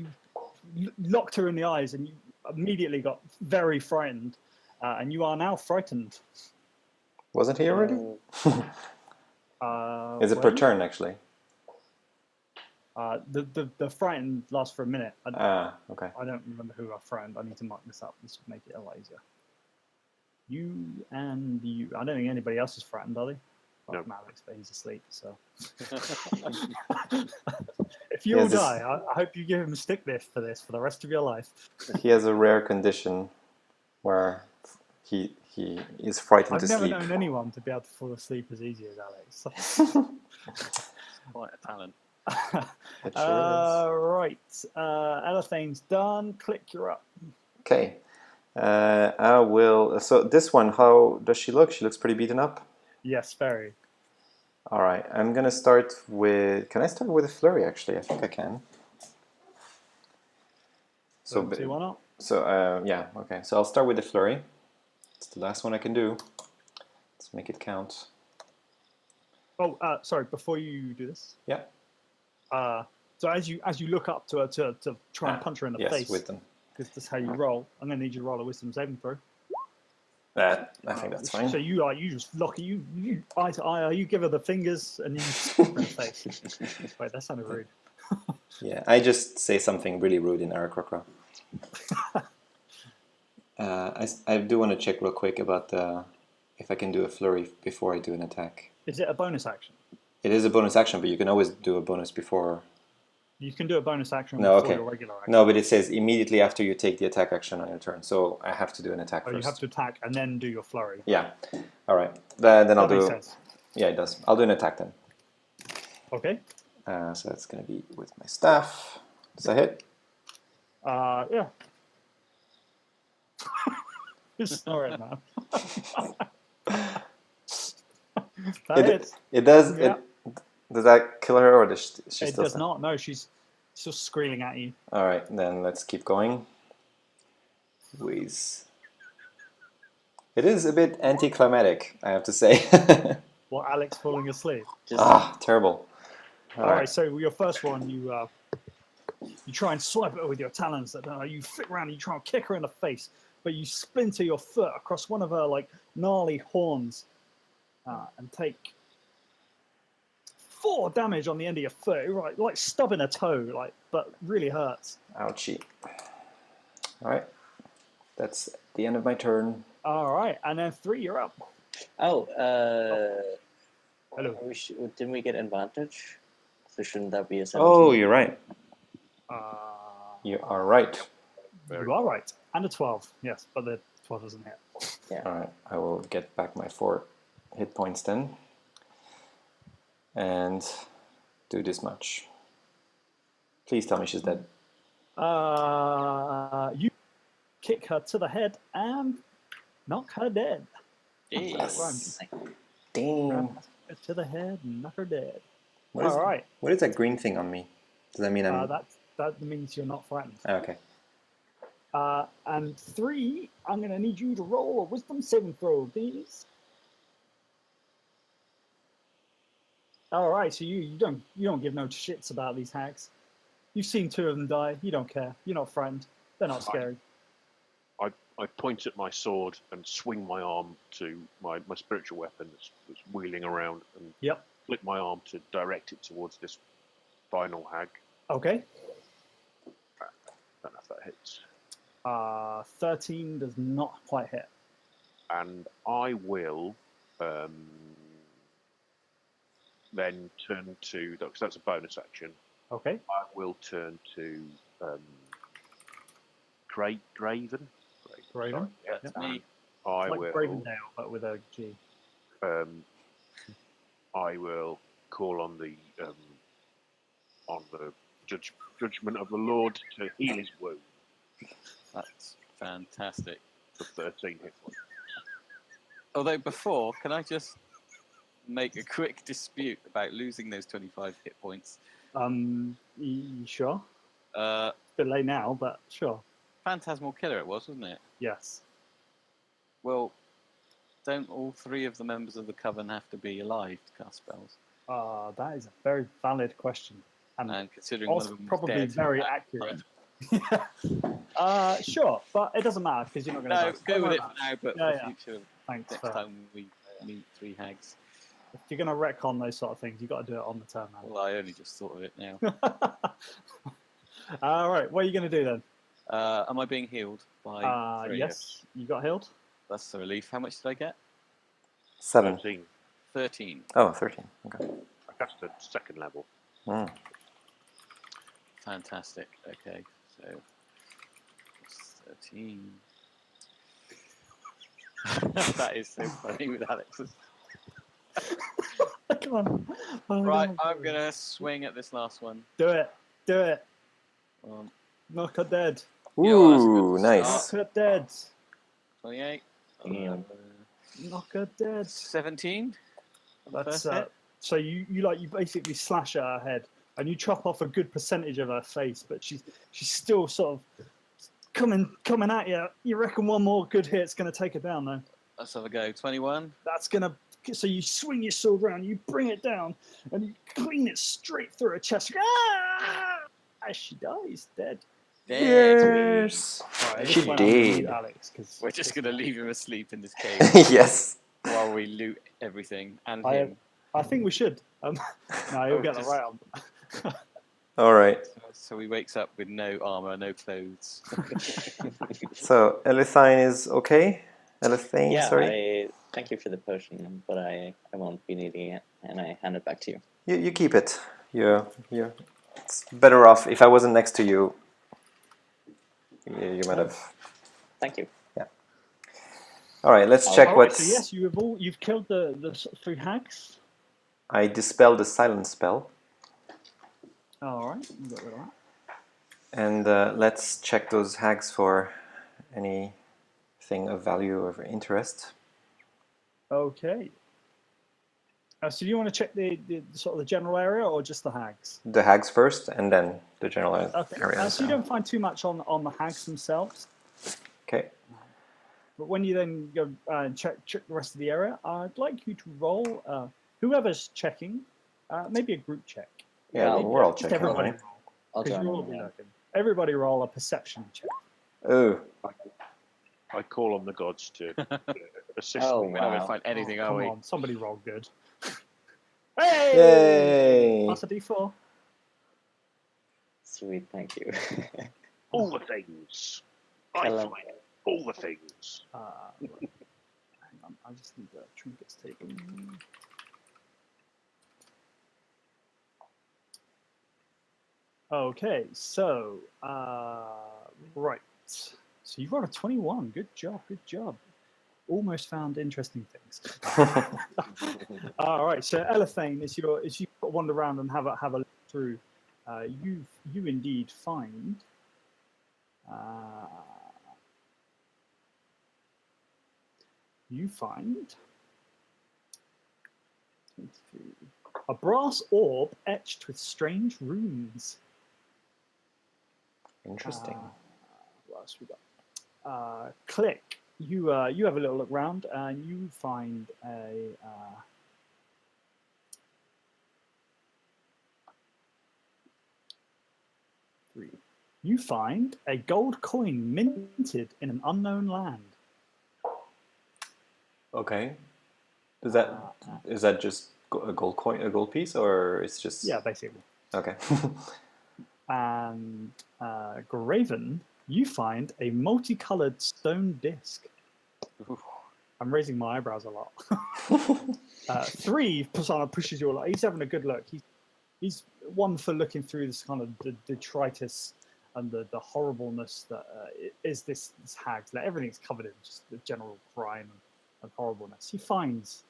you locked her in the eyes and you immediately got very frightened. And you are now frightened. Wasn't he already? Is it per turn, actually? The frightened lasts for a minute. Okay. I don't remember who are frightened. I need to mark this up. This would make it a lot easier. You and you. I don't think anybody else is frightened, are they? Apart from Alex, but he's asleep. So if you all die, I hope you give him a stick lift for this for the rest of your life. He has a rare condition where he is frightened to sleep. I've never known anyone to be able to fall asleep as easy as Alex. Quite a talent. It sure is. Right. Elathane's done. Click, you're up. Okay. I will. So this one, how does she look? She looks pretty beaten up. Yes, very. All right. I'm gonna start with. Can I start with a flurry? Actually, I think I can. So why not? So yeah. Okay. So I'll start with the flurry. It's the last one I can do. Let's make it count. Oh, sorry. Before you do this. Yeah. So as you look up to her to try and punch her in the face, with them. because that's how you roll. I'm going to need you to roll a wisdom saving throw. I think that's fine. So you just lock it. You eye to eye. You give her the fingers and you slap her in the face. Wait, that sounded rude. Yeah, I just say something really rude in Aarakocra. I do want to check real quick about if I can do a flurry before I do an attack. Is it a bonus action? It is a bonus action, but you can always do a bonus before. You can do a bonus action before your regular action. No, but it says immediately after you take the attack action on your turn. So I have to do an attack first. You have to attack and then do your flurry. Yeah. All right. Then I'll do. That makes sense. Yeah, it does. I'll do an attack then. Okay. So that's going to be with my staff. Does that hit? Yeah. You're snoring now. That hits. It does. Yeah. Does that kill her, or does she it still? Does not. No, she's still screaming at you. All right, then let's keep going. Wheeze. It is a bit anticlimactic, I have to say. What, Alex falling asleep? Terrible. All right. So your first one, you try and swipe at her with your talons. You flick around and you try and kick her in the face, but you splinter your foot across one of her gnarly horns, and take 4 damage on the end of your foot, right? Like stubbing a toe, but really hurts. Ouchie. All right, that's the end of my turn. All right, and then 3, you're up. Oh, hello. Didn't we get advantage? So shouldn't that be a 17? Oh, you're right. You are right. You are right. And a 12, yes, but the 12 doesn't hit. Yeah. All right, I will get back my 4 hit points then. And do this much. Please tell me she's dead. You kick her to the head and knock her dead. Yes. Damn. To the head and knock her dead. All right. What is that green thing on me? Does that mean I'm... that means you're not frightened. Okay. And 3, I'm going to need you to roll a wisdom saving throw, please. All right, so you don't give no shits about these hags. You've seen 2 of them die. You don't care. You're not frightened. They're not scary. I point at my sword and swing my arm to my spiritual weapon that's wheeling around and flip my arm to direct it towards this final hag. Okay. Don't know if that hits. 13 does not quite hit. And I will then turn to, because that's a bonus action. Okay. I will turn to Graven. Graven? Yeah, Yep. me. Like Gravendale, but with a G. I will call on the judgment of the Lord to heal his wound. That's fantastic. for 13 hit points. Although before, can I just make a quick dispute about losing those 25 hit points? Sure. Uh, Bit late now, but sure. Phantasmal Killer it was, wasn't it? Yes. Well, don't all 3 of the members of the Coven have to be alive to cast spells? That is a very valid question. And considering one also of them is probably dead, very accurate. Sure, but it doesn't matter because you're not going to No, go with it for now, but for future, Thanks next for, time we meet 3 hags. if you're going to retcon those sort of things, you've got to do it on the turn, man. Well, I only just thought of it now. All right, what are you going to do then? Am I being healed by 3? Yes, you got healed. That's the relief. How much did I get? 7. 13. 13. Oh, 13. Okay. I cast a second level. Mm. Fantastic. Okay, so it's 13. That is so funny with Alex's. Come on. Oh, Right, come on. I'm gonna swing at this last one. Do it. Do it. Um, Knock her dead. You know what, that's a good Ooh, nice. Knock her dead. 28. Damn. Knock her dead. 17. That's First hit. so you basically slash at her head and you chop off a good percentage of her face, but she's still sort of coming at you. You reckon one more good hit's going to take her down though? Let's have a go. 21. That's gonna. So you swing your sword around, you bring it down, and you clean it straight through her chest. Ah! As she dies, dead. Dead. Yes. Right, She this one I'm gonna did. leave Alex, 'cause We're just gonna leave him asleep in this cave Yes. while we loot everything and I- him. I think we should. No, he'll get the just- right on. All right. So he wakes up with no armor, no clothes. So Elithine is okay. Elithine, Yeah, sorry. thank you for the potion, but I won't be needing it, and I hand it back to you. You keep it. You it's better off if I wasn't next to you. You might have. Thank you. All right, let's Oh, check All right, what's. so yes, you've killed the 3 hags. I dispelled the silence spell, All right, you got rid of that. and let's check those hags for anything of value or interest. Okay. So do you want to check the sort of the general area or just the hags? The hags first, and then the general Okay. area. So you don't find too much on the hags themselves, Okay. but when you then go and check the rest of the area, I'd like you to roll. Whoever's checking, maybe a group check. Yeah, Well, we're all Just checking. everybody Right? roll. I'll 'Cause join you'll all in. be Yeah. looking. Everybody roll a perception check. Oh, I call on the gods to assist Oh, me. We're not wow. gonna find anything, are Come we? on, somebody roll good. Hey! yay! That's a D4. Sweet, thank you. All the things. I Tell 'em. find all the things. Right. Hang on, I just need the trinkets table. Okay, so right. So you got a 21. Good job. Good job. Almost found interesting things. All right. So Elithane, as you wander around and have a look through, you indeed find. You find 23, a brass orb etched with strange runes. Interesting. What else we got? Click. You have a little look round and you find a. Three. You find a gold coin minted in an unknown land. Okay. Is that just a gold coin, a gold piece, or it's just? Yeah, basically. Okay. And Graven, you find a multicolored stone disc. I'm raising my eyebrows a lot. 3, Pisana pushes you a lot. He's having a good look. He's one for looking through this kind of the detritus and the horribleness that is this hag's. Like everything's covered in just the general crime and horribleness. He finds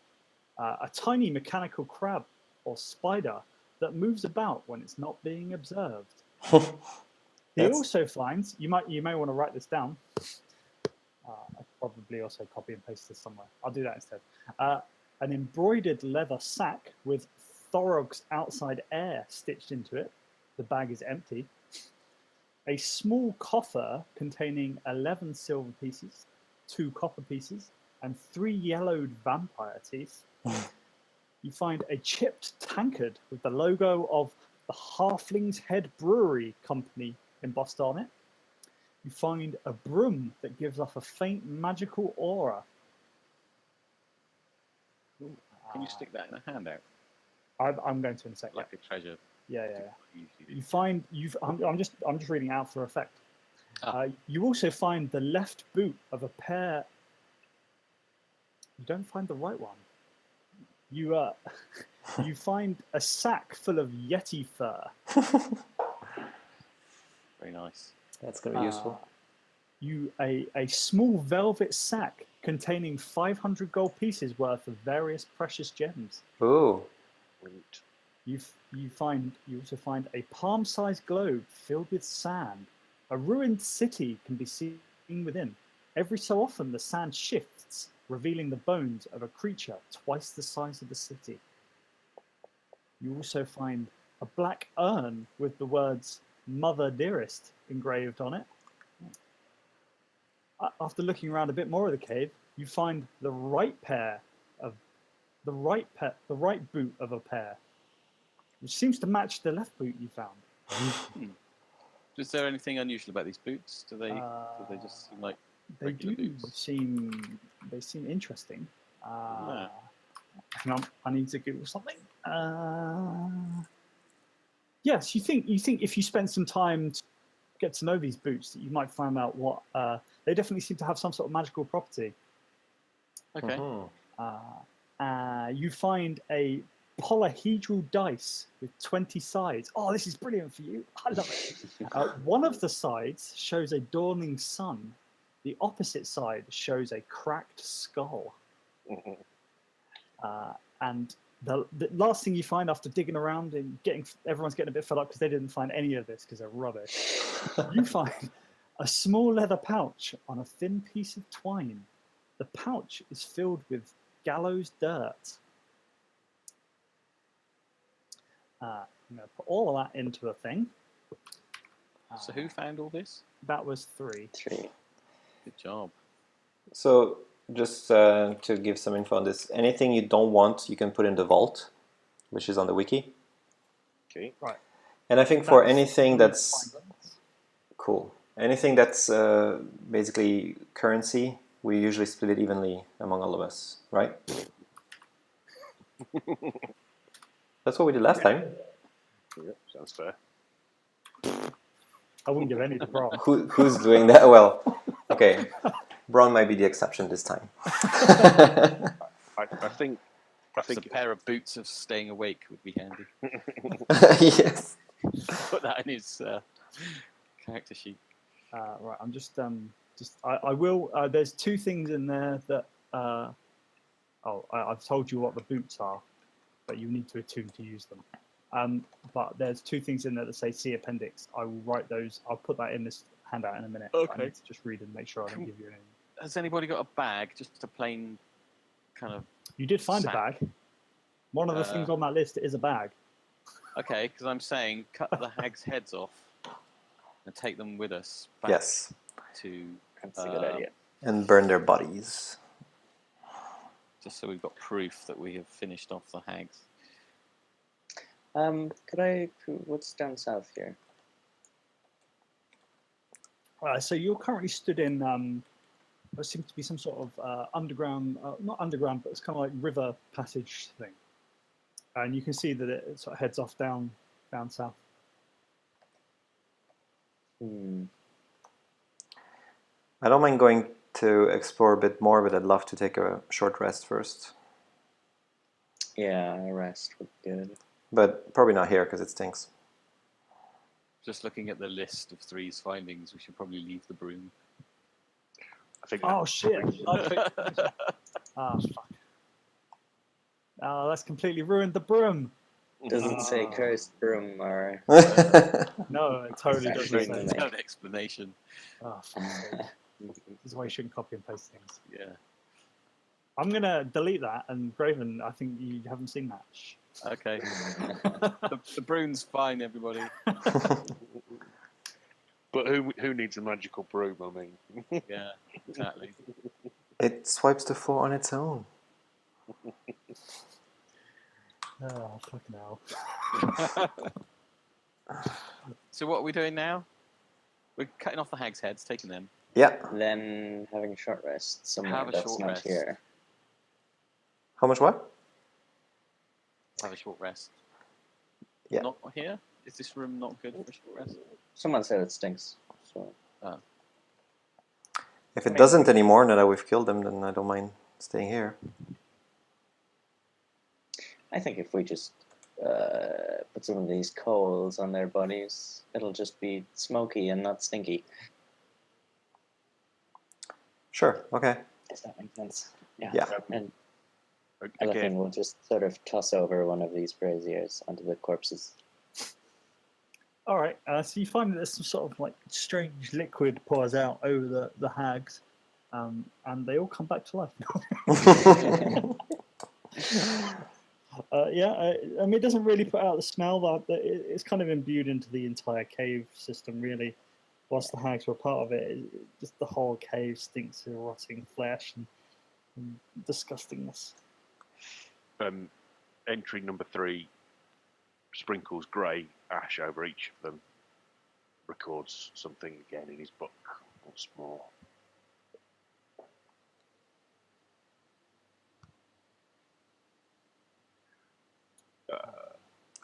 a tiny mechanical crab or spider that moves about when it's not being observed. He also finds, you may want to write this down, a probably also copy and paste this somewhere. I'll do that instead. An embroidered leather sack with Thorog's outside air stitched into it. The bag is empty. A small coffer containing 11 silver pieces, 2 copper pieces, and 3 yellowed vampire teeth. You find a chipped tankard with the logo of the Halfling's Head Brewery Company embossed on it. You find a broom that gives off a faint magical aura. Can you stick that in a handout? I'm going to in a second. Like a treasure. Yeah. You usually do. You find I'm just reading out for effect. You also find the left boot of a pair. You don't find the right one. You you find a sack full of yeti fur. Very nice. That's going to be useful. A small velvet sack containing 500 gold pieces worth of various precious gems. Ooh. You also find a palm-sized globe filled with sand. A ruined city can be seen within. Every so often, the sand shifts, revealing the bones of a creature twice the size of the city. You also find a black urn with the words "Mother Dearest" engraved on it. After looking around a bit more of the cave, you find the right boot of a pair, which seems to match the left boot you found. Is there anything unusual about these boots? Do they just seem like regular boots? They seem interesting. I need to Google something. Yes, you think if you spend some time to get to know these boots, that you might find out what they definitely seem to have some sort of magical property. Okay. You find a polyhedral dice with 20 sides. Oh, this is brilliant for you. I love it. One of the sides shows a dawning sun. The opposite side shows a cracked skull. And the last thing you find after digging around and everyone's getting a bit fed up because they didn't find any of this because they're rubbish. You find a small leather pouch on a thin piece of twine. The pouch is filled with gallows dirt. I'm going to put all of that into a thing. So who found all this? That was 3. 3. Good job. So just to give some info on this, anything you don't want, you can put in the vault, which is on the wiki. Okay. Right. And I think for anything that's cool, anything that's basically currency, we usually split it evenly among all of us, right? That's what we did last time. Yeah, sounds fair. I wouldn't give any to Bron. Who's doing that? Well, okay. Braun might be the exception this time. I think A pair of boots of staying awake would be handy. Yes. Put that in his character sheet. Right, I'm I will. There's 2 things in there that. I've told you what the boots are, but you need to attune to use them. But there's 2 things in there that say "see appendix." I will write those. I'll put that in this handout in a minute. Okay. I need to just read and make sure I don't give you anything. Has anybody got a bag? Just a plain kind of. You did find sack. a bag. One of the things on that list is a bag. Okay, because I'm saying cut the hags' heads off and take them with us back Yes. to. That's a good idea. And burn their bodies. Just so we've got proof that we have finished off the hags. What's down south here? So you're currently stood in. There seems to be some sort of underground, not underground, but it's kind of like river passage thing. And you can see that it sort of heads off down south. I don't mind going to explore a bit more, but I'd love to take a short rest first. Yeah, a rest would be good. But probably not here because it stinks. Just looking at the list of Three's findings, we should probably leave the broom. I think. Oh shit! Fuck! Oh, that's completely ruined the broom. Doesn't say cursed broom or. No, it totally doesn't Bring say. them There's that. no explanation. Oh, fuck's sake. This is why you shouldn't copy and paste things. Yeah. I'm going to delete that, and Graven, I think you haven't seen that. Shh. Okay. The broom's fine, everybody. But who needs a magical broom? I mean, Yeah, exactly. It swipes the floor on its own. Oh, fucking hell. So what are we doing now? We're cutting off the hags' heads, taking them. Yeah. Then having a short rest somewhere Have a that's short not rest. here. How much what? Have a short rest. Yeah. Not here? Is this room not good for a short rest? Someone said it stinks. So If it doesn't anymore, now that we've killed them, then I don't mind staying here. I think if we just put some of these coals on their bodies, it'll just be smoky and not stinky. Sure, okay. Does that make sense? Yeah. And again, Elephant will just sort of toss over one of these braziers onto the corpses. All right, so you find that there's some sort of like strange liquid pours out over the hags, and they all come back to life. I mean, it doesn't really put out the smell, but it's kind of imbued into the entire cave system, really. Whilst the hags were part of it, just the whole cave stinks of rotting flesh and disgustingness. entry number 3 sprinkles grey ash over each of them, records something again in his book once more.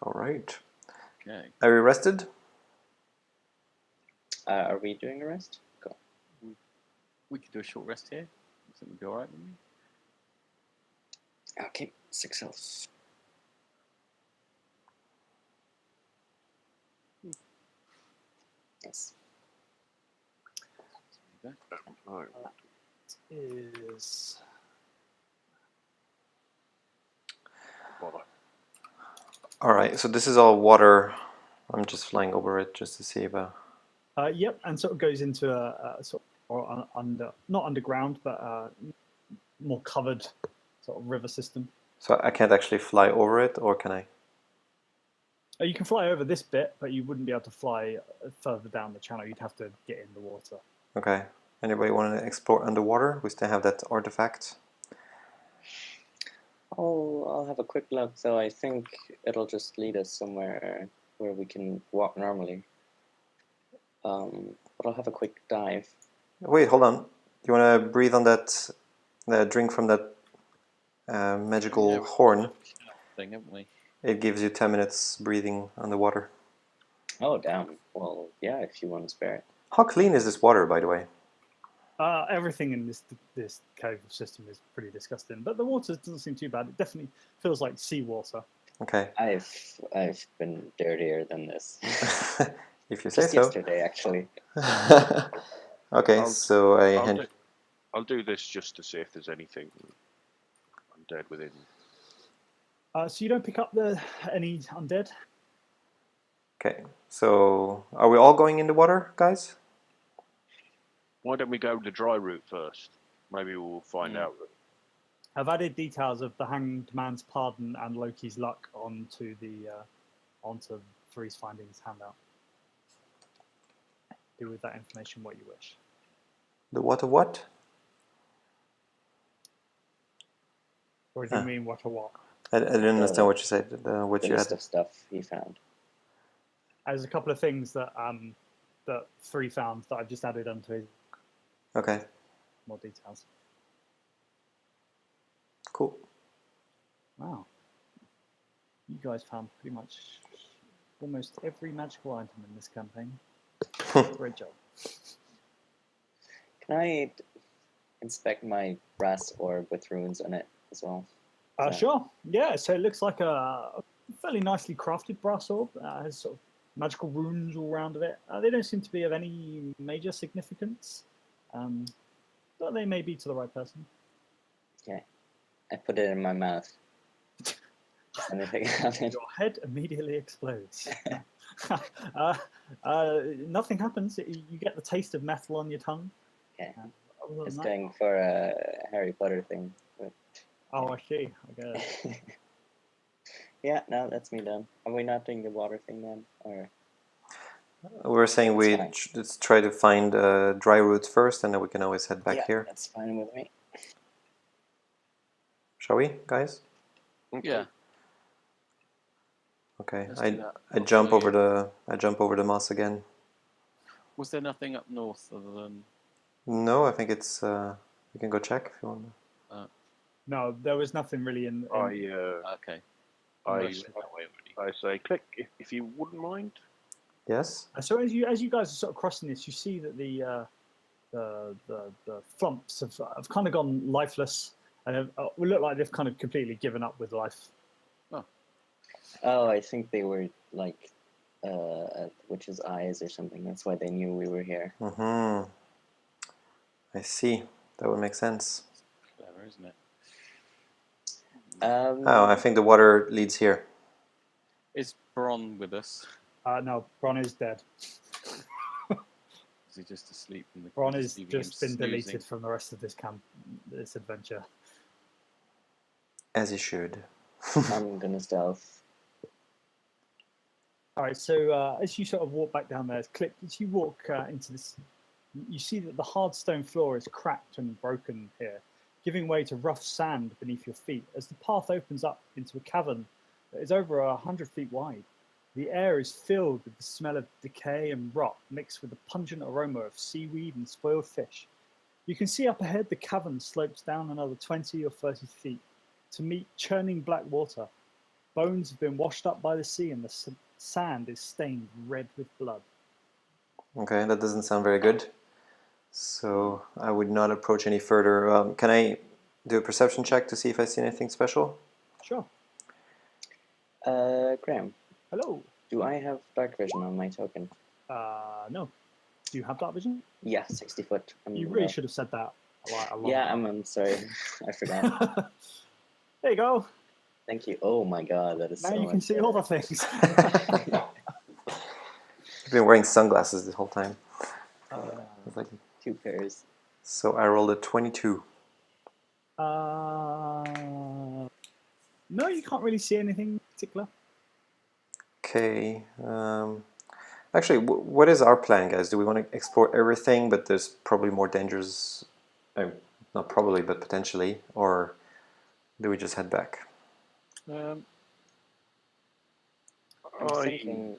All right. Okay. Are we rested? Are we doing the rest? Go. We could do a short rest here. I think we'd be alright, wouldn't we? Okay, 6 health. Yes. Right. Is Bother. All right, so this is all water. I'm just flying over it just to see if... yep, and sort of goes into a sort of or not underground, but more covered sort of river system. So I can't actually fly over it, or can I? You can fly over this bit, but you wouldn't be able to fly further down the channel. You'd have to get in the water. Okay. Anybody want to explore underwater? We still have that artifact. I'll have a quick look, though. I think it'll just lead us somewhere where we can walk normally. But I'll have a quick dive. Wait, hold on. You want to breathe on that, drink from that magical Yeah, we've horn? got a thing, haven't we? It gives you 10 minutes breathing underwater. Oh, damn. Well, yeah, if you want to spare it. How clean is this water, by the way? Everything in this cave system is pretty disgusting, but the water doesn't seem too bad. It definitely feels like seawater. Okay. I've been dirtier than this. If you say Just so. yesterday, actually. Okay, so I'll do this just to see if there's anything undead within. So you don't pick up any undead? Okay, so are we all going in the water, guys? Why don't we go the dry route first? Maybe we'll find out. I've added details of the Hanged Man's Pardon and Loki's Luck onto Three's Findings handout. Do with that information what you wish. The what of what? Or do you mean what or what? I didn't understand what you said. What The you list had. of stuff he found. There's a couple of things that that Three found that I've just added onto his Okay, more details. cool. Wow. You guys found pretty much almost every magical item in this campaign. Great job. Can I inspect my brass orb with runes on it as well? Sure. Yeah, so it looks like a fairly nicely crafted brass orb. Has sort of magical runes all around of it. They don't seem to be of any major significance, but they may be to the right person. Okay. I put it in my mouth. Anything happen? Your head immediately explodes. Nothing happens. You get the taste of metal on your tongue. Yeah, Other than it's that- going for a Harry Potter thing. But Oh, I see. I get it. yeah, no, that's me done. Are we not doing the water thing then? Or We were saying That's fine. let's try to find dry routes first, and then we can always head back yeah, here. that's fine with me. Shall we, guys? Yeah. Okay. Let's do that. I jump over the moss again. Was there nothing up north other than? No, I think it's. You can go check if you want. No, there was nothing really in I Okay. I Rushed it that way already. I say click if you wouldn't mind. Yes. So as you guys are sort of crossing this, you see that the flumps have kind of gone lifeless, and will look like they've kind of completely given up with life. Oh, I think they were like at witch's eyes or something. That's why they knew we were here. Mm-hmm. I see. That would make sense. Clever, isn't it? Oh, I think the water leads here. Is Bron with us? No, Bron is dead. Is he just asleep? In the Bron has leaving him just been snoozing? deleted from the rest of this this adventure. As he should. I'm gonna stealth. All right, so as you sort of walk back down there, as you walk into this, you see that the hard stone floor is cracked and broken here, giving way to rough sand beneath your feet as the path opens up into a cavern that is over 100 feet wide. The air is filled with the smell of decay and rot mixed with the pungent aroma of seaweed and spoiled fish. You can see up ahead the cavern slopes down another 20 or 30 feet to meet churning black water. Bones have been washed up by the sea and the sand is stained red with blood. Okay, that doesn't sound very good. So I would not approach any further. Can I do a perception check to see if I see anything special? Sure. Graham, Hello. do I have dark vision on my token? No. Do you have dark vision? Yeah, 60 foot. You really should have said that a lot. Yeah, I'm sorry. I forgot. There you go. Thank you. Oh my god, that is Now so you can much see all the things. I've been wearing sunglasses this whole time. It's like, 2 pairs. so I rolled a 22. No, you can't really see anything in particular. Okay. Actually, what is our plan, guys? Do we want to explore everything, but there's probably more dangers? Not probably, but potentially. Or do we just head back? I'm I thinking,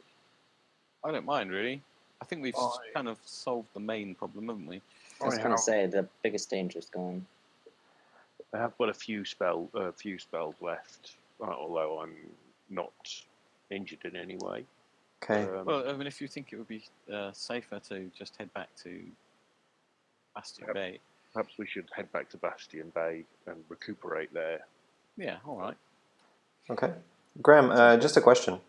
I don't mind really. I think we've kind of solved the main problem, haven't we? I was I gonna have- say the biggest danger is gone. I have got a few spells left, although I'm not injured in any way. Okay. Well, I mean, if you think it would be safer to just head back to Bastion Yep. Bay. Perhaps we should head back to Bastion Bay and recuperate there. Yeah, all right. Okay. Graham, just a question.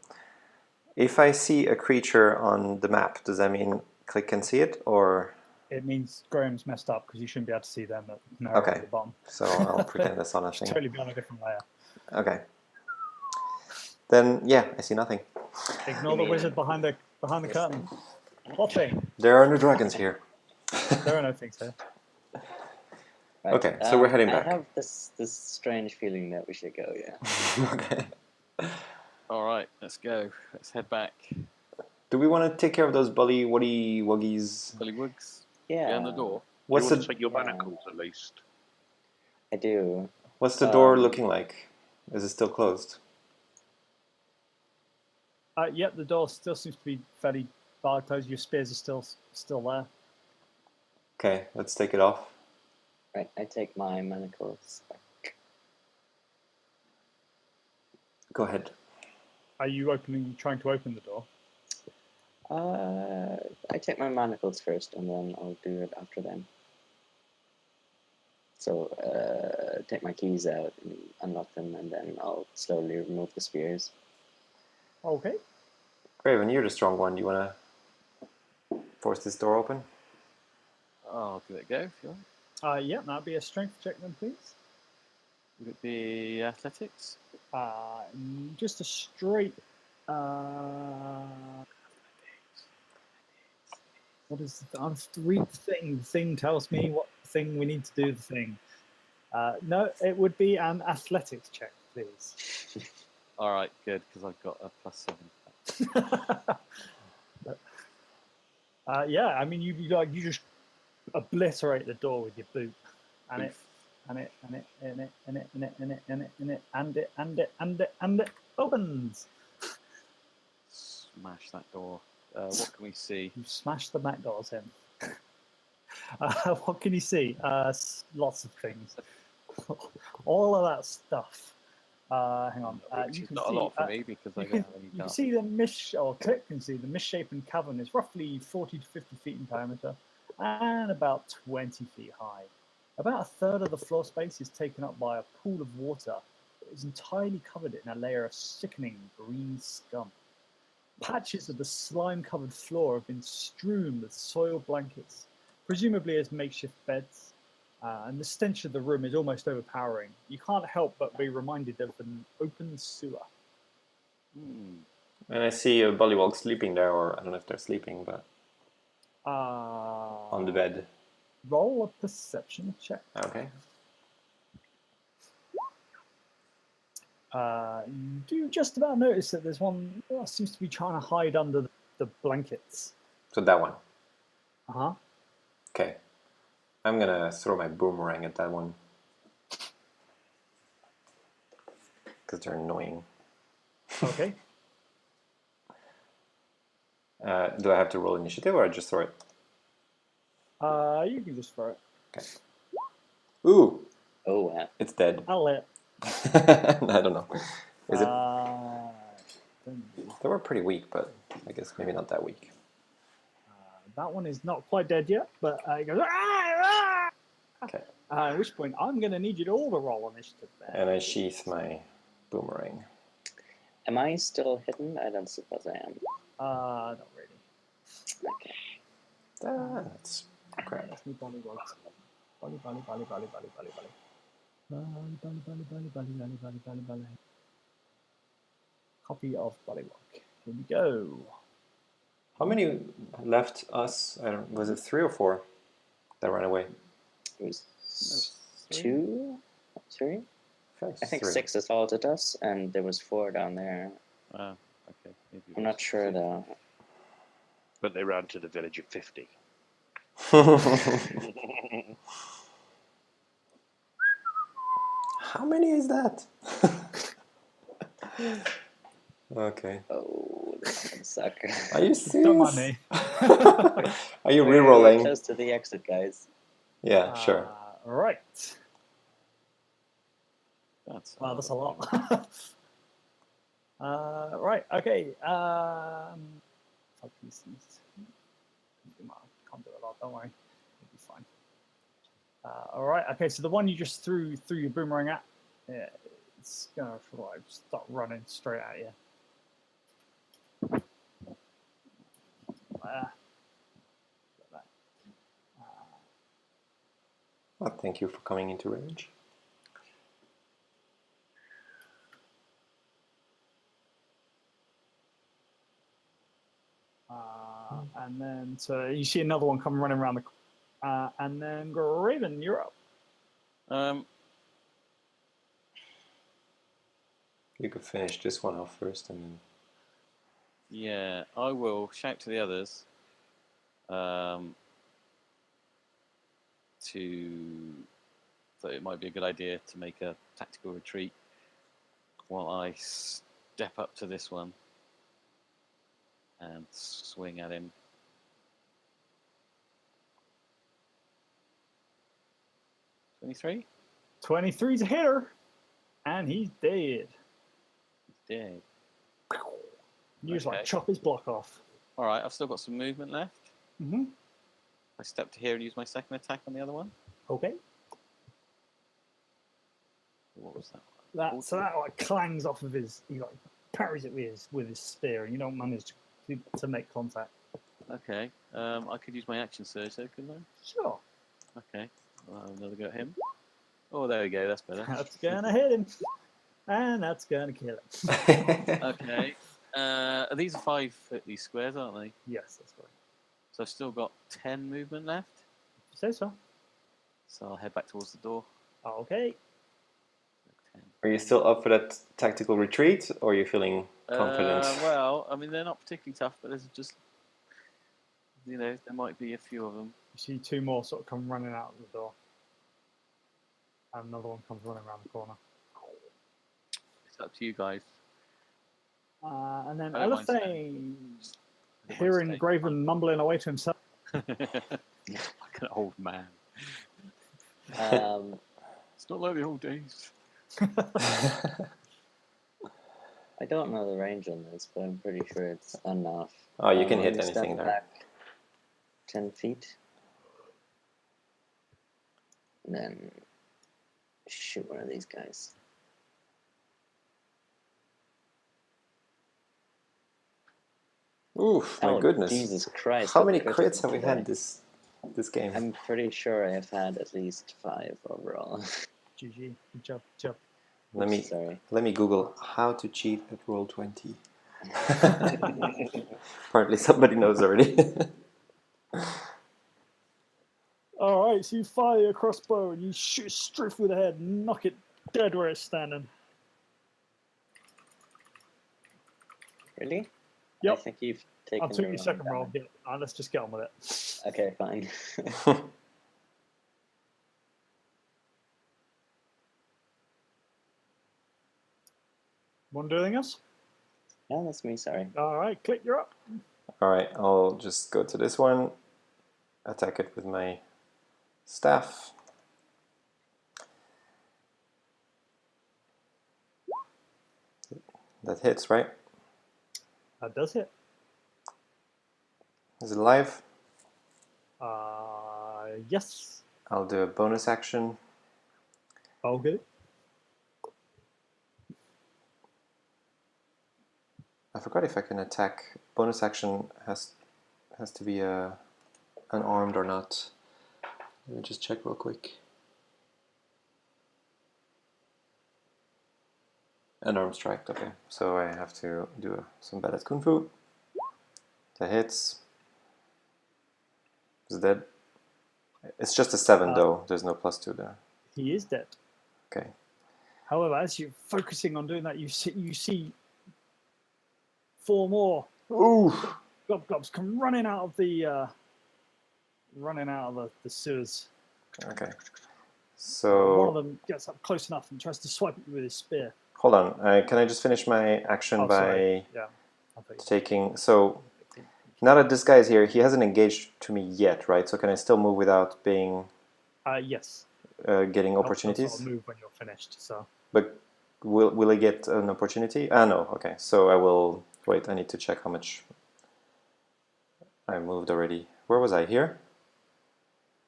If I see a creature on the map, does that mean click and see it, or? It means Graham's messed up because you shouldn't be able to see them at Okay. the bottom. So I'll pretend that's on a Should thing. totally be on a different layer. Okay. Then yeah, I see nothing. Ignore the wizard behind the curtain. Watching. There are no dragons here. There are no things here. Right. Okay, so we're heading back. I have this strange feeling that we should go, yeah. Okay. All right, let's go. Let's head back. Do we want to take care of those bully wuggy wuggies? Billy Woods. Yeah. Behind the door. What's you want the to take your Yeah. manacles at least? I do. What's the door Um, looking like? Is it still closed? Yep, the door still seems to be fairly barred closed. Your spears are still there. Okay, let's take it off. Right, I take my manacles back. Go ahead. Are you trying to open the door? I take my manacles first, and then I'll do it after them. So, take my keys out and unlock them, and then I'll slowly remove the spears. Okay. Graven, you're the strong one. Do you want to force this door open? I'll give it a go if you want. Yeah, that'd be a strength check then, please. Would it be athletics? Just a straight. What is read the thing? The thing tells me what thing we need to do. The thing. No, it would be an athletics check, please. All right, good, because I've got a +7. Yeah, I mean, you just obliterate the door with your boot, and it opens. Smash that door. What can we see? You smash the back doors in. What can you see? Lots of things. All of that stuff. Hang on. Which You is can not see, a lot for me because I you don't can, have any you can dark. see Clip can see the misshapen cavern is roughly 40 to 50 feet in diameter and about 20 feet high. About a third of the floor space is taken up by a pool of water that is entirely covered in a layer of sickening green scum. Patches of the slime-covered floor have been strewn with soiled blankets, presumably as makeshift beds, and the stench of the room is almost overpowering. You can't help but be reminded of an open sewer. And I see a bullywog sleeping there, or I don't know if they're sleeping, but on the bed. Roll a perception check. Okay. You do just about notice that there's one that seems to be trying to hide under the blankets. So that one. Uh-huh. Okay. I'm gonna throw my boomerang at that one. Because they're annoying. Okay. Do I have to roll initiative or I just throw it? You can just throw it. Okay. Ooh! Oh, wow. It's dead. I'll let. I don't know. Is it? They were pretty weak, but I guess maybe not that weak. That one is not quite dead yet, but it goes. Ah! Okay. At which point, I'm going to need you to all to roll initiative there. And I sheath my boomerang. Am I still hidden? I don't suppose I am. Not really. Okay. That's crap. That's me bollywogs. Bolly. Bolly. Copy of Bullywog. Here we go. How many left us? I don't. Was it 3 or 4 that ran away? It was 2? 3? I think 3. 6 assaulted us, and there was 4 down there. Okay. Maybe I'm not sure, though. But they ran to the village of 50. How many is that? Okay. Oh, this can suck. Are you Some serious? money. Are you We're re-rolling? close to the exit, guys. Yeah, sure. Right. That's That's a lot. Right. Okay. Fuck these things. Can't do a lot. Don't worry. It'll be fine. All right. Okay. So the one you just threw your boomerang at, it's gonna start running straight at you. Well, thank you for coming into range. And then so you see another one come running around the, and then Graven, you're up. You could finish this one off first, and then. Yeah, I will shout to the others. So it might be a good idea to make a tactical retreat while I step up to this one and swing at him. 23? 23's a hitter, and he's dead. He's dead. You just Okay. chop his block off. All right, I've still got some movement left. Mm-hmm. I step to here and use my second attack on the other one. Okay. What was that? So that clangs off of his. He parries it with his spear, and you don't manage to make contact. Okay. I could use my action surge though, couldn't I? Sure. Okay. I'll have another go at him. Oh, there we go. That's better. That's gonna hit him, and that's gonna kill him. Okay. These are 5 foot, these squares, aren't they? Yes, that's right. So I've still got 10 movement left. Say so. So I'll head back towards the door. Okay. 10. Are you still up for that tactical retreat, or are you feeling confident? Well, I mean, they're not particularly tough, but there's just, there might be a few of them. You see two more sort of come running out of the door. And another one comes running around the corner. It's up to you guys. And then I don't mind Elephane, I don't hearing mind Graven mumbling away to himself. staying. Like an old man. It's not like the old days. I don't know the range on this, but I'm pretty sure it's enough. Oh, you can I'm hit gonna step anything there. back 10 feet. And then shoot one of these guys. Oof, my Oh, goodness. Jesus Christ. How what many critical crits have we today. had this game? I'm pretty sure I have had at least 5 overall. GG. Good job. Good job. Sorry. Let me Google how to cheat at Roll20. Apparently somebody knows already. All right, so you fire your crossbow and you shoot straight through the head and knock it dead where it's standing. Really? Yep. I think you've taken I'll the take your wrong second roll. damage. Yeah, let's just get on with it. Okay, fine. Want to do anything else? No, that's me, sorry. All right, click, you're up. Alright, I'll just go to this one, attack it with my staff. That hits, right? That does hit. Is it alive? Yes. I'll do a bonus action. Okay. I forgot if I can attack. Bonus action has to be unarmed or not. Let me just check real quick. Unarmed strike, okay. So I have to do some badass kung fu. That hits. Is dead. It's just a 7 though. There's no +2 there. He is dead. Okay. However, as you're focusing on doing that, you see 4 more Ooh. gobs come running out of the sewers. Okay. One of So them gets up close enough and tries to swipe at you with his spear. hold on. Can I just finish my action by Sorry. Yeah. I'll take it. taking? So now that this guy is here, he hasn't engaged to me yet, right? So can I still move without being Yes. getting I'll opportunities? sort of move when you're finished. So But will I get an opportunity? Ah, no. Okay. So I will wait. I need to check how much I moved already. Where was I? Here?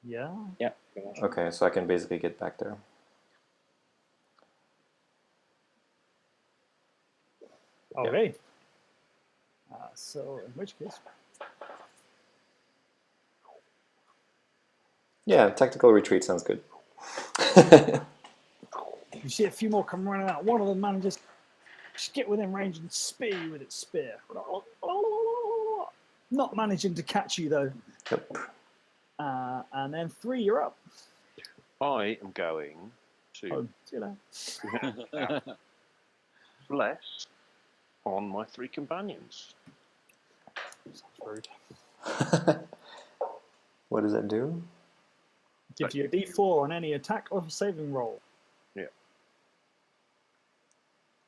yeah. Yeah, pretty much. Okay. So I can basically get back there. Okay. So in which case, Yeah, tactical retreat sounds good. you see a few more come running out. One of them manages to get within range and spear you with its spear. Not managing to catch you though. Yep. And then 3, you're up. I am going to Oh, see you later. bless on my 3 companions. Sounds rude. What does that do? Gives you a D4 on any attack or saving roll. Yeah.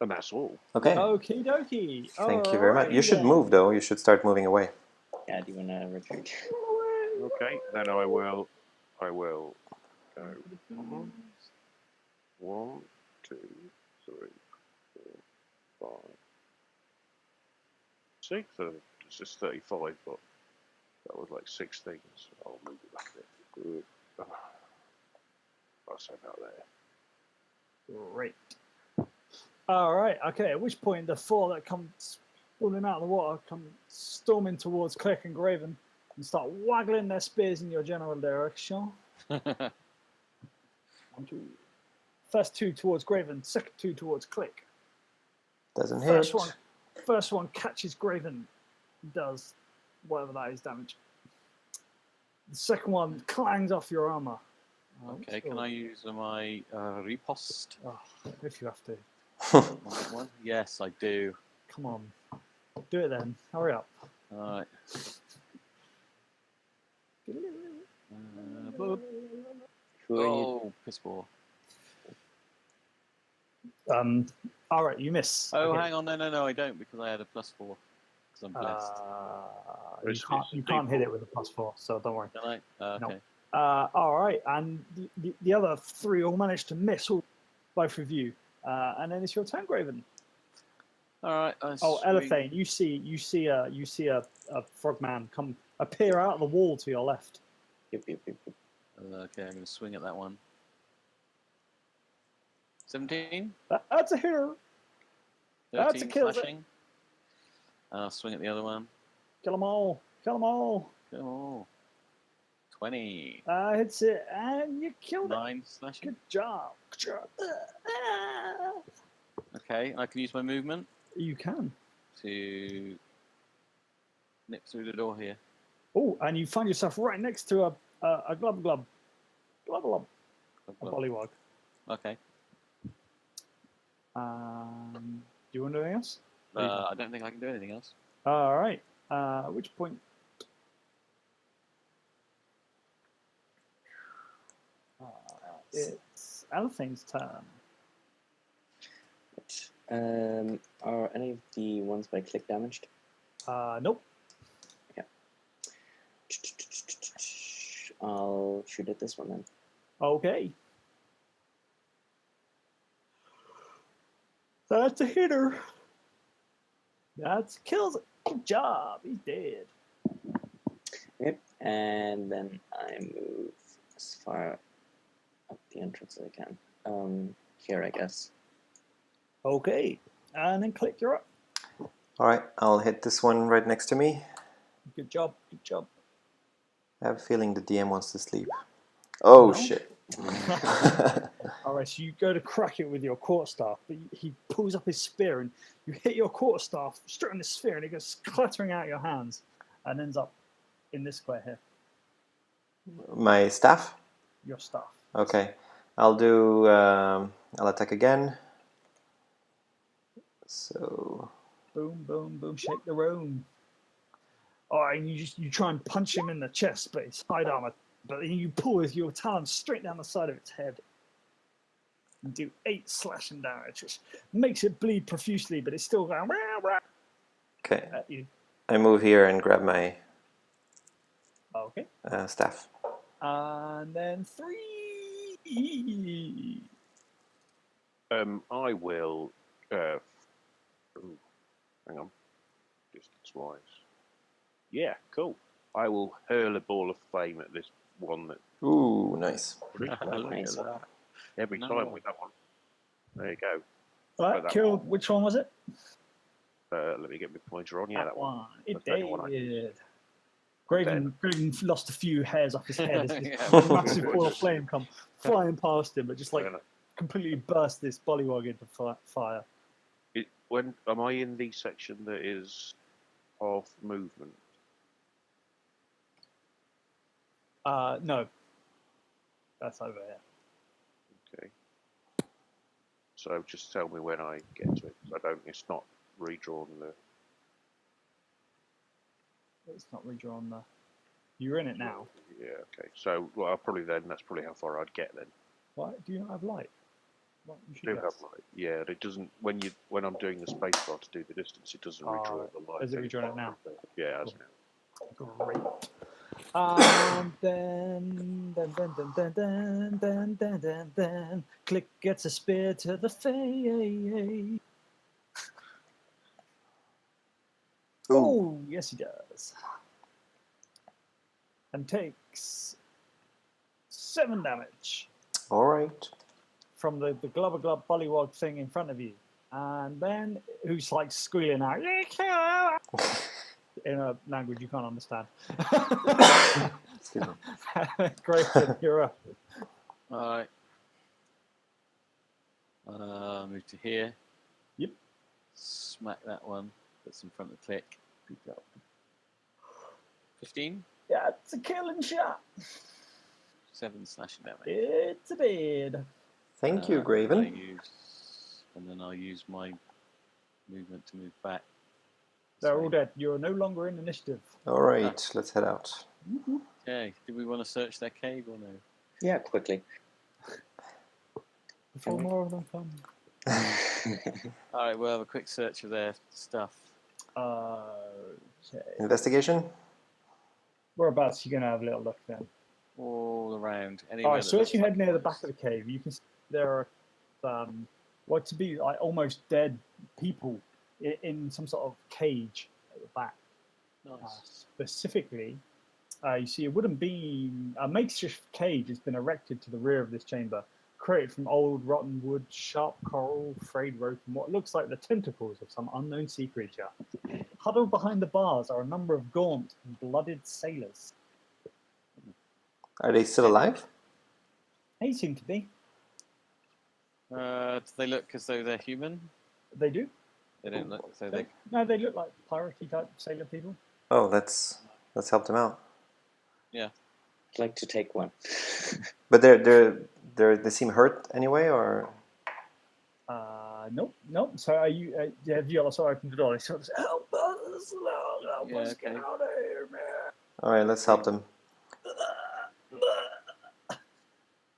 And that's all. Okay. Okie dokie. Thank you very much. You Alrighty should then. move though. You should start moving away. Yeah, do you want to retreat? Okay, then I will go. 1, 2, 3, 4, 5, 6. So it's just 35, but that was like 16. So I'll move it back a bit. I'll say about there. Great. All right. Okay. At which point the 4 that come spooling out of the water come storming towards Click and Graven and start waggling their spears in your general direction. 1, 2. First 2 towards Graven. Second 2 towards Click. Doesn't hit. First one catches Graven. Does whatever that is damage. The second one clangs off your armor. Okay, can I use my riposte Oh, if you have to. on that one? Yes, I do. Come on. Do it then. Hurry up. Alright. Boop. Who are you? Oh, piss ball. All right, you miss. Oh, Okay. hang on. No, I don't because I had a +4 because I'm blessed. You can't hit it with a +4, so don't worry. Can I? No. Okay. All right, and the other three all managed to miss, both of you, and then it's your turn, Graven. All right. Oh, Elephane, you see a frogman appear out of the wall to your left. Yep. Okay, I'm going to swing at that one. 17? That's a hero. 13 That's a kill. slashing. I'll swing at the other one. Kill them all. Kill them all. Oh. 20. Hits it, and you killed it. 9 slashing. Good job. Good job. Okay, I can use my movement You can. to nip through the door here. Oh, and you find yourself right next to a glub. A bullywog. Okay. Do you want to do anything else? I don't think I can do anything else. All right. At which point? It's Elephane's turn. Are any of the ones by click damaged? Nope. I'll shoot at this one then. Okay. That's a hitter. That kills it. Good job. He's dead. Okay, and then I move as far up the entrance as I can. Here, I guess. Okay. And then click, you're up. All right, I'll hit this one right next to me. Good job. Good job. I have a feeling the DM wants to sleep. Oh, No? shit. All right, so you go to crack it with your quarterstaff, but he pulls up his spear and you hit your quarterstaff straight on the spear and it goes clattering out your hands and ends up in this square here. My staff? Your staff. Okay. I'll do, I'll attack again. So, Boom, boom, boom, shake the room. All right, and you try and punch him in the chest, but it's hide armor. But then you pull with your talons straight down the side of its head. And do 8 slashing damage, which makes it bleed profusely, but it's still going rah, rah, okay. at you. I move here and grab my Okay. staff. And then 3. I will. Ooh, hang on. Distance-wise. Yeah, cool. I will hurl a ball of flame at this one that. Ooh, nice. Look at Nice. that. Every No. time with that one. There you go. Right, that killed. one. Which one was it? Let me get my pointer on. Yeah, that one. It That's the only one I did. Graven lost a few hairs off his head as this Yeah. massive ball of flame come flying past him, but just like Yeah. completely burst this bullywog into fire. When am I in the section that is of movement? No. That's over here. Okay. So just tell me when I get to it. I don't. It's not redrawn. It's not redrawn there. You're in it now. Yeah. Okay. So well, that's probably how far I'd get then. Why do you not have light? What, you should Do guess. have light. Yeah. It doesn't. When I'm doing the space bar to do the distance, it doesn't redraw the light. Is it redrawn it now? Yeah. It has Cool. now. Great. Then Click gets a spear to the face. Oh, yes he does. And takes 7 damage All right. from the glubber glub bullywog thing in front of you. And then who's like squealing out in a language you can't understand. Excuse me. Great, you're up. Alright. Move to here. Yep. Smack that one that's in front of the click. Good job. 15? Yeah, it's a killing shot. 7 slashing damage. It's a dead. Thank you, And Graven. then I'll use my movement to move back. They're all dead. You're no longer in initiative. All right, let's head out. Okay. Do we want to search their cave or no? Yeah, quickly. Before more of them come. All right. We'll have a quick search of their stuff. Okay. Investigation? Whereabouts are you going to have a little look then? All around. Anywhere. Alright, so as looks you like head near the forest. back of the cave, you can see there are what to be like almost dead people in some sort of cage at the back. Nice. Specifically, you see a wooden beam, a makeshift cage has been erected to the rear of this chamber, created from old rotten wood, sharp coral, frayed rope, and what looks like the tentacles of some unknown sea creature. Huddled behind the bars are a number of gaunt and blooded sailors. Are they still alive? They seem to be. Do they look as though they're human? They do. They don't look as though they. No, they look like piratey type sailor people. Oh, let's help them out. Yeah. I'd like to take one. But they seem hurt anyway, or Nope. So are you? Have you also opened the door? They sort of say, help us! Help Yeah, us get okay. out of here, man! all right, let's help them.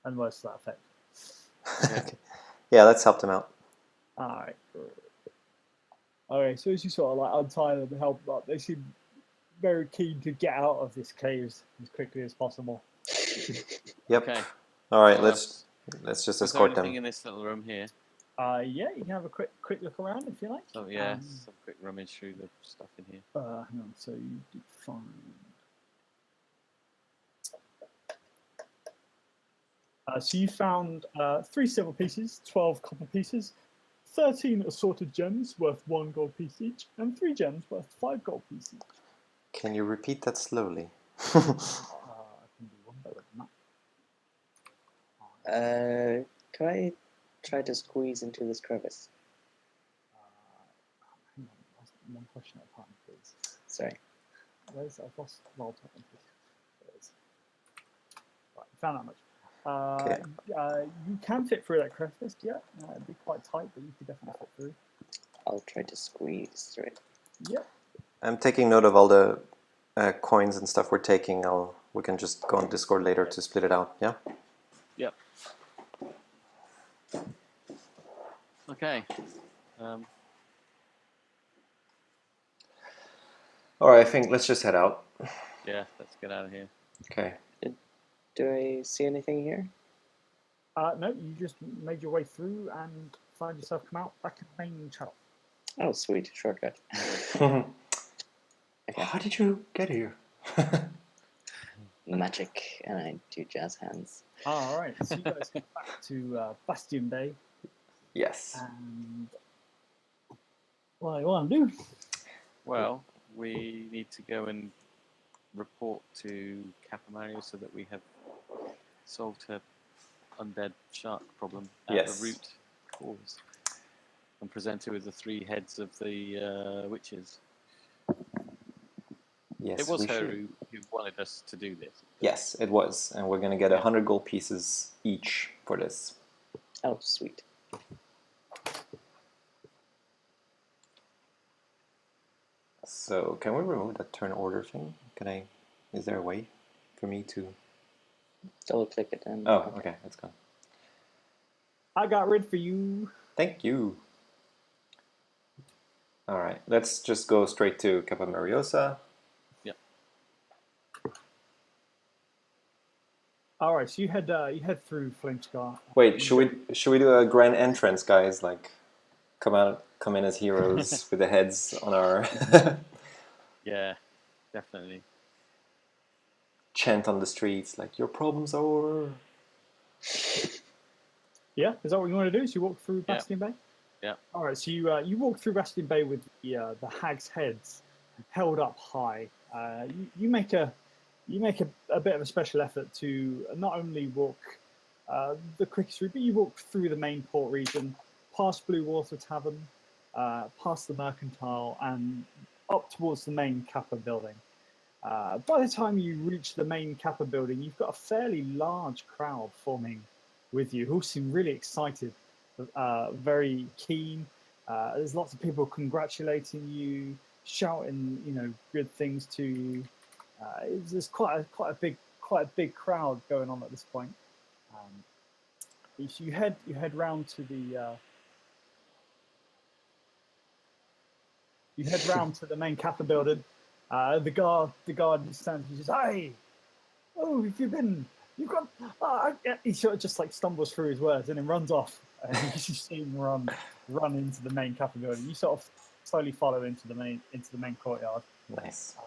And words to that effect. Okay. Yeah, let's help them out. All right. Okay, so as you sort of like untie them and help them up, they seem very keen to get out of this cave as quickly as possible. Yep. Okay. All right, What let's else? just Is there escort anything them. in this little room here? Yeah, you can have a quick look around if you like. Oh yeah, some quick rummage through the stuff in here. Hang on. So you did find. So you found 3 silver pieces, 12 copper pieces, 13 assorted gems worth 1 gold piece each, and 3 gems worth 5 gold pieces. Can you repeat that slowly? I can do one better than that. Can I try to squeeze into this crevice? Hang on, ask one question at a time, please. Sorry. Where's I've lost Roll20? There it is. Right, found that much. You can fit through that crevice, yeah. It'd be quite tight, but you could definitely fit through. I'll try to squeeze through it. Yeah. I'm taking note of all the coins and stuff we're taking. We can just go on Discord later to split it out. Yeah. Yep. Okay. All right, I think let's just head out. Yeah, let's get out of here. Okay. Do I see anything here? No, you just made your way through and find yourself come out back in the main channel. Oh, sweet. Shortcut. Okay. How did you get here? Magic, and I do jazz hands. All right, so you guys get back to Bastion Bay, Yes. and what do you want to do? Well, we need to go and report to Capamario so that we have solved her undead shark problem at Yes. the root cause, and present her with the 3 heads of the witches. Yes. It was we her should. who wanted us to do this. Yes, it was, and we're gonna get 100 gold pieces each for this. Oh, sweet. So, can we remove that turn order thing? Can I? Is there a way for me to? Double click it and. Oh, okay, it's gone. I got rid for you. Thank you. All right, let's just go straight to Capamariosa. All right, so you head through Flamescar. Wait, should we do a grand entrance, guys? Like, come in as heroes with the heads on our Yeah, definitely. chant on the streets, like your problems are over. Yeah, is that what you want to do? So you walk through Bastion Bay? Yeah. All right, so you walk through Bastion Bay with the hag's heads held up high. You make a bit of a special effort to not only walk the quickest route, but you walk through the main port region, past Blue Water Tavern, past the Mercantile, and up towards the main Kappa building. By the time you reach the main Kappa building, you've got a fairly large crowd forming with you, who seem really excited, very keen. There's lots of people congratulating you, shouting, good things to you. There's quite a big crowd going on at this point. If you head round to the main Kappa building. The guard stands and says, "Hey, oh, have you been? You've got." He sort of just like stumbles through his words and then runs off. And you see him run into the main Kappa building. You sort of slowly follow into the main courtyard. Nice.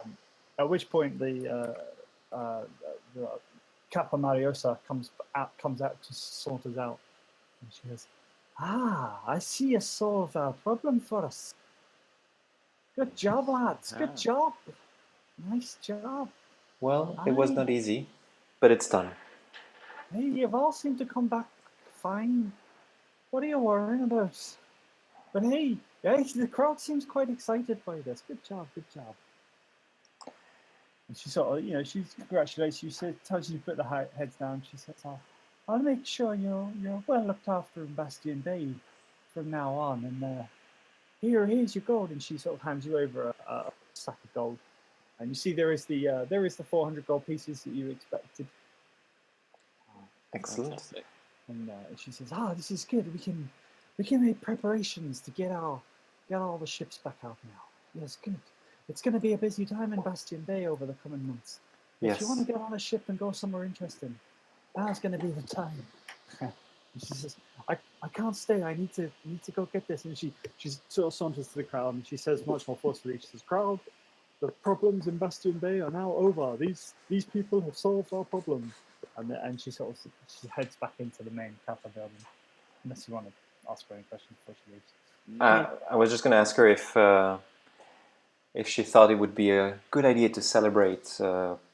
At which point the Kappa Mariosa comes out, just saunters out, and she goes, "Ah, I see you solved a problem for us. Good job, lads. Good job. Nice job. Well, it was not easy, but it's done. Hey, you've all seemed to come back fine. What are you worrying about? But hey, the crowd seems quite excited by this. Good job, good job." And she sort of, she congratulates you, tells you to put the heads down. She says, "I'll make sure you're well looked after in Bastion Bay from now on. And here's your gold." And she sort of hands you over a sack of gold. And you see there is the 400 gold pieces that you expected. Excellent. Fantastic. And she says, "This is good. We can make preparations to get all the ships back out now. Yes, good. It's going to be a busy time in Bastion Bay over the coming months. If you want to get on a ship and go somewhere interesting, now's going to be the time." And she says, I can't stay. I need to go get this." And she sort of saunters to the crowd and she says much more forcefully, she says, "Crowd, the problems in Bastion Bay are now over. These people have solved our problem." And she heads back into the main Kappa building. Unless you want to ask her any questions before she leaves. I was just going to ask her if she thought it would be a good idea to celebrate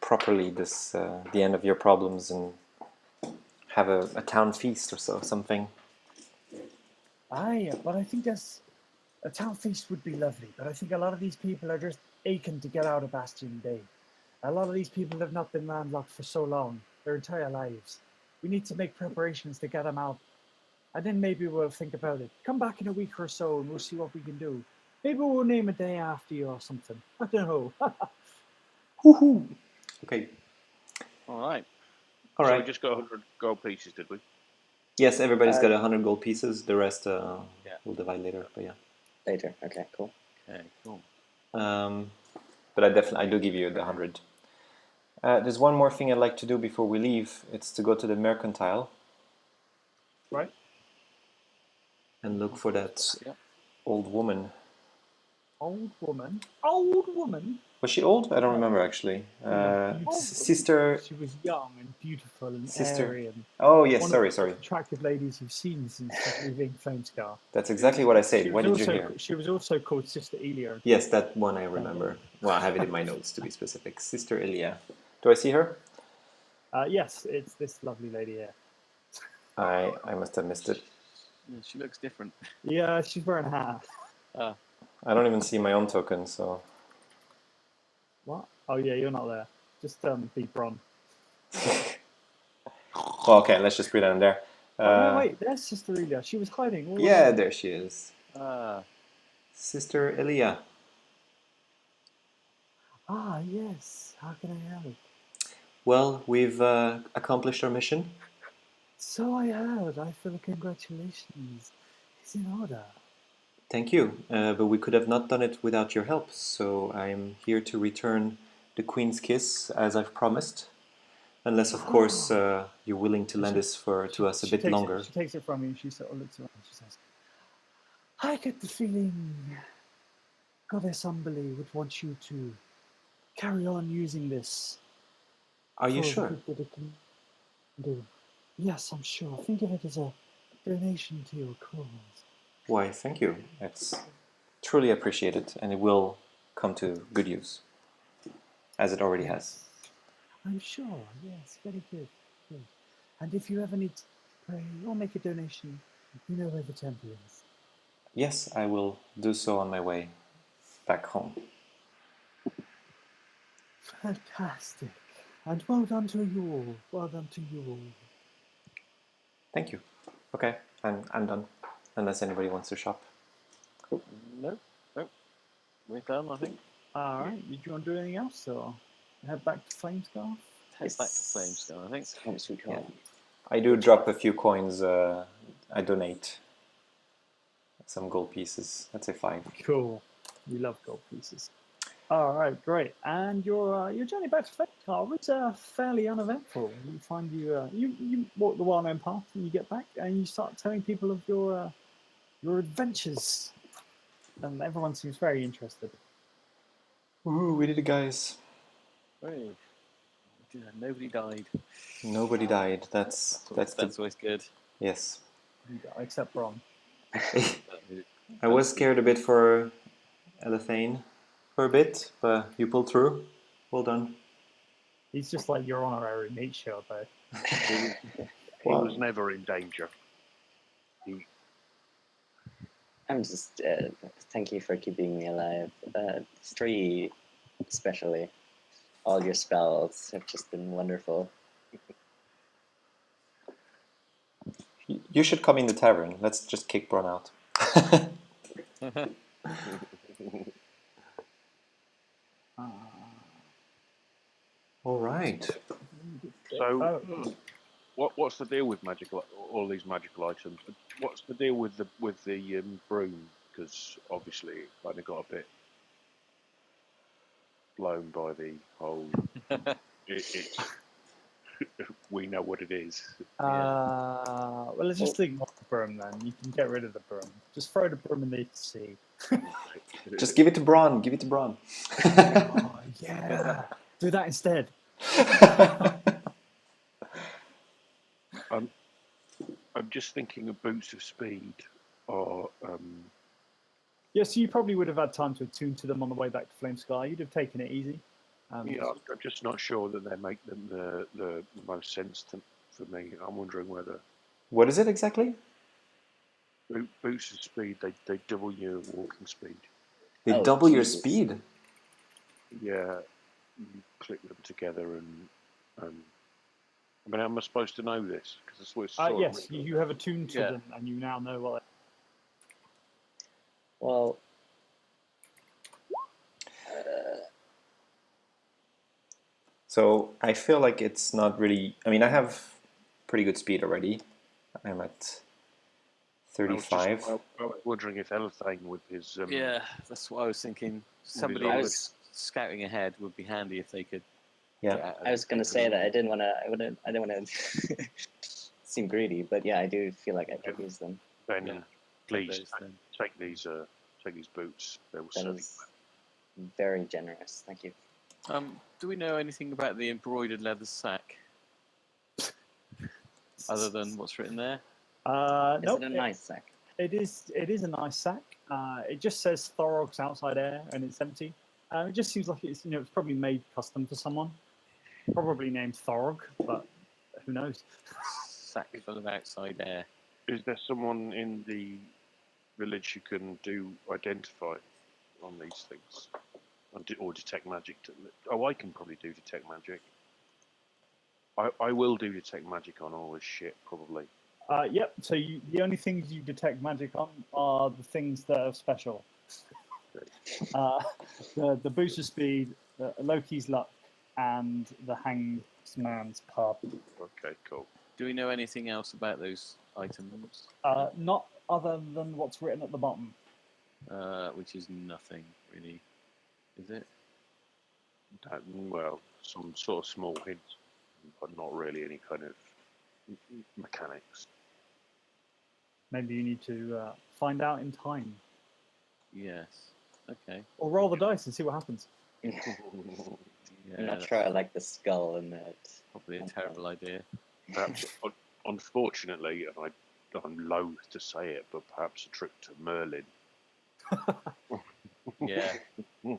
properly the end of your problems and have a town feast or something. Aye, but I think a town feast would be lovely. But I think a lot of these people are just aching to get out of Bastion Bay. A lot of these people have not been landlocked for so long, their entire lives. We need to make preparations to get them out. And then maybe we'll think about it. Come back in a week or so and we'll see what we can do. Maybe we'll name a day after you or something. I don't know. Woohoo! Okay. All right. All So right. we just got 100 gold pieces, did we? Yes, everybody's got 100 gold pieces. The rest we'll divide later. But yeah. Later. Okay, cool. Okay, cool. But I do give you the 100. There's one more thing I'd like to do before we leave. It's to go to the mercantile. Right. And look for that old woman. Old woman? Old woman? Was she old? I don't remember actually. Sister. She was young and beautiful and Sister. airy and Oh yes, one sorry. of the most attractive ladies you've seen since leaving Flamescar. That's exactly what I said. What did you hear? She was also called Sister Elia. Yes, that one I remember. Well, I have it in my notes to be specific. Sister Elia. Do I see her? Yes, it's this lovely lady here. I must have missed it. Yeah, she looks different. Yeah, she's wearing a hat. I don't even see my own token, so. What? Oh yeah, you're not there. Just be Bron. Well, okay, let's just put that in there. No, wait, there's Sister Elia. She was hiding. All Yeah, along. there she is. Sister Elia. Yes. How can I help? Well, we've accomplished our mission. So I heard. I feel congratulations. It's in order. Thank you, but we could have not done it without your help, so I'm here to return the Queen's Kiss as I've promised. Unless, of course, you're willing to lend this to us a bit longer. She takes it from you and she sort of looks around and she says, "I get the feeling Goddess Umberly would want you to carry on using this." Are you sure? That it can do. Yes, I'm sure. Think of it as a donation to your cause. Why, thank you. It's truly appreciated, and it will come to good use, as it already has. I'm sure. Yes, very good. Good. And if you ever need to pray or make a donation, you know where the temple is. Yes, I will do so on my way back home. Fantastic. And well done to you all. Well done to you all. Thank you. Okay, I'm done. Unless anybody wants to shop. No, we're done. I think. All right. Did you want to do anything else, or head back to Flamescar? Head back to Flamescar. I think. Home sweet home. I do drop a few coins. I donate some gold pieces. Let's say 5. Cool. You love gold pieces. All right, great. And your journey back to Flamescar was fairly uneventful. You find you walk the well-known path, and you get back, and you start telling people of your adventures, and everyone seems very interested. Ooh, we did it, guys. Hey, nobody died. Nobody died. That's always good. yes. Except Bron. I was scared a bit for Elathane for a bit, but you pulled through. Well done. He's just like your honorary meat shield, though. He was never in danger. I'm just thank you for keeping me alive. 3 especially. All your spells have just been wonderful. You should come in the tavern. Let's just kick Bron out. All right. So, what's the deal with all these magical items? What's the deal with the broom? Because obviously, it kind of got a bit blown by the whole. We know what it is. Well, let's just ignore the broom then. You can get rid of the broom. Just throw the broom in the sea. Just give it to Bron. Give it to Bron. Oh, yeah. Do that instead. I'm just thinking of boots of speed, or Yes, you probably would have had time to attune to them on the way back to Flamescar. You'd have taken it easy. yeah, I'm just not sure that they make them the most sense for me. I'm wondering whether What is it exactly? boots of speed they double your walking speed. They Oh, double your Jesus. speed. Yeah, you click them together and I mean, am I supposed to know this? Because it's what it's sort of Yes, written. you have attuned to Yeah. them, and you now know what. Well, So I feel like it's not really. I mean, I have pretty good speed already. I'm at 35. I was wondering if Elathane with his Yeah, that's what I was thinking. Somebody I who was- was scouting ahead would be handy if they could. Yeah. get out of I was this going to bit. say that I didn't want to seem greedy, but yeah, I do feel like I could use them. then Yeah, please those then. take these boots. They will That serve is very generous. Thank you. Do we know anything about the embroidered leather sack? Other than what's written there? Is Nope, it a nice sack? It is a nice sack. It just says Thorog's outside air, and it's empty. It just seems like it's it's probably made custom for someone, probably named Thorog, but who knows? Sack full of outside air. Is there someone in the village who can identify on these things, or detect magic? I can probably do detect magic. I will do detect magic on all this shit probably. Yep. So the only things you detect magic on are the things that are special. The boost of speed, Loki's luck, and the hanged man's pub. Okay, cool. Do we know anything else about those items? Not other than what's written at the bottom. Which is nothing really, is it? Well, some sort of small hints, but not really any kind of mechanics. Maybe you need to find out in time, Yes. Okay. or roll the dice and see what happens. Yeah, I'm not that's sure I like the skull in that. probably a terrible idea. Perhaps, unfortunately, and I'm loath to say it, but perhaps a trip to Merlin. Yeah. For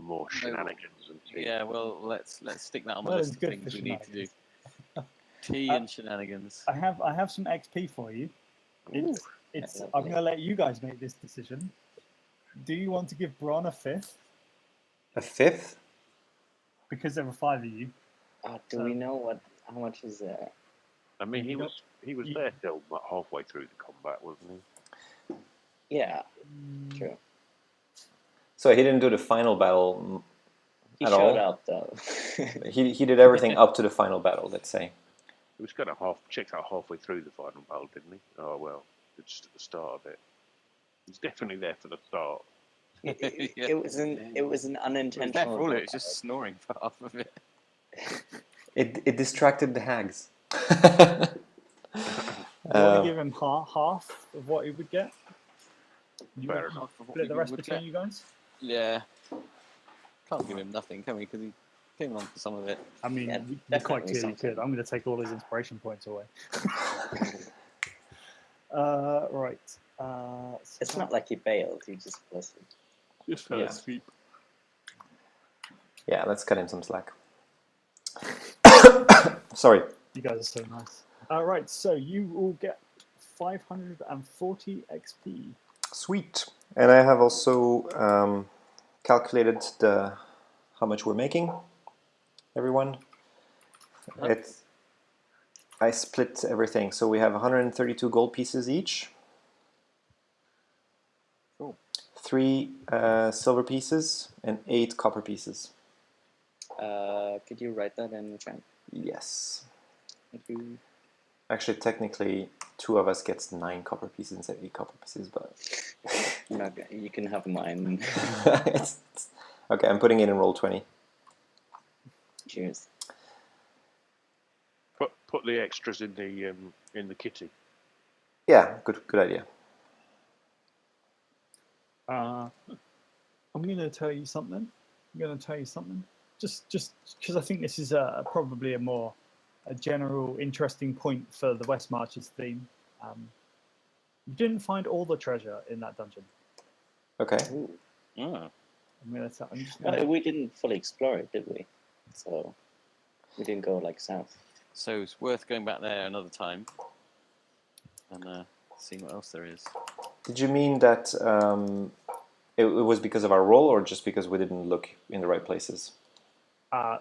more shenanigans and tea. Yeah. Well, let's stick that on the Well, list it's of good things for we need to do. shenanigans. Tea and shenanigans. I have some XP for you. It's I'm going to let you guys make this decision. Do you want to give Bron a 5th? A 5th? because there were 5 of you. Do we know how much is there? I mean, he You was there till about halfway through the combat, wasn't he? Yeah, true. So he didn't do the final battle He at showed all. up though. He did everything up to the final battle, let's say. He was kind of checked out halfway through the final battle, didn't he? Oh well, just at the start of it. He's definitely there for the start. It was an It was there unintentional. for all it was just snoring for half of it. It distracted the hags. You want to give him half of what he would get? You Fair would enough. split the rest between you guys? Yeah. Can't give him nothing, can we? Because he came along for some of it. I mean, Yeah, you quite definitely clearly something. could. I'm going to take all his inspiration points away. Right. So It's not like he failed. He just listened. Just fell Yeah. asleep. Yeah, let's cut him some slack. Sorry. You guys are so nice. Right, so you will get 540 XP. Sweet. And I have also calculated how much we're making. Everyone. I split everything, so we have 132 gold pieces each. Cool. 3 silver pieces and 8 copper pieces. Could you write that in the chat? Yes. Thank you. Actually, technically, 2 of us gets 9 copper pieces instead of 8 copper pieces, but No, you can have mine. okay. I'm putting it in Roll20. Cheers. Put the extras in the kitty. Yeah, good idea. I'm going to tell you something. Just because I think this is probably a general interesting point for the West Marches theme. You didn't find all the treasure in that dungeon. Okay. Ooh. Oh. We didn't fully explore it, did we? So we didn't go like south. So it's worth going back there another time and seeing what else there is. Did you mean that it was because of our roll, or just because we didn't look in the right places? No,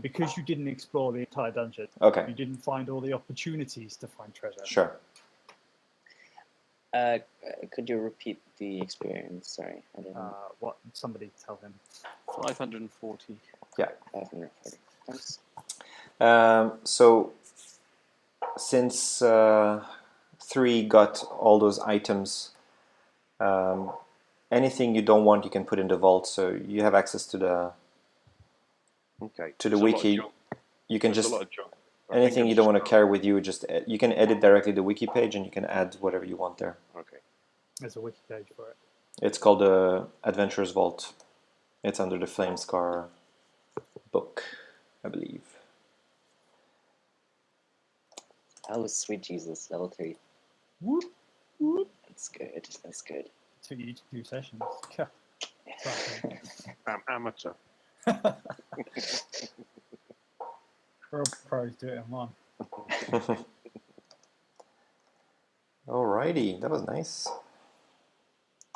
because you didn't explore the entire dungeon. Okay. You didn't find all the opportunities to find treasure. Sure. Could you repeat the experience? Sorry, I didn't. What? Somebody tell him. 540. Yeah. 540. Thanks. So since 3 got all those items, anything you don't want, you can put in the vault. So you have access to the wiki. You can just anything you don't want to carry with you, you can edit directly the wiki page, and you can add whatever you want there. Okay. There's a wiki page for it. It's called the Adventurer's Vault. It's under the Flamescar book, I believe. Oh, sweet Jesus, level 3. Whoop, whoop. That's good. That's good. Took you 2 sessions. Amateur. Pros do it in one. Alrighty, that was nice.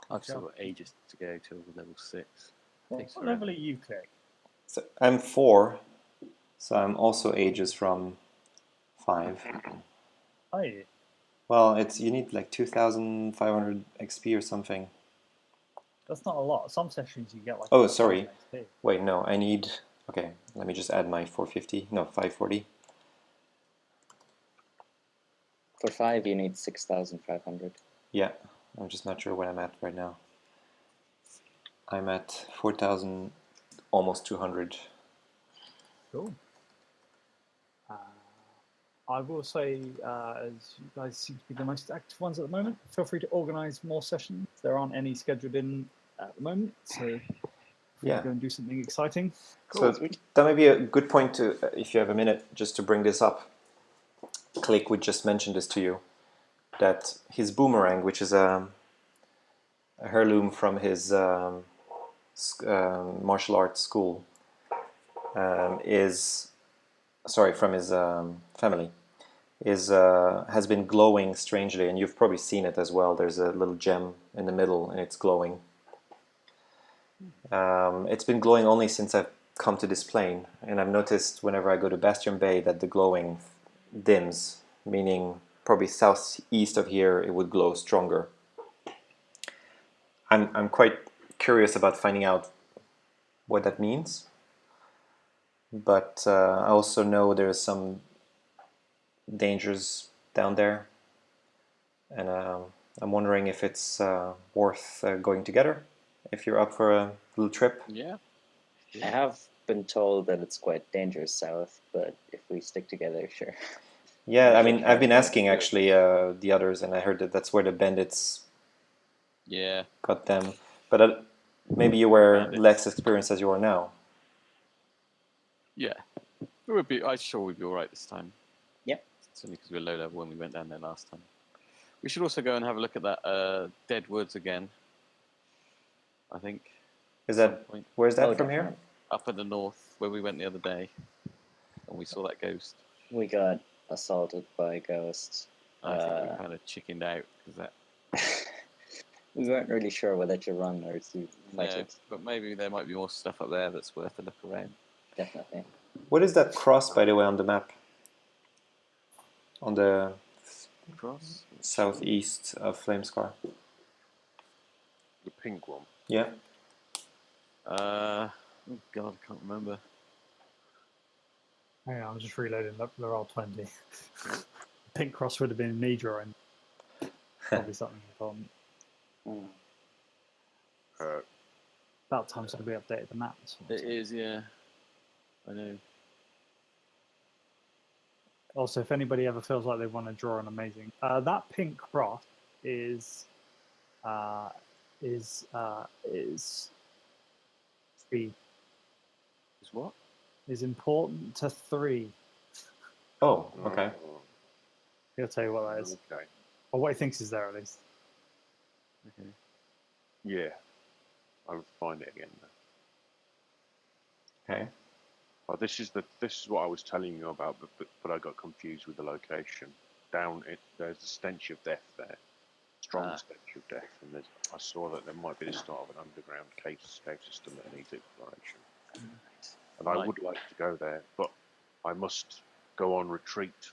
I've still got ages to go till level 6. What level are you, Click? So I'm 4, so I'm also ages from 5. Are you? Well, you need like 2,500 XP or something. That's not a lot. Some sessions you get like. Oh, sorry. 1,000 XP. Wait, no, I need. Okay, let me just add my 450. No, 540. For 5, you need 6,500. Yeah, I'm just not sure what I'm at right now. I'm at 4,000, almost 200. Cool. I will say, as you guys seem to be the most active ones at the moment, feel free to organise more sessions. There aren't any scheduled in at the moment, so Yeah. go and do something exciting. So that might be a good point to, if you have a minute, just to bring this up. Click would just mention this to you, that his boomerang, which is a heirloom from his martial arts school, from his family, has been glowing strangely, and you've probably seen it as well. There's a little gem in the middle, and it's glowing. It's been glowing only since I've come to this plane, and I've noticed whenever I go to Bastion Bay that the glowing dims, meaning probably southeast of here it would glow stronger. I'm quite curious about finding out what that means, but I also know there's some dangers down there, and I'm wondering if it's worth going together, if you're up for a little trip. Yeah. I have been told that it's quite dangerous south, but if we stick together, sure. Yeah, I mean, Yeah, I've been yeah, asking good. actually the others, and I heard that that's where the bandits Yeah. got them. But maybe you were Bandits. less experienced as you are now. Yeah. It would be. I'm sure we'd be all right this time. Yep. Certainly because we were low level when we went down there last time. We should also go and have a look at that dead woods again. I think. Is at some that point. where's that Oh, from here? definitely. Up in the north where we went the other day, and we saw that ghost? We got assaulted by a ghost. I think we kind of chickened out because that. We weren't really sure whether to run or to fight No, it. but maybe there might be more stuff up there that's worth a look around. Definitely. What is that cross, by the way, on the map? On the Cross. southeast of Flamescar. The pink one. Yeah. Oh God, I can't remember. Hang on, I'm just reloading the Roll20. Pink cross would have been me drawing. Probably something important. Uh, About time so we updated the maps. It is, yeah. I know. Also, if anybody ever feels like they want to draw an amazing, that pink cross is three. Is what? Is important to 3. Oh, okay. He'll tell you what that is, Okay. or what he thinks is there at least. Okay. Yeah. I'll find it again. Okay. Oh, this is what I was telling you about, but I got confused with the location. Down it, there's the stench of death there, strong stench of death, and I saw that there might be the start of an underground cave system that needs exploration. And I would like to go there, but I must go on retreat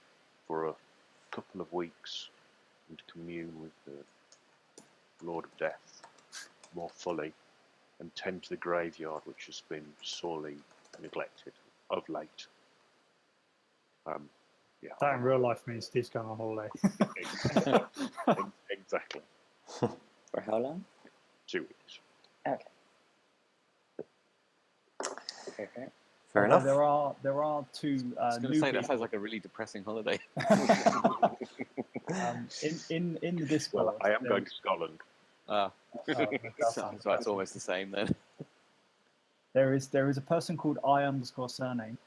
for a couple of weeks and commune with the Lord of Death more fully, and tend to the graveyard, which has been sorely neglected of late. Yeah. That in real life means Steve's going on holiday. Exactly. For how long? 2 weeks. Okay. Okay. Fair enough. There are 2 I was going new to say that people sounds like a really depressing holiday. in the Discord. Well, I am going to Scotland. So it's almost the same then. There is a person called I_surname,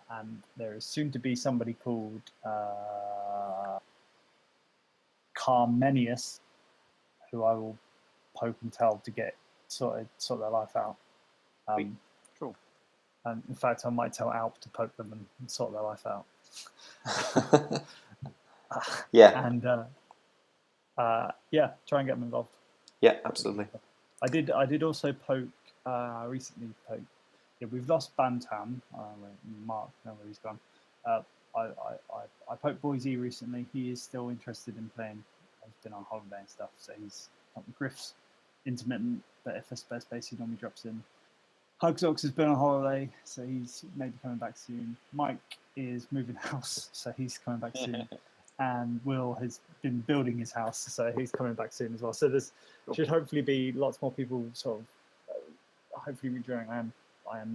and there is soon to be somebody called Carmenius, who I will poke and tell to get sort their life out. Cool. And in fact, I might tell Alp to poke them and sort their life out. Yeah. And yeah, try and get them involved. Yeah, absolutely. I did also poke recently. Yeah, we've lost Bantam. Mark, no, where he's gone. I poked Boise recently. He is still interested in playing. He's been on holiday and stuff, so he's Griff's intermittent, but if a spare space, he normally drops in. Hugsox has been on holiday, so he's maybe coming back soon. Mike is moving house, so he's coming back soon. And Will has been building his house, so he's coming back soon as well. So there's should hopefully be lots more people sort of hopefully rejoining. I am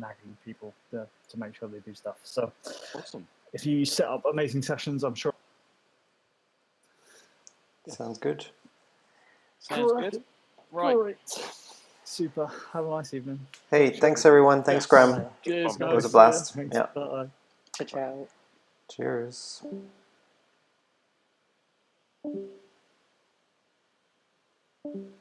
nagging people to make sure they do stuff. So Awesome. if you set up amazing sessions, I'm sure. Sounds good. Sounds good. Right. Super. Have a nice evening. Hey, thanks everyone. Thanks, Graham. Cheers, It was a guys. blast. Thanks. Yeah. Bye. Ciao. Cheers. Ciao.